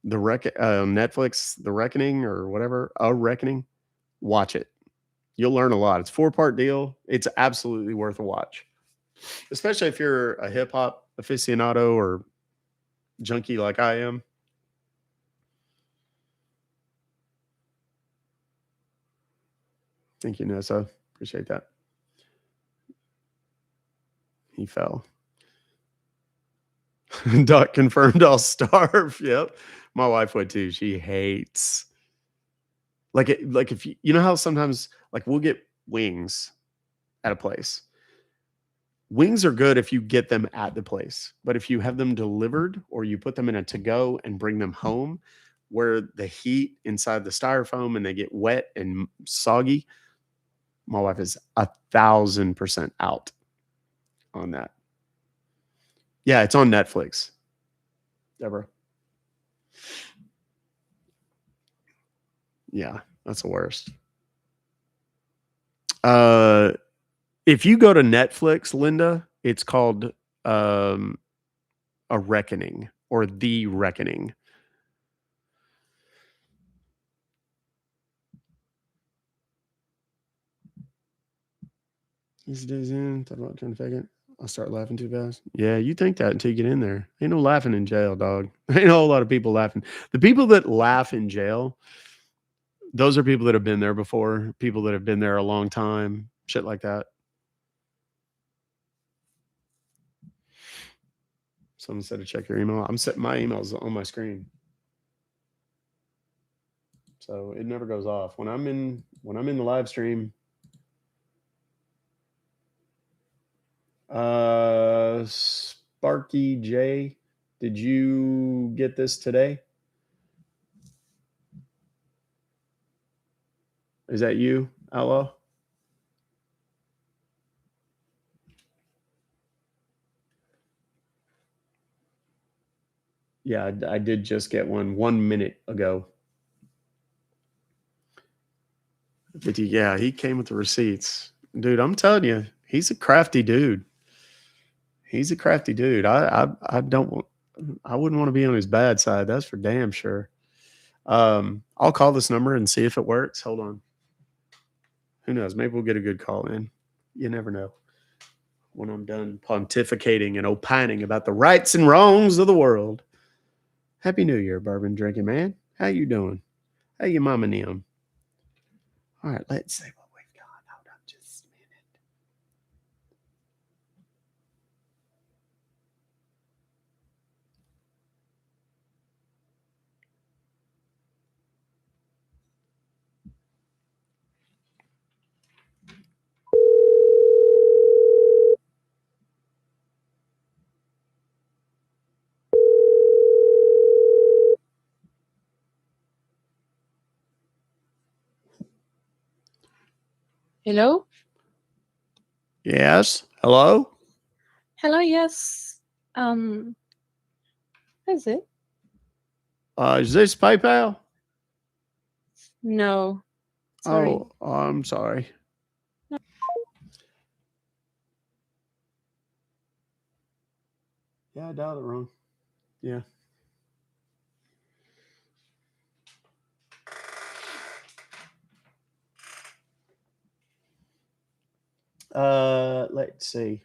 on Netflix, The Reckoning or whatever, A Reckoning, watch it. You'll learn a lot. It's a 4-part deal. It's absolutely worth a watch, especially if you're a hip hop aficionado or junkie like I am. Thank you, Nessa. Appreciate that. He fell. Doc confirmed I'll starve. Yep. My wife would too. She hates like if you know how sometimes like we'll get wings at a place. Wings are good if you get them at the place, but if you have them delivered or you put them in a to-go and bring them home where the heat inside the styrofoam and they get wet and soggy, my wife is 1,000% out on that. Yeah, it's on Netflix. Deborah. Yeah, that's the worst. If you go to Netflix, Linda, it's called A Reckoning or The Reckoning. These days in, thought about trying to fake it. I'll start laughing too fast. Yeah, you think that until you get in there. Ain't no laughing in jail, dog. Ain't a whole lot of people laughing. The people that laugh in jail, those are people that have been there before, people that have been there a long time, shit like that. Someone said to check your email. I'm setting my emails on my screen, so it never goes off. When I'm in the live stream, Sparky J, did you get this today? Is that you, Outlaw? Yeah, I did just get one 1 minute ago. 50, yeah, he came with the receipts. Dude, I'm telling you, he's a crafty dude. He's a crafty dude. I wouldn't want to be on his bad side. That's for damn sure. I'll call this number and see if it works. Hold on. Who knows? Maybe we'll get a good call in. You never know. When I'm done pontificating and opining about the rights and wrongs of the world. Happy New Year, bourbon drinking man. How you doing? How you mama and them? All right, let's see what we've got. Hold on just a minute. Hello? Yes. Hello? Hello, yes. What is it? Is this PayPal? No. Sorry. Oh, I'm sorry. Yeah, I dialed it wrong. Yeah. Let's see.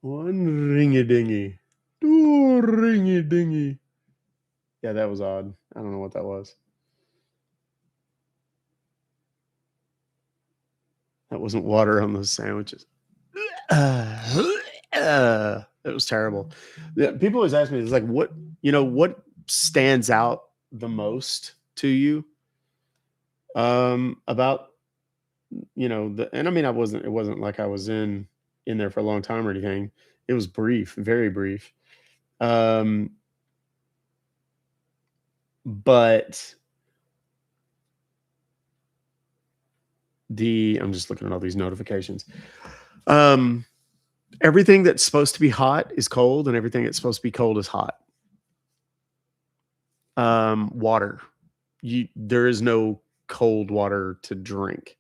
One ring-a-dingy. Two ring-a-dingy. Yeah, that was odd. I don't know what that was. That wasn't water on those sandwiches. It was terrible. Yeah, people always ask me, it's like, what stands out the most to you about and I mean, it wasn't like I was in there for a long time or anything. It was brief, very brief. But I'm just looking at all these notifications. Everything that's supposed to be hot is cold, and everything that's supposed to be cold is hot. Water. There is no cold water to drink.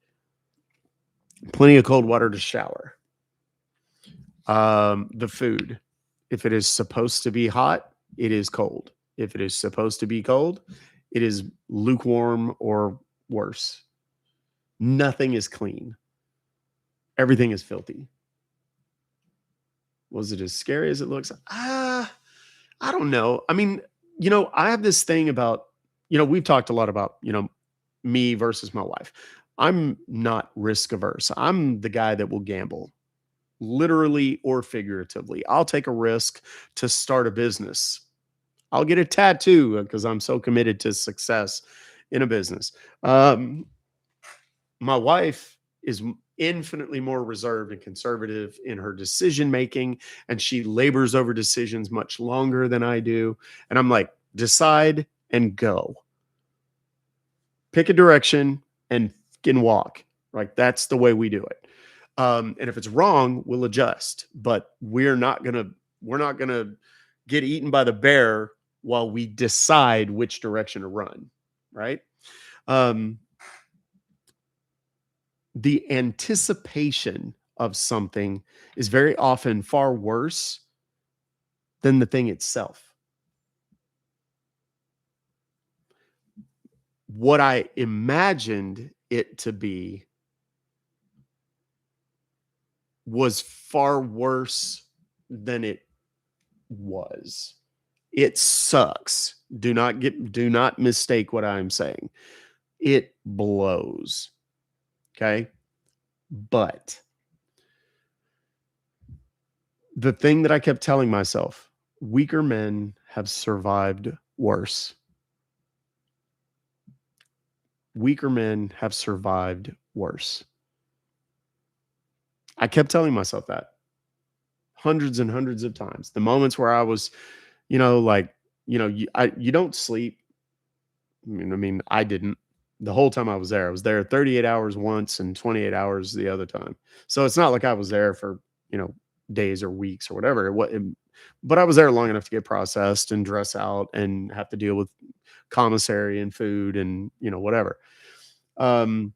Plenty of cold water to shower. The food. If it is supposed to be hot, it is cold. If it is supposed to be cold, it is lukewarm or worse. Nothing is clean. Everything is filthy. Was it as scary as it looks? I don't know. I mean, I have this thing about, we've talked a lot about, me versus my wife. I'm not risk averse. I'm the guy that will gamble, literally or figuratively. I'll take a risk to start a business. I'll get a tattoo because I'm so committed to success in a business. My wife is infinitely more reserved and conservative in her decision making, and she labors over decisions much longer than I do. And I'm like, decide and go. Pick a direction and fucking walk. Like, that's the way we do it. And if it's wrong, we'll adjust. But we're not gonna get eaten by the bear while we decide which direction to run. Right. Um, the anticipation of something is very often far worse than the thing itself. What I imagined it to be was far worse than it was. It sucks. Do not mistake what I'm saying. It blows. Okay? But the thing that I kept telling myself, weaker men have survived worse. Weaker men have survived worse. I kept telling myself that hundreds and hundreds of times. The moments where I was, you don't sleep. I mean, I didn't. The whole time I was there 38 hours once and 28 hours the other time. So it's not like I was there for, days or weeks or whatever. But I was there long enough to get processed and dress out and have to deal with commissary and food and, whatever. But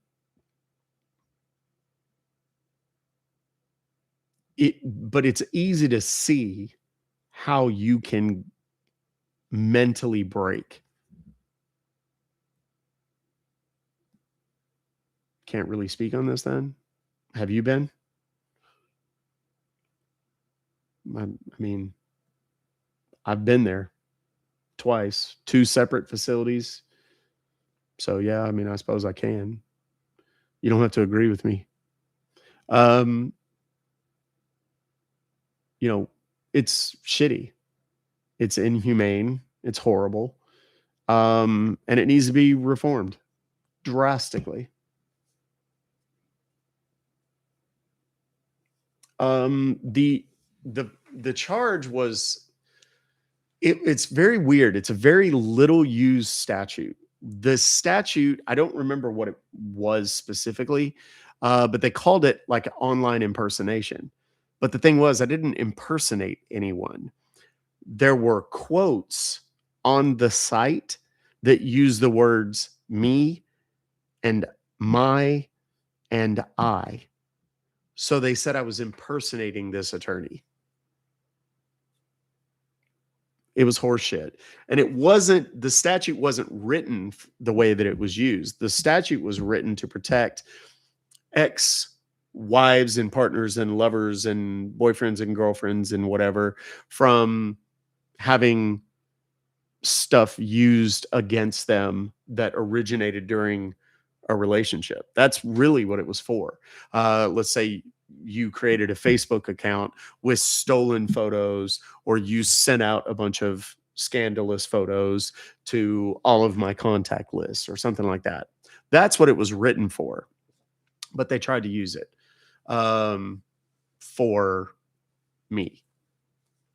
it's easy to see how you can mentally break. Can't really speak on this then. Have you been? I mean, I've been there twice, 2 separate facilities. So yeah, I mean, I suppose I can. You don't have to agree with me. Um, it's shitty. It's inhumane. It's horrible. And it needs to be reformed drastically. The charge was it's very weird. It's a very little used statute. The statute, I don't remember what it was specifically, but they called it like online impersonation. But the thing was, I didn't impersonate anyone. There were quotes on the site that use the words me and my and I. So they said I was impersonating this attorney. It was horseshit. And the statute wasn't written the way that it was used. The statute was written to protect ex-wives and partners and lovers and boyfriends and girlfriends and whatever from having stuff used against them that originated during a relationship. That's really what it was for. Let's say you created a Facebook account with stolen photos, or you sent out a bunch of scandalous photos to all of my contact lists or something like that. That's what it was written for. But they tried to use it for me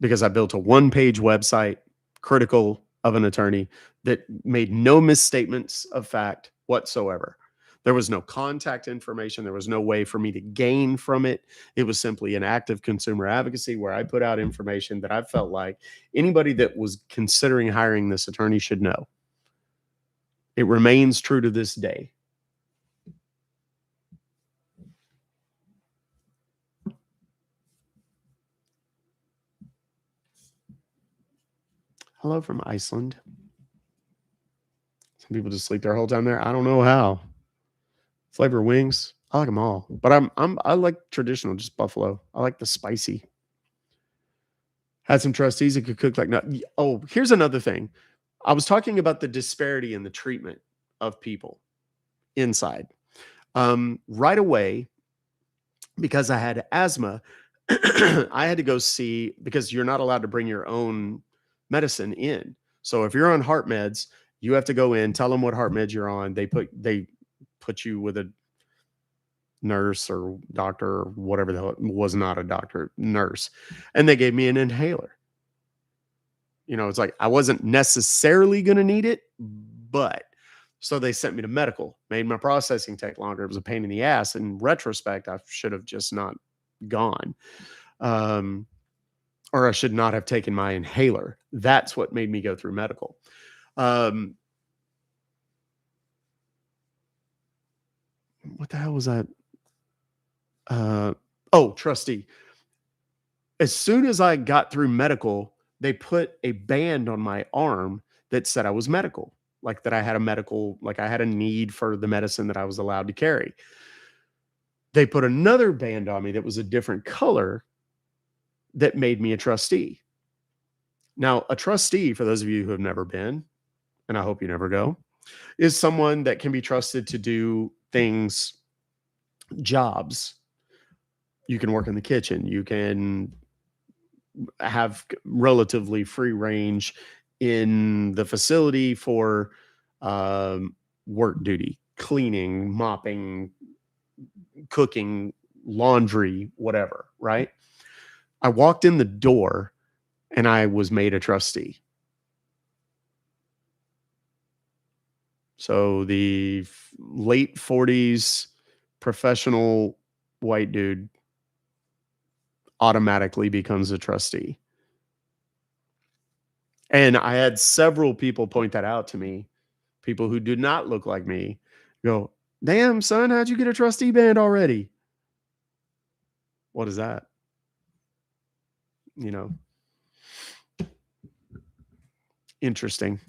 because I built a one-page website critical of an attorney that made no misstatements of fact whatsoever. There was no contact information. There was no way for me to gain from it. It was simply an act of consumer advocacy where I put out information that I felt like anybody that was considering hiring this attorney should know. It remains true to this day. Hello from Iceland. Some people just sleep their whole time there. I don't know how. Flavor wings, I like them all, but I like traditional, just buffalo. I like the spicy. Had some trustees that could cook like nut. Oh, here's another thing. I was talking about the disparity in the treatment of people inside. Right away, because I had asthma, I had to go see, because you're not allowed to bring your own medicine in. So if you're on heart meds, you have to go in, tell them what heart meds you're on. They put you with a nurse or doctor or whatever the hell, it was not a doctor, nurse. And they gave me an inhaler. It's like I wasn't necessarily going to need it, but so they sent me to medical, made my processing take longer. It was a pain in the ass. In retrospect, I should have just not gone. Or I should not have taken my inhaler. That's what made me go through medical. What the hell was that? Trustee. As soon as I got through medical, they put a band on my arm that said I was medical, like that I had I had a need for the medicine that I was allowed to carry. They put another band on me that was a different color that made me a trustee. Now, a trustee, for those of you who have never been, and I hope you never go, is someone that can be trusted to do things, jobs. You can work in the kitchen. You can have relatively free range in the facility for work duty, cleaning, mopping, cooking, laundry, whatever, right? I walked in the door and I was made a trustee. So the late 40s professional white dude automatically becomes a trustee. And I had several people point that out to me, people who did not look like me, go, "Damn, son, how'd you get a trustee band already?" What is that? Interesting.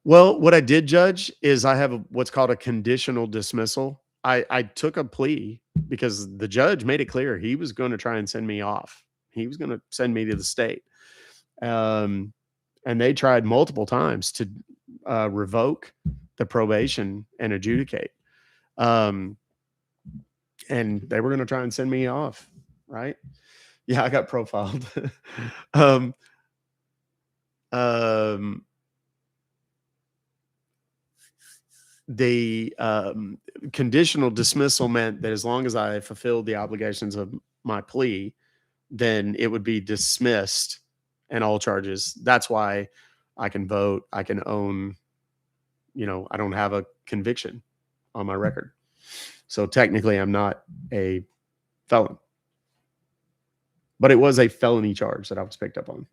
Well, what I did judge is I have what's called a conditional dismissal. I took a plea because the judge made it clear he was going to try and send me off. He was going to send me to the state. And they tried multiple times to revoke the probation and adjudicate. And they were going to try and send me off, right? Yeah, I got profiled. um, the conditional dismissal meant that as long as I fulfilled the obligations of my plea, then it would be dismissed and all charges. That's why I can vote. I can own, I don't have a conviction on my record. So technically I'm not a felon, but it was a felony charge that I was picked up on.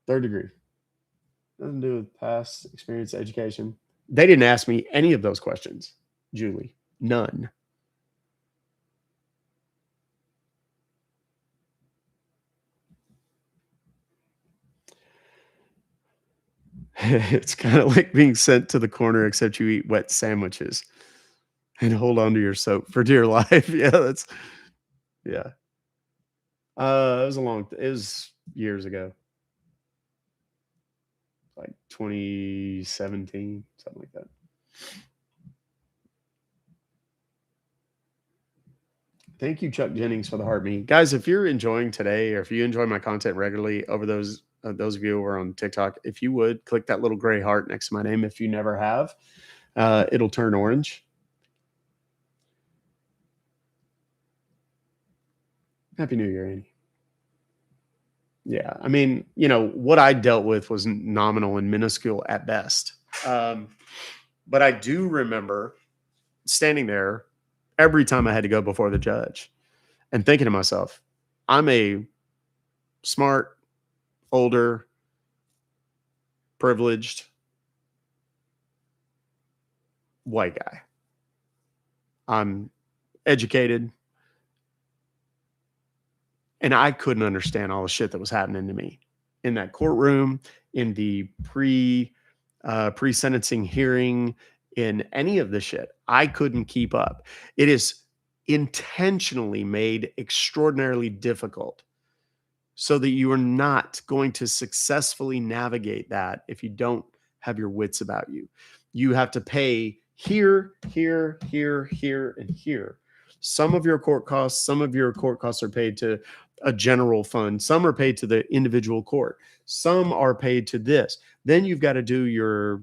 3rd degree. Nothing to do with past experience, education. They didn't ask me any of those questions, Julie. None. It's kind of like being sent to the corner, except you eat wet sandwiches and hold on to your soap for dear life. Yeah. It was years ago, like 2017, something like that. Thank you, Chuck Jennings, for the heartbeat. Guys, if you're enjoying today, or if you enjoy my content regularly, over those of you who are on TikTok, if you would click that little gray heart next to my name, if you never have, it'll turn orange. Happy New Year, Annie. Yeah, I mean, what I dealt with was nominal and minuscule at best. But I do remember standing there every time I had to go before the judge and thinking to myself, I'm a smart, older, privileged white guy. I'm educated. And I couldn't understand all the shit that was happening to me in that courtroom, in the pre-sentencing hearing, in any of the shit. I couldn't keep up. It is intentionally made extraordinarily difficult so that you are not going to successfully navigate that if you don't have your wits about you. You have to pay here, here, here, here, and here. Some of your court costs are paid to a general fund. Some are paid to the individual court. Some are paid to this. Then you've got to do your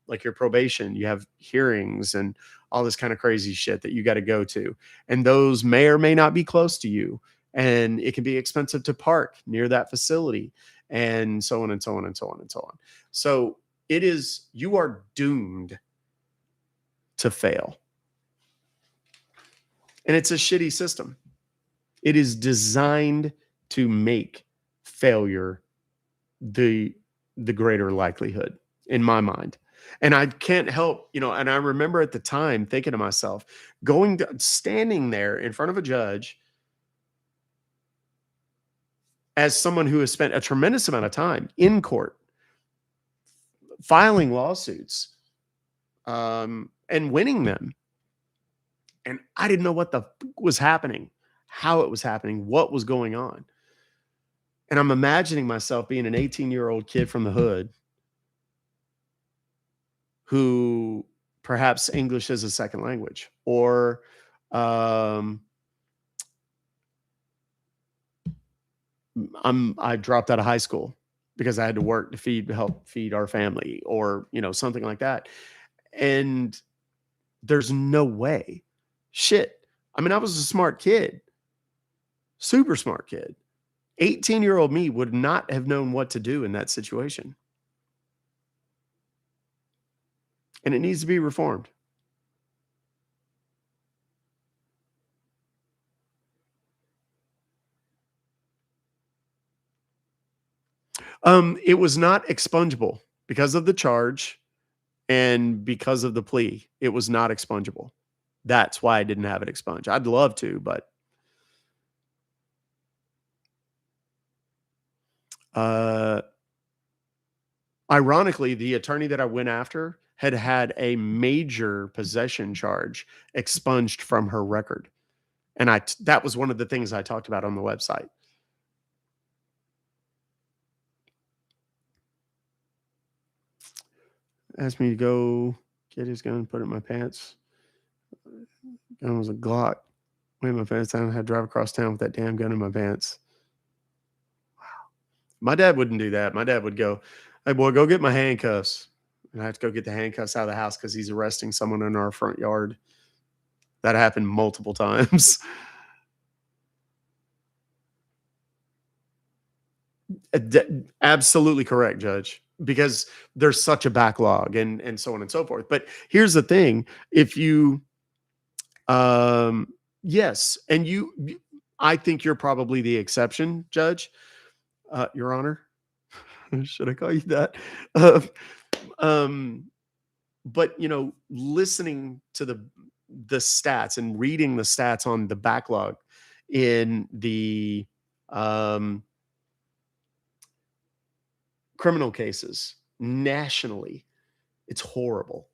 like your probation. You have hearings and all this kind of crazy shit that you got to go to. And those may or may not be close to you. And it can be expensive to park near that facility, and so on and so on and so on and so on. So you are doomed to fail. And it's a shitty system. It is designed to make failure the greater likelihood, in my mind. And I can't help, and I remember at the time thinking to myself, standing there in front of a judge as someone who has spent a tremendous amount of time in court, filing lawsuits, and winning them. And I didn't know what was happening, how it was happening, what was going on. And I'm imagining myself being an 18-year-old kid from the hood who perhaps English is a second language, or I dropped out of high school because I had to work to help feed our family, or something like that. And there's no way. Shit. I mean, I was a smart kid, super smart kid. 18-year-old me would not have known what to do in that situation. And it needs to be reformed. It was not expungible because of the charge and because of the plea. It was not expungible. That's why I didn't have it expunged. I'd love to, but ironically, the attorney that I went after had a major possession charge expunged from her record. And that was one of the things I talked about on the website. Asked me to go get his gun, put it in my pants. Gun was a Glock. Went my pants down and had to drive across town with that damn gun in my pants. Wow. My dad wouldn't do that. My dad would go, "Hey, boy, go get my handcuffs." And I have to go get the handcuffs out of the house because he's arresting someone in our front yard. That happened multiple times. Absolutely correct, Judge, because there's such a backlog and so on and so forth. But here's the thing. If you, yes, and I think you're probably the exception, Judge, Your Honor. Should I call you that? But listening to the stats and reading the stats on the backlog in the criminal cases nationally, it's horrible.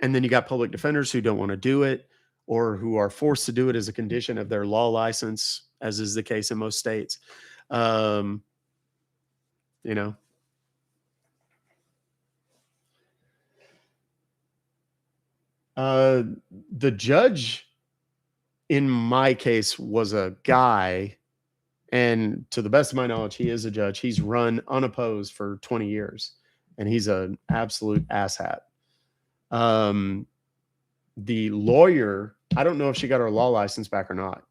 And then you got public defenders who don't want to do it, or who are forced to do it as a condition of their law license, as is the case in most states. The judge in my case was a guy, and to the best of my knowledge, he is a judge. He's run unopposed for 20 years, and he's an absolute asshat. The lawyer, I don't know if she got her law license back or not.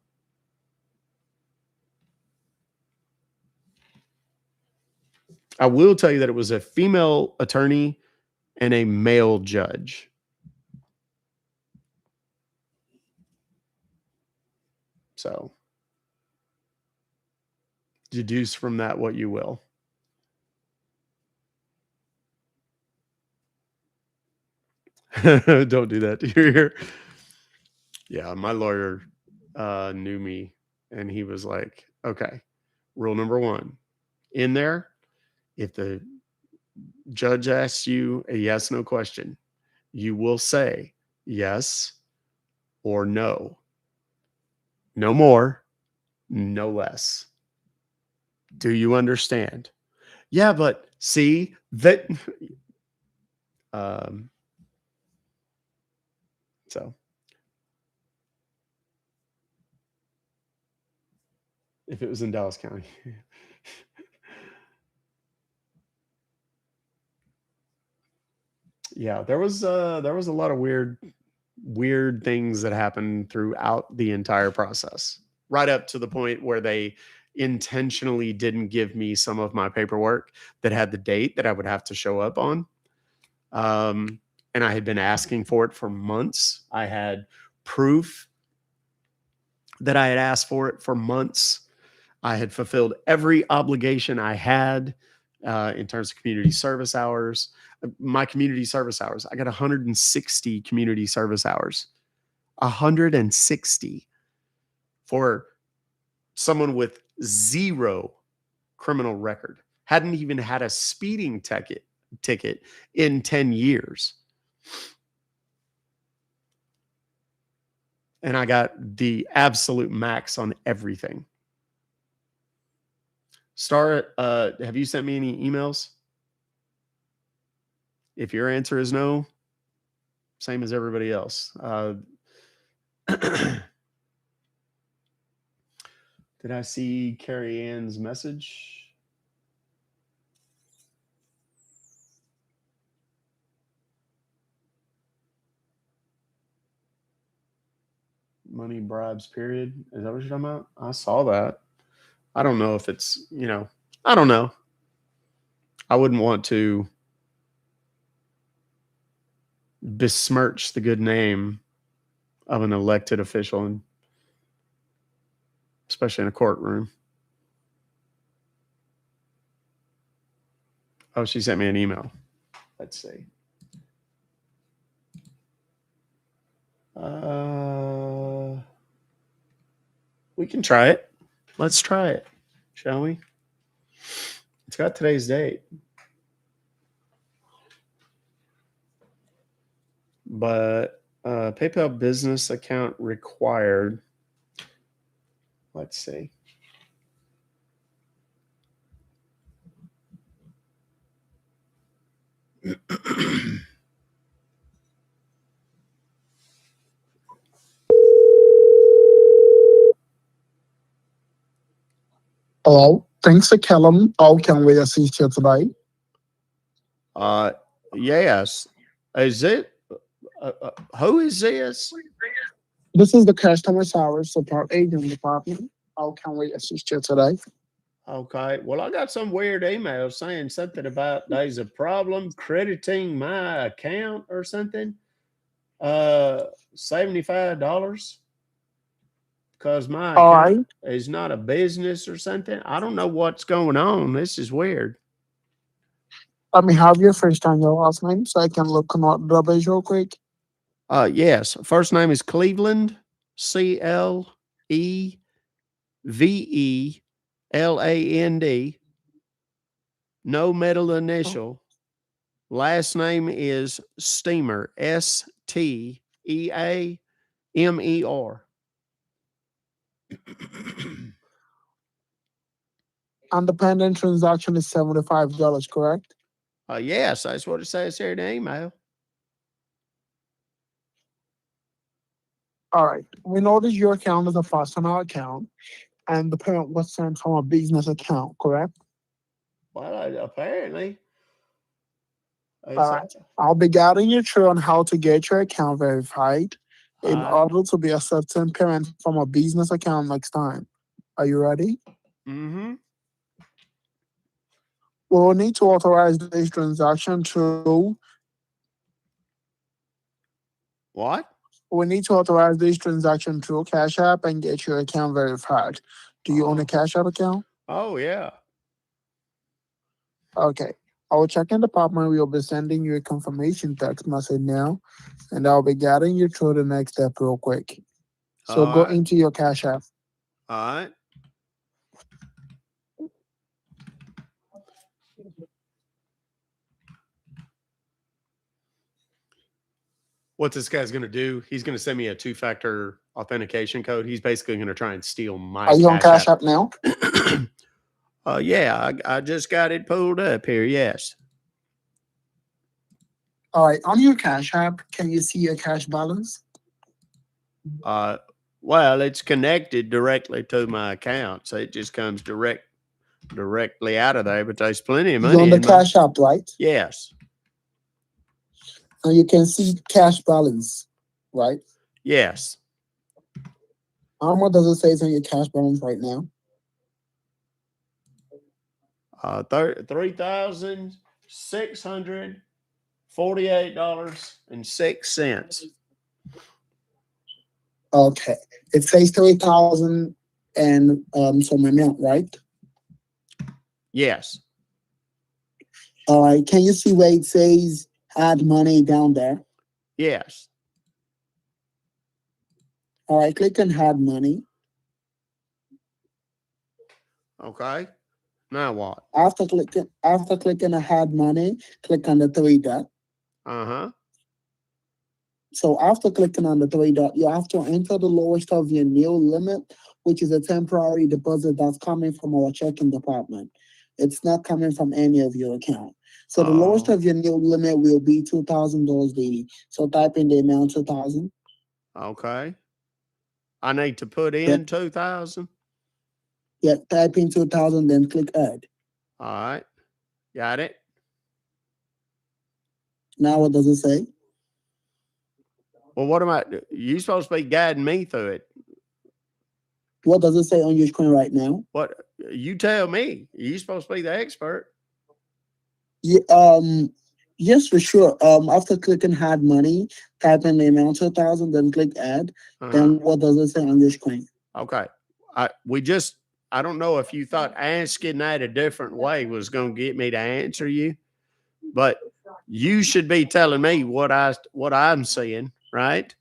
I will tell you that it was a female attorney and a male judge. So deduce from that what you will. Don't do that. Do you hear? Yeah, my lawyer knew me And he was like, okay, rule number one in there, if the judge asks you a yes no question, you will say yes or no. No more, no less. Do you understand? Yeah, but see that. Um, so if it was in Dallas County. Yeah, there was a lot of weird things that happened throughout the entire process, right up to the point where they intentionally didn't give me some of my paperwork that had the date that I would have to show up on. And I had been asking for it for months. I had proof that I had asked for it for months. I had fulfilled every obligation I had in terms of community service hours. My community service hours, I got 160 community service hours. 160 for someone with zero criminal record. Hadn't even had a speeding ticket in 10 years. And I got the absolute max on everything. Star, have you sent me any emails? If your answer is no, same as everybody else. Did I see Carrie Ann's message? Money bribes, period. Is that what you're talking about? I saw that. I don't know if it's, I don't know. I wouldn't want to besmirch the good name of an elected official, and especially in a courtroom. Oh, she sent me an email. Let's see. We can try it. Let's try it, shall we? It's got today's date. But PayPal business account required. Let's see. Hello, thanks for calling. How can we assist you today? Yes. Is it? Who is this? This is the customer service support agent department. How can we assist you today? Okay. Well, I got some weird email saying something about there's a problem crediting my account or something. $75 because my All account right. is not a business or something. I don't know what's going on. This is weird. Let me have your first and your last name so I can look on the database real quick. Yes. First name is Cleveland, Cleveland. No middle initial. Last name is Steamer, Steamer. And the pending transaction is $75, correct? Yes, that's what it says here in the email. All right. We notice your account is a personal account and the payment was sent from a business account, correct? Well, apparently. All right. I'll be guiding you through on how to get your account verified in order to be accepting payment from a business account next time. Are you ready? Mm-hmm. We will need to authorize this transaction through. What? We need to authorize this transaction through Cash App and get your account verified. Do you own a Cash App account? Oh, yeah. Okay. Our check-in department will be sending you a confirmation text message now, and I'll be guiding you through the next step real quick. So All go right. into your Cash App. All right. What this guy's going to do, he's going to send me a 2-factor authentication code. He's basically going to try and steal my Are you on Cash Cash App now? Yeah, I just got it pulled up here. Yes. All right. On your Cash App, can you see your cash balance? Well, it's connected directly to my account, so it just comes directly out of there. But there's plenty of money You're on the in my- Cash App, right? Yes. And you can see cash balance, right? Yes. How much does it say is on your cash balance right now? $3,648.06. Okay. It says 3,000 and some amount, right? Yes. All right. Can you see where it says add money down there? Yes. All right. Click on add money. Okay. Now what? After clicking on add money, click on the 3 dot. Uh-huh. So after clicking on the 3 dot, you have to enter the lowest of your new limit, which is a temporary deposit that's coming from our checking department. It's not coming from any of your account. So the lowest of your new limit will be $2,000 daily. So type in the amount 2,000. Okay. I need to put in 2,000. Yeah, type in 2,000, then click add. All right. Got it. Now what does it say? Well, what am I? You supposed to be guiding me through it. What does it say on your screen right now? What? You tell me. You supposed to be the expert. Yeah, yes, for sure. After clicking add money, type in the amount 2,000, then click add. Then what does it say on your screen? Okay. I don't know if you thought asking that a different way was going to get me to answer you, but you should be telling me what I'm seeing, right?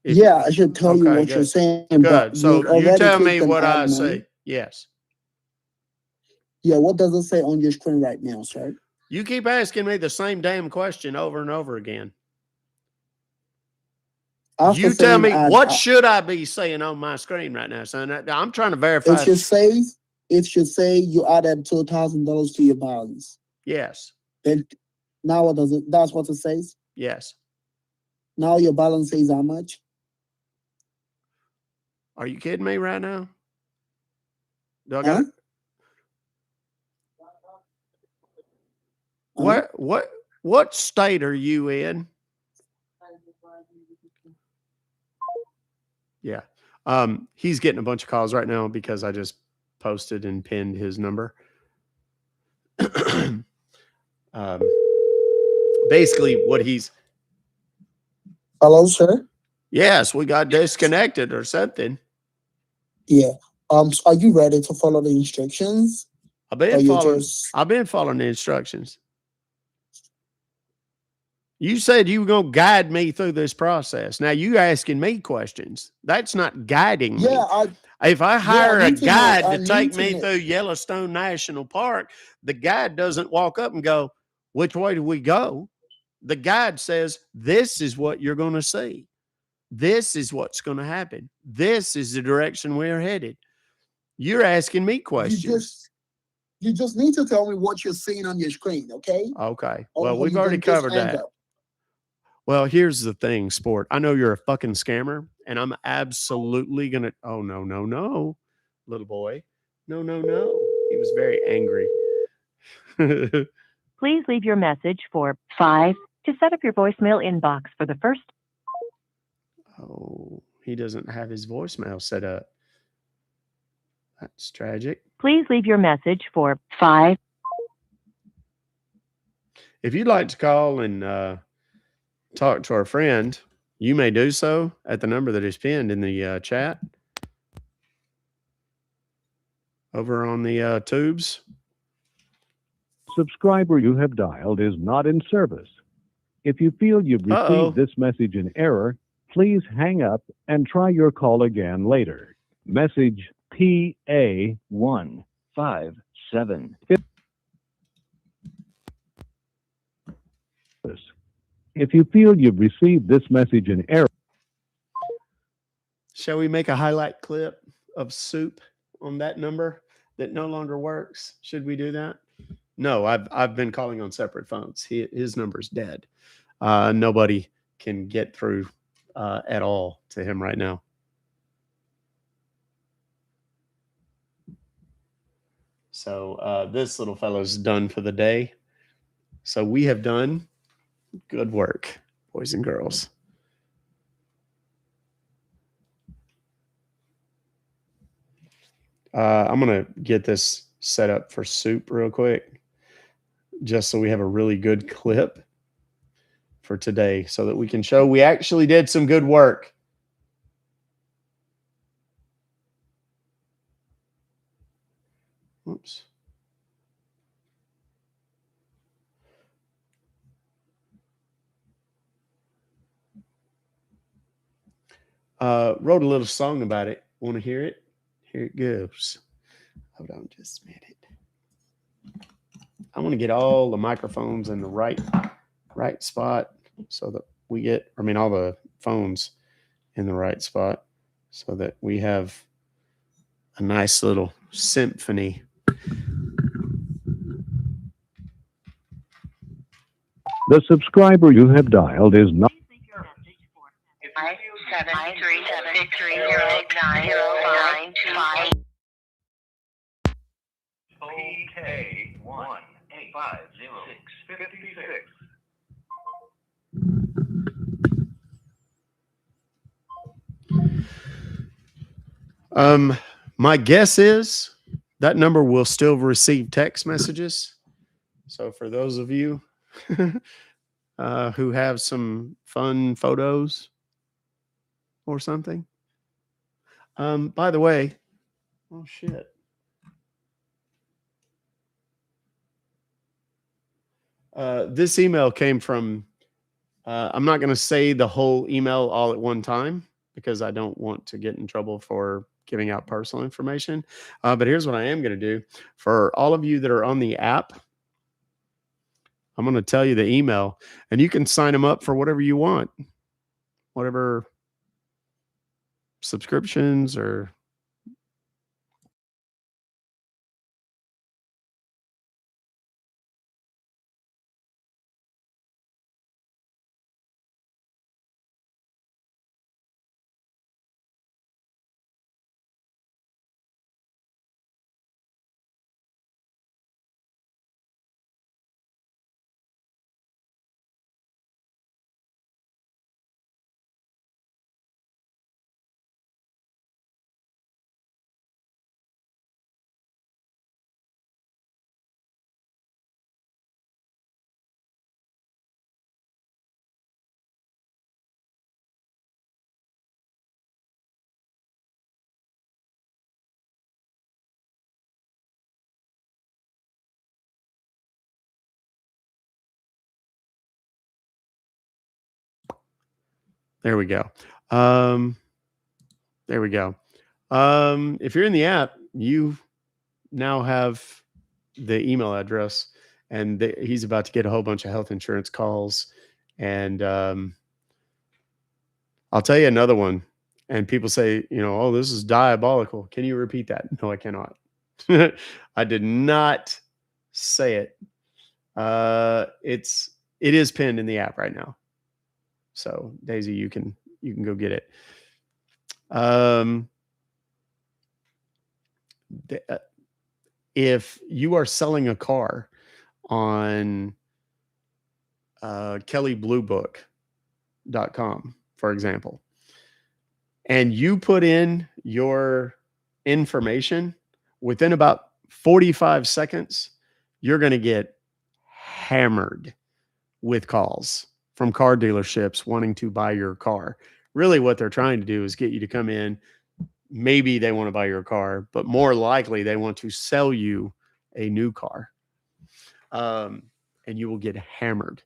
Yeah, I should tell you what good. you're saying. Good. But So you tell me what I money. say. Yes. Yeah, what does it say on your screen right now, sir? You keep asking me the same damn question over and over again. After you tell me what should should I be saying on my screen right now, son? I'm trying to verify. It should say you added $2,000 to your balance. Yes. Then now what does it? That's what it says. Yes. Now your balance says how much? Are you kidding me right now? Do I Huh? got what state are you in? Yeah. He's getting a bunch of calls right now because I just posted and pinned his number. Basically what he's Hello, sir. Yes, we got disconnected or something. Yeah. So are you ready to follow the instructions? I've been following the instructions. You said you were going to guide me through this process. Now you asking me questions. That's not guiding me. Yeah, if I hire a guide to take me know. through Yellowstone National Park, the guide doesn't walk up and go, "Which way do we go?" The guide says, "This is what you're going to see. This is what's going to happen. This is the direction we're headed." You're asking me questions. You just need to tell me what you're seeing on your screen, okay? Okay. Well, we've already covered that. Well, here's the thing, Sport. I know you're a fucking scammer, and I'm absolutely going to. Oh, no, little boy. No. He was very angry. Please leave your message for 5 to set up your voicemail inbox for the first. Oh, he doesn't have his voicemail set up. That's tragic. Please leave your message for 5. If you'd like to call and talk to our friend, you may do so at the number that is pinned in the chat over on the tubes. Subscriber you have dialed is not in service. If you feel you've received this message in error, please hang up and try your call again later. Message PA157. If you feel you've received this message in error, Shall we make a highlight clip of Soup on that number that no longer works? Should we do that? No, I've been calling on separate phones. His number's dead. Nobody can get through at all to him right now. So this little fellow's done for the day. So we have done good work, boys and girls. I'm going to get this set up for Soup real quick, just so we have a really good clip for today so that we can show we actually did some good work. Oops. Wrote a little song about it. Want to hear it? Here it goes. Hold on just a minute. I want to get all the microphones in the right spot so that we get, all the phones in the right spot so that we have a nice little symphony. the subscriber you have dialed is not. 573730995. PK1850656. My guess is that number will still receive text messages. So for those of you who have some fun photos or something. By the way, oh shit. This email came from, I'm not going to say the whole email all at one time because I don't want to get in trouble for giving out personal information. But here's what I am going to do. For all of you that are on the app, I'm going to tell you the email, and you can sign them up for whatever you want, whatever subscriptions or there we go. There we go. If you're in the app, you now have the email address, and he's about to get a whole bunch of health insurance calls. And I'll tell you another one. And people say, oh, this is diabolical. Can you repeat that? No, I cannot. I did not say it. It is pinned in the app right now. So Daisy, you can go get it. If you are selling a car on kellybluebook.com, for example, and you put in your information, within about 45 seconds, you're going to get hammered with calls from car dealerships wanting to buy your car. Really what they're trying to do is get you to come in. Maybe they want to buy your car, but more likely they want to sell you a new car. And you will get hammered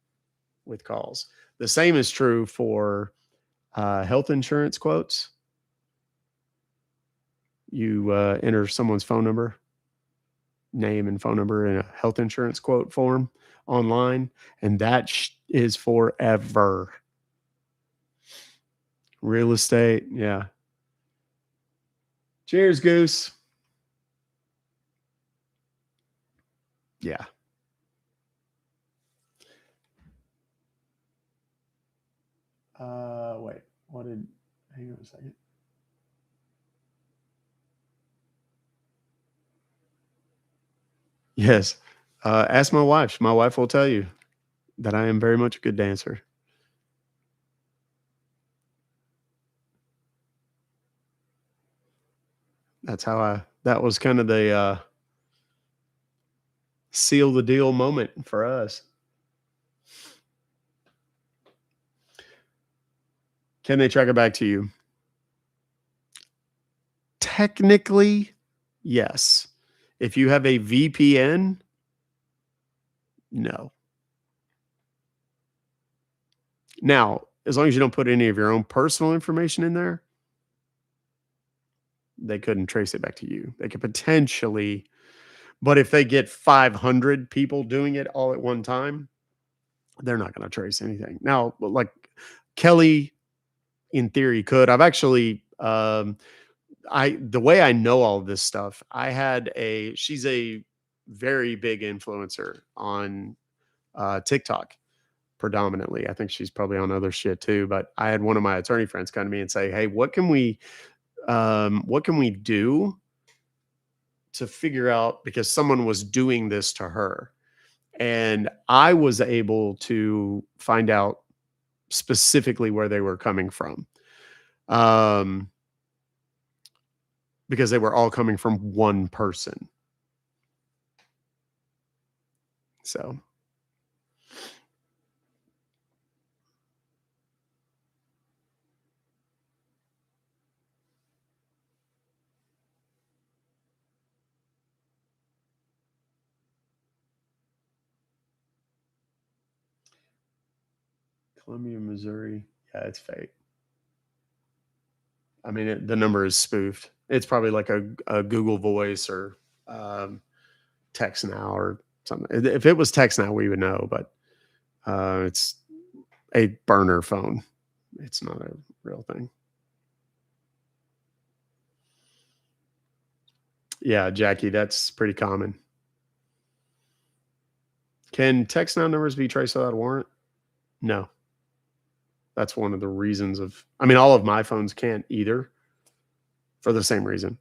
with calls. The same is true for health insurance quotes. you enter someone's phone number, name and phone number in a health insurance quote form online, and that is forever. Real estate, yeah. Cheers, Goose. Yeah. Wait, hang on a second. Yes. Ask my wife. My wife will tell you that I am very much a good dancer. That was kind of the seal the deal moment for us. Can they track it back to you? Technically, yes. If you have a VPN, no. Now, as long as you don't put any of your own personal information in there, they couldn't trace it back to you. They could potentially, but if they get 500 people doing it all at one time, they're not going to trace anything. Now, like Kelly, in theory, could. I've actually, the way I know all of this stuff, she's a very big influencer on TikTok predominantly. I think she's probably on other shit too, but I had one of my attorney friends come to me and say, hey, what can we do to figure out, because someone was doing this to her, and I was able to find out specifically where they were coming from. Because they were all coming from one person. So Columbia, Missouri. Yeah, it's fake. I mean, the number is spoofed. It's probably like a Google Voice or Text Now or something. If it was Text Now, we would know, but it's a burner phone. It's not a real thing. Yeah, Jackie, that's pretty common. Can Text Now numbers be traced without a warrant? No. That's one of the reasons all of my phones can't either, for the same reason.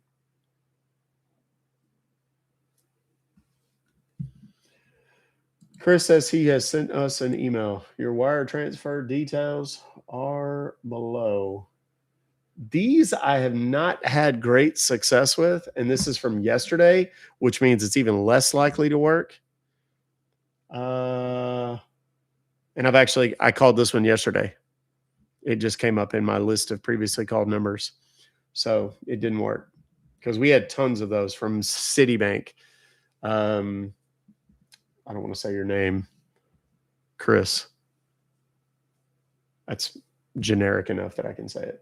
Chris says he has sent us an email. Your wire transfer details are below. These I have not had great success with, and this is from yesterday, which means it's even less likely to work. And I called this one yesterday. It just came up in my list of previously called numbers. So it didn't work because we had tons of those from Citibank. I don't want to say your name, Chris. That's generic enough that I can say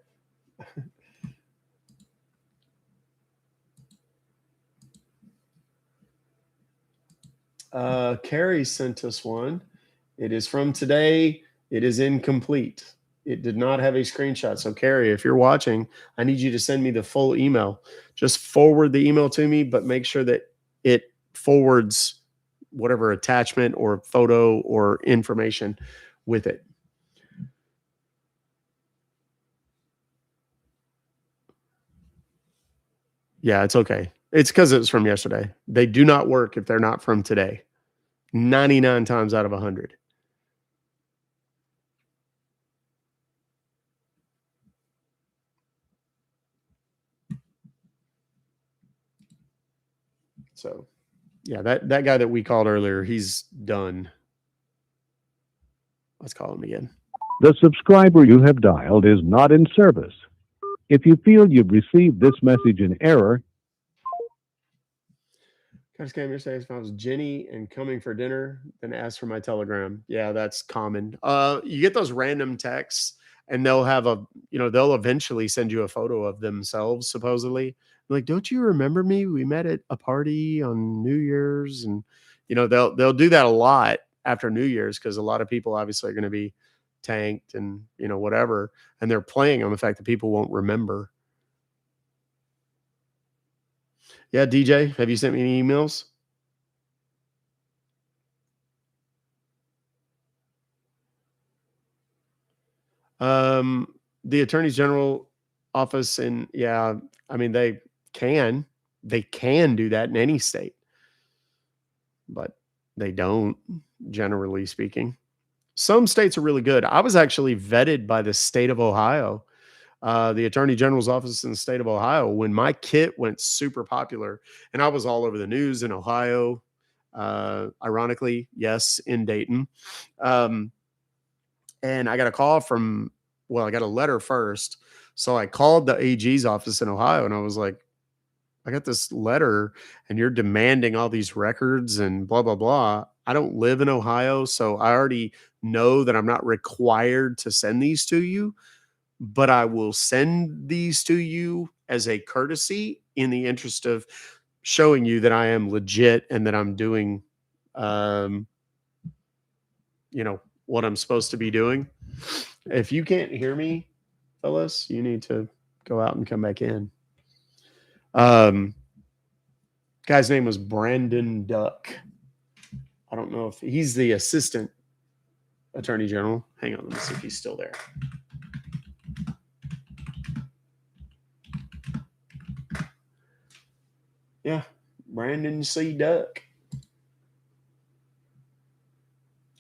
it. Carrie sent us one. It is from today. It is incomplete. It did not have a screenshot. So Carrie, if you're watching, I need you to send me the full email. Just forward the email to me, but make sure that it forwards whatever attachment or photo or information with it. Yeah, it's okay. It's because it was from yesterday. They do not work if they're not from today. 99 times out of 100. So, yeah, that guy that we called earlier, he's done. Let's call him again. The subscriber you have dialed is not in service. If you feel you've received this message in error, I just came yesterday. If I was Jenny and coming for dinner, then ask for my telegram. Yeah, that's common. You get those random texts, and they'll have they'll eventually send you a photo of themselves, supposedly. Like, don't you remember me? We met at a party on New Year's, and they'll do that a lot after New Year's because a lot of people obviously are going to be tanked and whatever, and they're playing on the fact that people won't remember. Yeah, DJ, have you sent me any emails? The Attorney General office, and yeah, I mean they can do that in any state, but they don't, generally speaking. Some states are really good. I was actually vetted by the state of Ohio, the Attorney General's office in the state of Ohio, when my kit went super popular, and I was all over the news in Ohio. Ironically, yes, in Dayton. And I got a call from, well, I got a letter first. So I called the AG's office in Ohio and I was like, I got this letter and you're demanding all these records and blah, blah, blah. I don't live in Ohio. So I already know that I'm not required to send these to you, but I will send these to you as a courtesy in the interest of showing you that I am legit and that I'm doing, um, what I'm supposed to be doing. If you can't hear me, fellas, you need to go out and come back in. Guy's name was Brandon Duck. I don't know if he's the assistant attorney general. Hang on, let me see if he's still there. Yeah, Brandon C. Duck.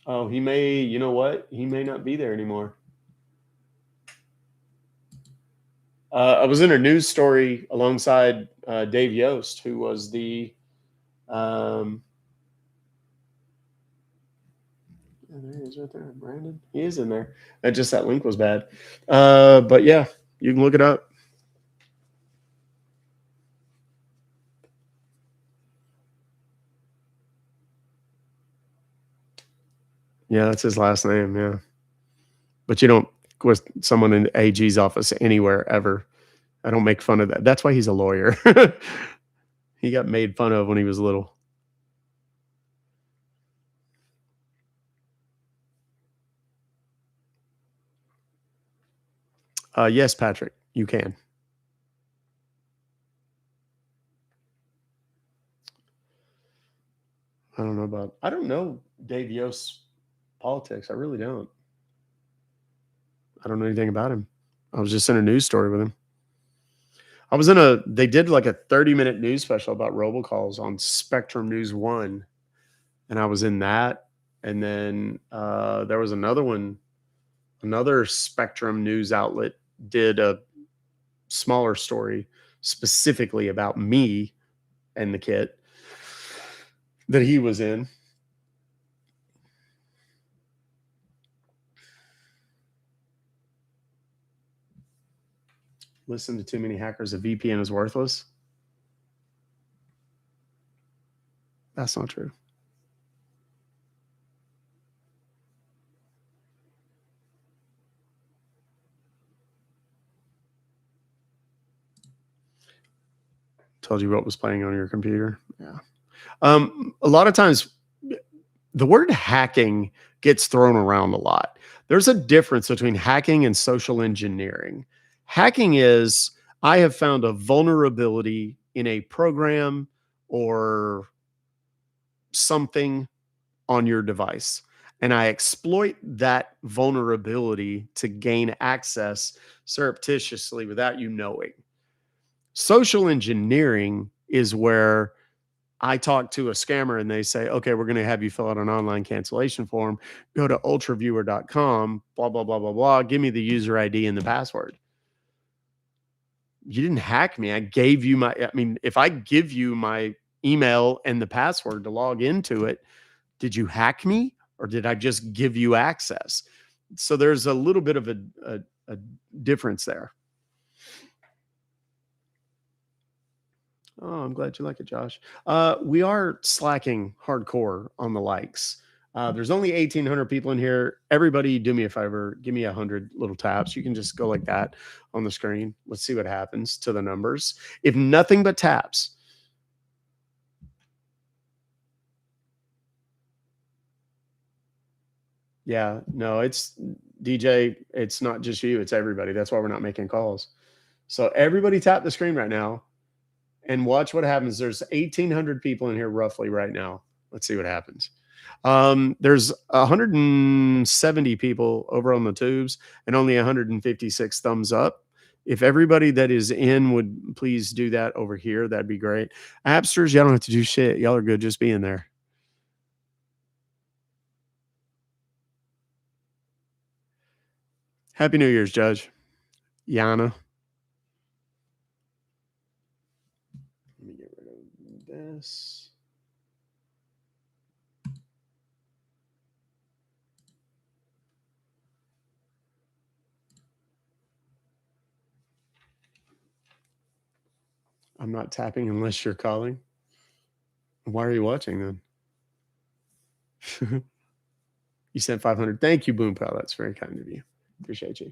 Oh, he may, you know what? He may not be there anymore. I was in a news story alongside Dave Yost, who was the there he is right there, Brandon. He is in there. Just that link was bad. But yeah, you can look it up. Yeah, that's his last name. Yeah, but you don't with someone in the AG's office anywhere ever. I don't make fun of that. That's why he's a lawyer. He got made fun of when he was little. Yes, Patrick, you can. I don't know Dave Yost's politics. I really don't. I don't know anything about him. I was just in a news story with him. They did like a 30-minute news special about robocalls on Spectrum News 1. And I was in that. And then there was another one, another Spectrum news outlet did a smaller story specifically about me and the kit that he was in. Listen to too many hackers. A VPN is worthless. That's not true. Told you what was playing on your computer. Yeah. A lot of times the word hacking gets thrown around a lot. There's a difference between hacking and social engineering. Hacking is, I have found a vulnerability in a program or something on your device, and I exploit that vulnerability to gain access surreptitiously without you knowing. Social engineering is where I talk to a scammer and they say, okay, we're going to have you fill out an online cancellation form. Go to ultraviewer.com, blah, blah, blah, blah, blah. Give me the user ID and the password. You didn't hack me. If I give you my email and the password to log into it, did you hack me or did I just give you access? So there's a little bit of a difference there. Oh, I'm glad you like it, Josh. We are slacking hardcore on the likes. There's only 1,800 people in here. Everybody, do me a favor. Give me 100 little taps. You can just go like that on the screen. Let's see what happens to the numbers. If nothing but taps. Yeah, no, it's DJ. It's not just you. It's everybody. That's why we're not making calls. So everybody tap the screen right now and watch what happens. There's 1,800 people in here roughly right now. Let's see what happens. There's 170 people over on the tubes and only 156 thumbs up. If everybody that is in would please do that over here, that'd be great. Appsters, y'all don't have to do shit. Y'all are good just being there. Happy New Year's, Judge. Yana. Let me get rid of this. I'm not tapping unless you're calling. Why are you watching then? You sent 500. Thank you, Boom Pal. That's very kind of you. Appreciate you.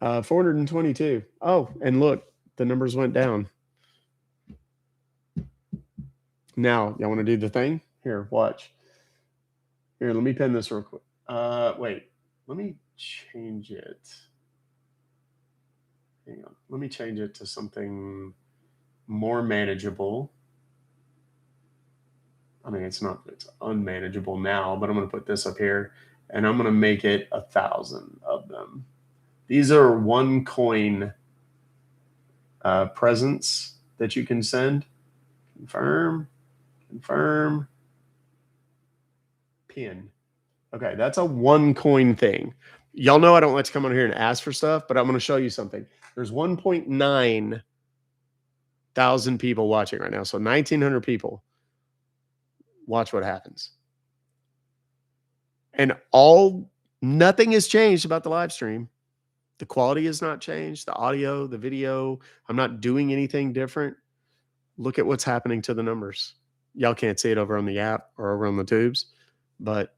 422. Oh, and look, the numbers went down. Now, y'all want to do the thing? Here, watch. Here, let me pin this real quick. Wait, let me change it. Hang on. Let me change it to something more manageable. I mean, it's unmanageable now, but I'm going to put this up here and I'm going to make it 1,000 of them. These are OneCoin presents that you can send. Confirm, pin. Okay, that's a OneCoin thing. Y'all know I don't like to come on here and ask for stuff, but I'm going to show you something. There's 1.9 thousand people watching right now, so 1,900 people. Watch what happens. And nothing has changed about the live stream. The quality has not changed. The audio, the video, I'm not doing anything different. Look at what's happening to the numbers. Y'all can't see it over on the app or over on the tubes, but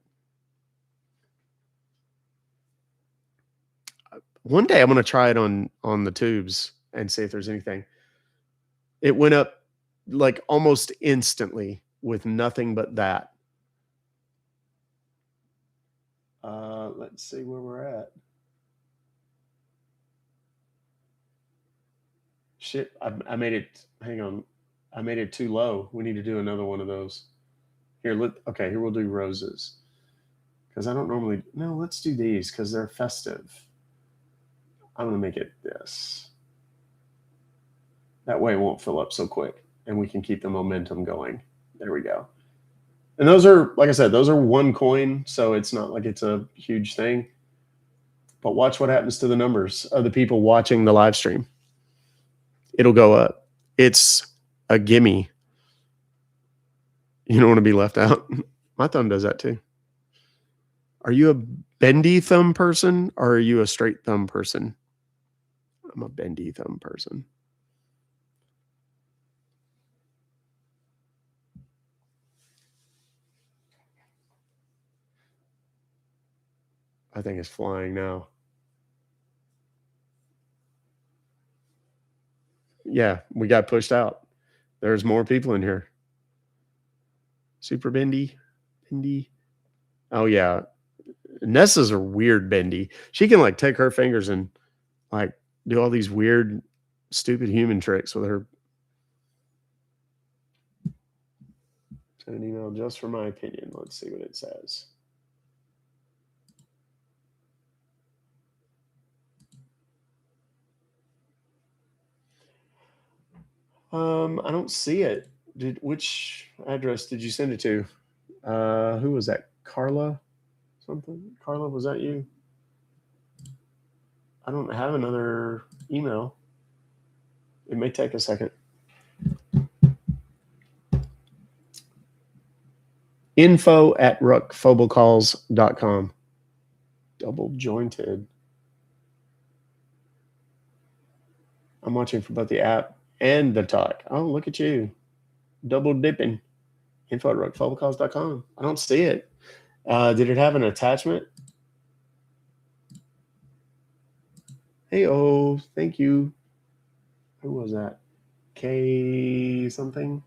one day I'm going to try it on the tubes and see if there's anything. It went up like almost instantly with nothing but that. Let's see where we're at. Shit, I made it. Hang on, I made it too low. We need to do another one of those. Here, here we'll do roses because I don't normally. No, let's do these because they're festive. I'm gonna make it this. That way it won't fill up so quick, and we can keep the momentum going. There we go. And those are, like I said, those are OneCoin, so it's not like it's a huge thing. But watch what happens to the numbers of the people watching the live stream. It'll go up. It's a gimme. You don't want to be left out. My thumb does that too. Are you a bendy thumb person or are you a straight thumb person? I'm a bendy thumb person. I think it's flying now. Yeah, we got pushed out. There's more people in here. Super bendy. Oh yeah. Nessa's a weird bendy. She can like take her fingers and like do all these weird, stupid human tricks with her. Send an email just for my opinion. Let's see what it says. I don't see it. Which address did you send it to? Who was that? Carla? Something? Carla, was that you? I don't have another email. It may take a second. info@ruckfobocalls.com. Double jointed. I'm watching for both the app and the talk. Oh, look at you. double dipping. Info at ruckfobocalls.com. I don't see it. Did it have an attachment? Hey, oh, thank you. Who was that? K something?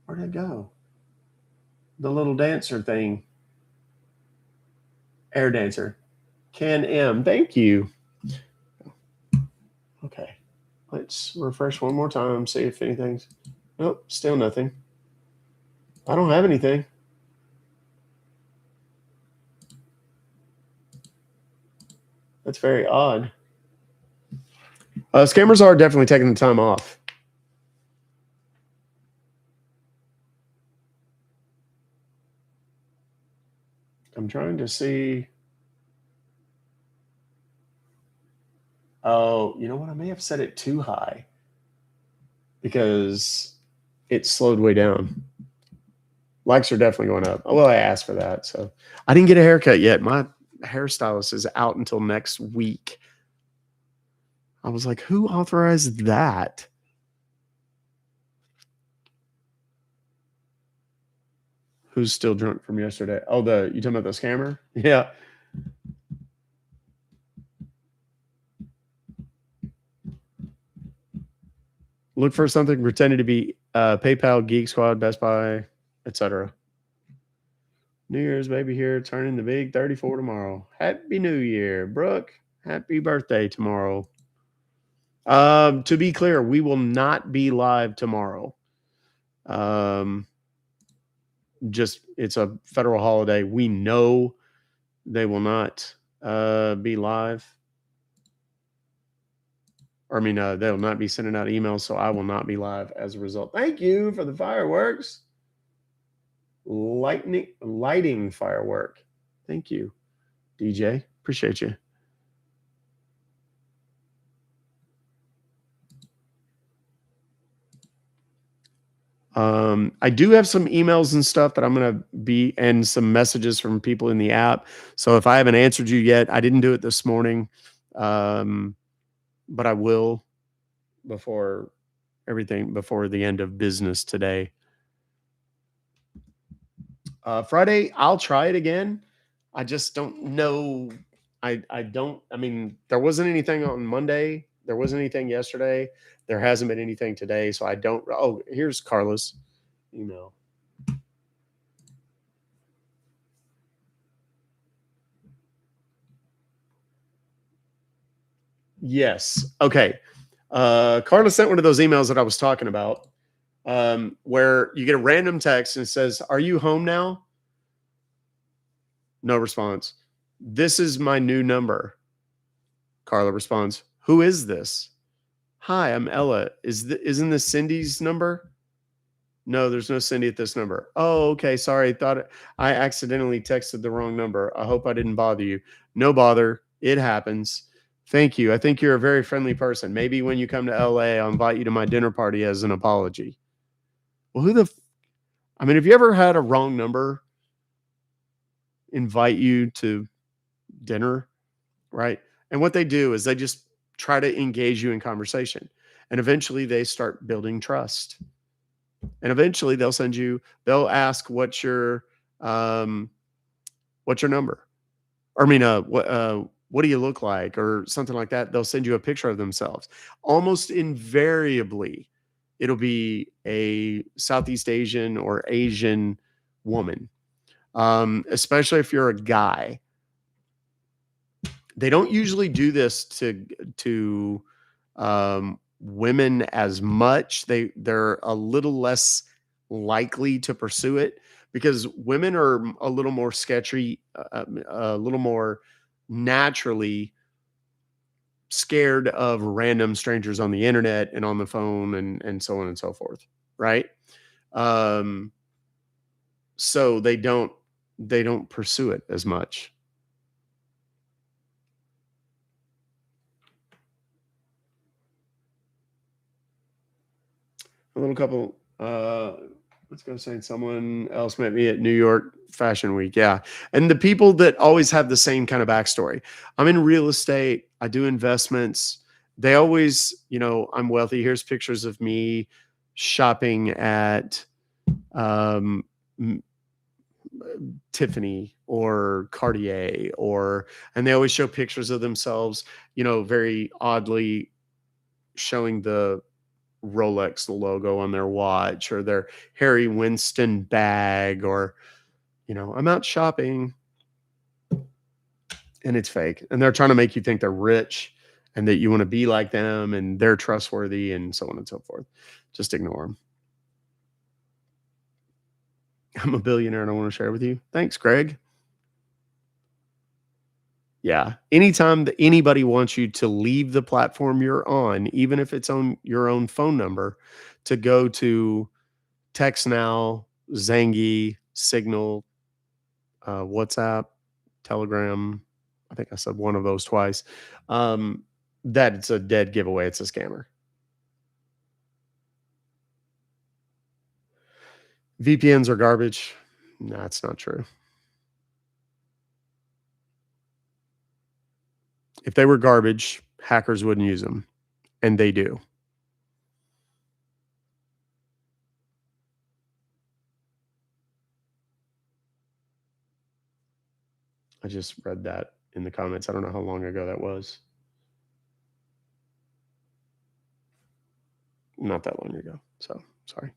Where'd it go? The little dancer thing. Air dancer. Ken M. Thank you. Okay. Let's refresh one more time, see if anything's... Nope, still nothing. I don't have anything. That's very odd. Scammers are definitely taking the time off. I'm trying to see. Oh, you know what? I may have set it too high because it slowed way down. Likes are definitely going up. Well, I asked for that. So I didn't get a haircut yet. My hairstylist is out until next week. I was like, who authorized that? Who's still drunk from yesterday? Oh, you talking about the scammer? Yeah. Look for something pretending to be PayPal, Geek Squad, Best Buy, etc. New Year's baby here, turning the big 34 tomorrow. Happy New Year, Brooke. Happy birthday tomorrow. To be clear, we will not be live tomorrow. Just it's a federal holiday. We know they will not be live. I mean, they'll not be sending out emails, so I will not be live as a result. Thank you for the fireworks. Lighting firework. Thank you, DJ. Appreciate you. I do have some emails and stuff that I'm going to be, and some messages from people in the app. So if I haven't answered you yet, I didn't do it this morning. But I will before the end of business today. Friday, I'll try it again. I just don't know. I mean, there wasn't anything on Monday. There wasn't anything yesterday. There hasn't been anything today. So I don't. Oh, here's Carla's email. Yes. Okay. Carla sent one of those emails that I was talking about, where you get a random text and it says, "Are you home now?" No response. "This is my new number." Carla responds, "Who is this?" "Hi, I'm Ella. Isn't this Cindy's number?" "No, there's no Cindy at this number." "Oh, okay. Sorry. Thought I accidentally texted the wrong number. I hope I didn't bother you." "No bother. It happens. Thank you. I think you're a very friendly person. Maybe when you come to LA, I'll invite you to my dinner party as an apology." Well, I mean, have you ever had a wrong number invite you to dinner? Right. And what they do is they just try to engage you in conversation. And eventually they start building trust. And eventually they'll ask, what's your number? Or I mean, what do you look like? Or something like that. They'll send you a picture of themselves. Almost invariably, it'll be a Southeast Asian or Asian woman. Especially if you're a guy. They don't usually do this to women as much. They're a little less likely to pursue it because women are a little more sketchy, a little more naturally scared of random strangers on the internet and on the phone and so on and so forth, right? So they don't pursue it as much. A little couple, let's go say someone else met me at New York Fashion Week. Yeah. And the people that always have the same kind of backstory. I'm in real estate. I do investments. They always, you know, I'm wealthy. Here's pictures of me shopping at um, Tiffany or Cartier, and they always show pictures of themselves, you know, very oddly showing the Rolex logo on their watch or their Harry Winston bag, or, you know, I'm out shopping, and it's fake. And they're trying to make you think they're rich and that you want to be like them and they're trustworthy and so on and so forth. Just ignore them. I'm a billionaire and I want to share with you. Thanks, Greg. Yeah. Anytime that anybody wants you to leave the platform you're on, even if it's on your own phone number, to go to Text Now, Zangy, Signal, WhatsApp, Telegram. I think I said one of those twice. That it's a dead giveaway. It's a scammer. VPNs are garbage. No, that's not true. If they were garbage, hackers wouldn't use them, and they do. I just read that in the comments. I don't know how long ago that was. Not that long ago. So sorry.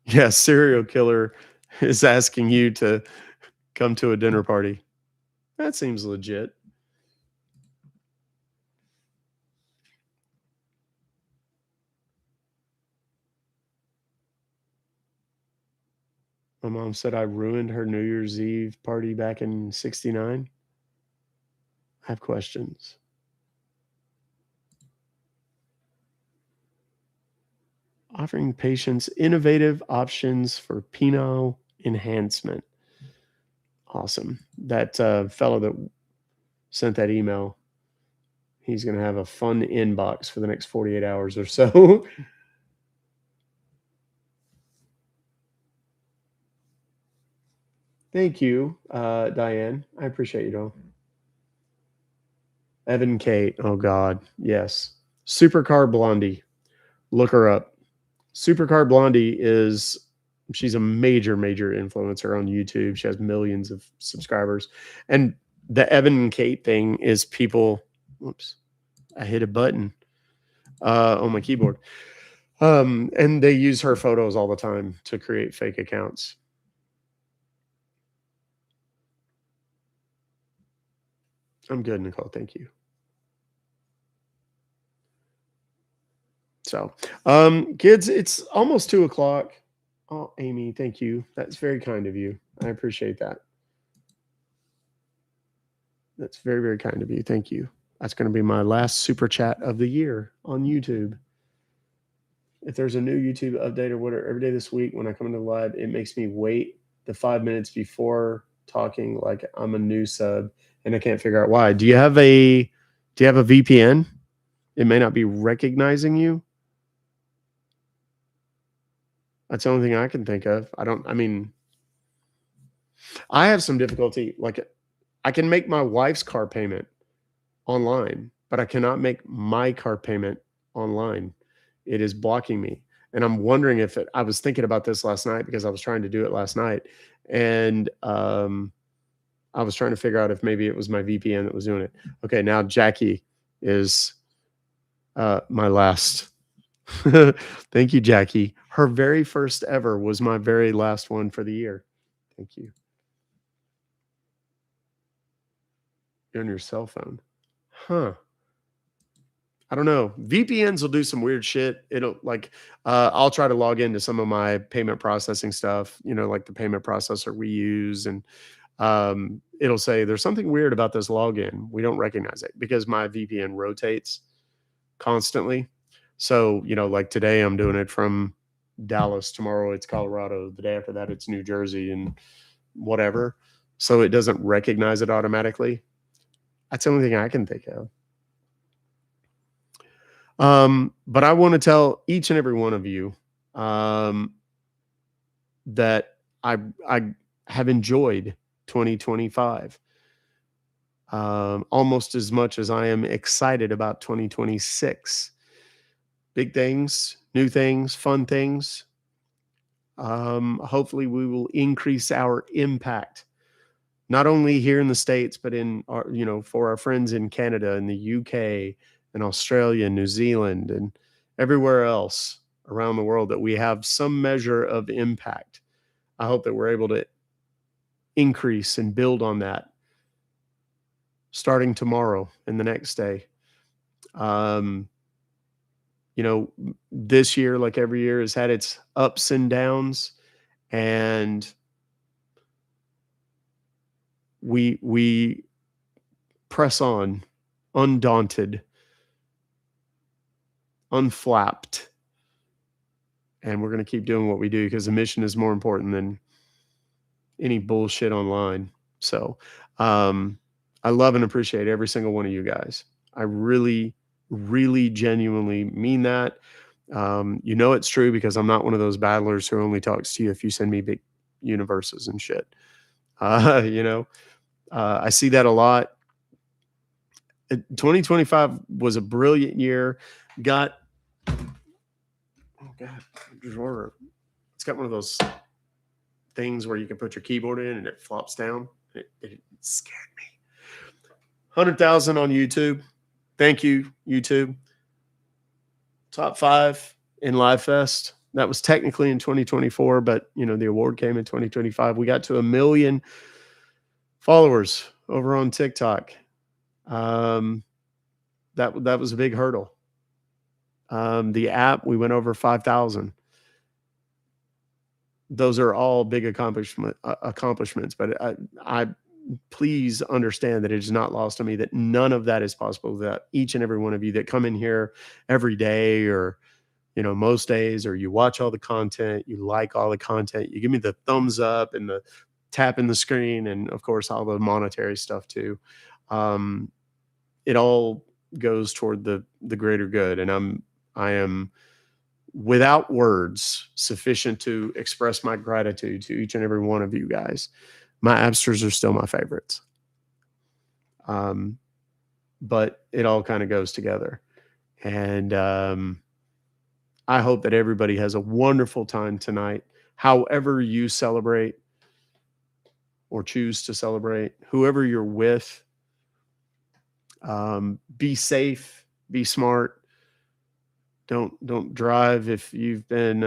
Yeah, serial killer is asking you to come to a dinner party. That seems legit. My mom said I ruined her New Year's Eve party back in '69. I have questions. Offering patients innovative options for penile enhancement. Awesome. That fellow that sent that email, he's going to have a fun inbox for the next 48 hours or so. Thank you, Diane. I appreciate you, doll. Evan Kate. Oh, God. Yes. Supercar Blondie. Look her up. Supercar Blondie she's a major influencer on YouTube. She has millions of subscribers. And the Evan and Kate thing is people, whoops, I hit a button on my keyboard. And they use her photos all the time to create fake accounts. I'm good, Nicole. Thank you. So, kids, it's almost 2:00. Oh, Amy, thank you. That's very kind of you. I appreciate that. That's very, very kind of you. Thank you. That's going to be my last super chat of the year on YouTube. If there's a new YouTube update or whatever, every day this week when I come into live, it makes me wait the 5 minutes before talking like I'm a new sub, and I can't figure out why. Do you have a VPN? It may not be recognizing you. That's the only thing I can think of. I have some difficulty. Like, I can make my wife's car payment online, but I cannot make my car payment online. It is blocking me. And I'm wondering I was thinking about this last night because I was trying to do it last night. And I was trying to figure out if maybe it was my VPN that was doing it. Okay, now Jackie is my last. Thank you, Jackie. Her very first ever was my very last one for the year. Thank you. You're on your cell phone. Huh. I don't know. VPNs will do some weird shit. It'll I'll try to log into some of my payment processing stuff, like the payment processor we use. And it'll say there's something weird about this login. We don't recognize it because my VPN rotates constantly. So, like today I'm doing it from Dallas. Tomorrow it's Colorado. The day after that it's New Jersey and whatever. So it doesn't recognize it automatically. That's the only thing I can think of. But I want to tell each and every one of you that I have enjoyed 2025. almost as much as I am excited about 2026. Big things, new things, fun things. Hopefully, we will increase our impact, not only here in the States, but in our, for our friends in Canada and the UK and Australia and New Zealand and everywhere else around the world, that we have some measure of impact. I hope that we're able to increase and build on that starting tomorrow and the next day. This year, like every year, has had its ups and downs, and we press on, undaunted, unflapped, and we're going to keep doing what we do because the mission is more important than any bullshit online. So I love and appreciate every single one of you guys. I really, really genuinely mean that. It's true because I'm not one of those battlers who only talks to you if you send me big universes and shit. I see that a lot. 2025 was a brilliant year. Oh God, drawer. It's got one of those things where you can put your keyboard in and it flops down. It scared me. 100,000 on YouTube. Thank you, YouTube. Top 5 in Live Fest. That was technically in 2024, but the award came in 2025. We got to 1 million followers over on TikTok. That was a big hurdle. The app, we went over 5,000. Those are all big accomplishments, but I please understand that it is not lost on me that none of that is possible, that each and every one of you that come in here every day, or most days, or you watch all the content, you like all the content, you give me the thumbs up and the tap in the screen, and of course all the monetary stuff too. It all goes toward the greater good, and I am without words sufficient to express my gratitude to each and every one of you guys. My Absters are still my favorites. But it all kind of goes together. And I hope that everybody has a wonderful time tonight, however you celebrate or choose to celebrate, whoever you're with. Be safe, be smart. Don't drive if you've been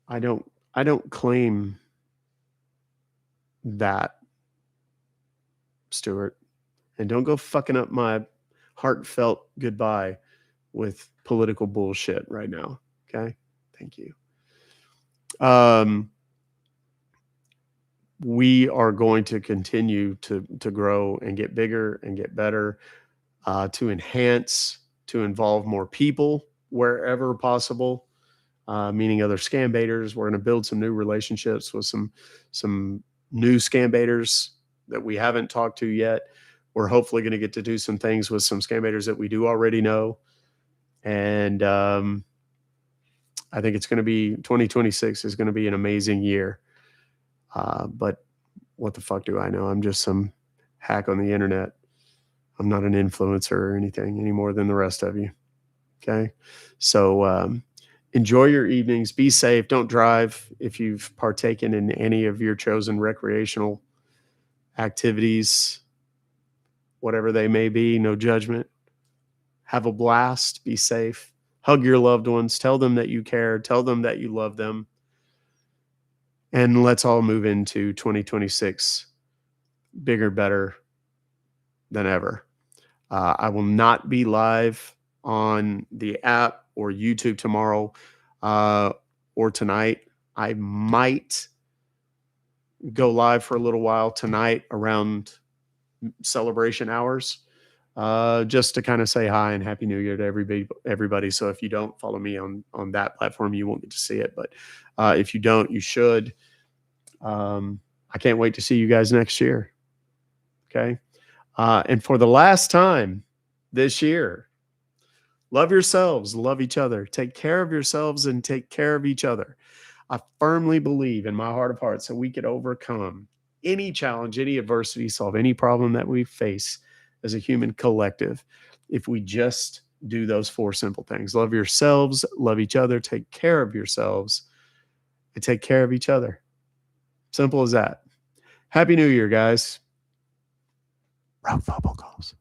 I don't claim that, Stuart. And don't go fucking up my heartfelt goodbye with political bullshit right now. Okay? Thank you. We are going to continue to grow and get bigger and get better, to enhance, to involve more people wherever possible, meaning other scam baiters. We're going to build some new relationships with some new scam baiters that we haven't talked to yet. We're hopefully going to get to do some things with some scam baiters that we do already know. And I think it's going to be 2026 is going to be an amazing year. But what the fuck do I know? I'm just some hack on the internet. I'm not an influencer or anything any more than the rest of you. Okay. So enjoy your evenings. Be safe. Don't drive if you've partaken in any of your chosen recreational activities, whatever they may be. No judgment. Have a blast. Be safe. Hug your loved ones. Tell them that you care. Tell them that you love them. And let's all move into 2026 bigger, better than ever. I will not be live on the app or YouTube tomorrow or tonight. I might go live for a little while tonight around celebration hours, just to kind of say hi and Happy New Year to everybody. So if you don't follow me on that platform, you won't get to see it. But if you don't, you should. I can't wait to see you guys next year. Okay. And for the last time this year, Love yourselves, love each other. Take care of yourselves and take care of each other. I firmly believe in my heart of hearts that we could overcome any challenge, any adversity, solve any problem that we face as a human collective if we just do those 4 simple things. Love yourselves, love each other, take care of yourselves, and take care of each other. Simple as that. Happy New Year, guys. Ruck Fobocalls.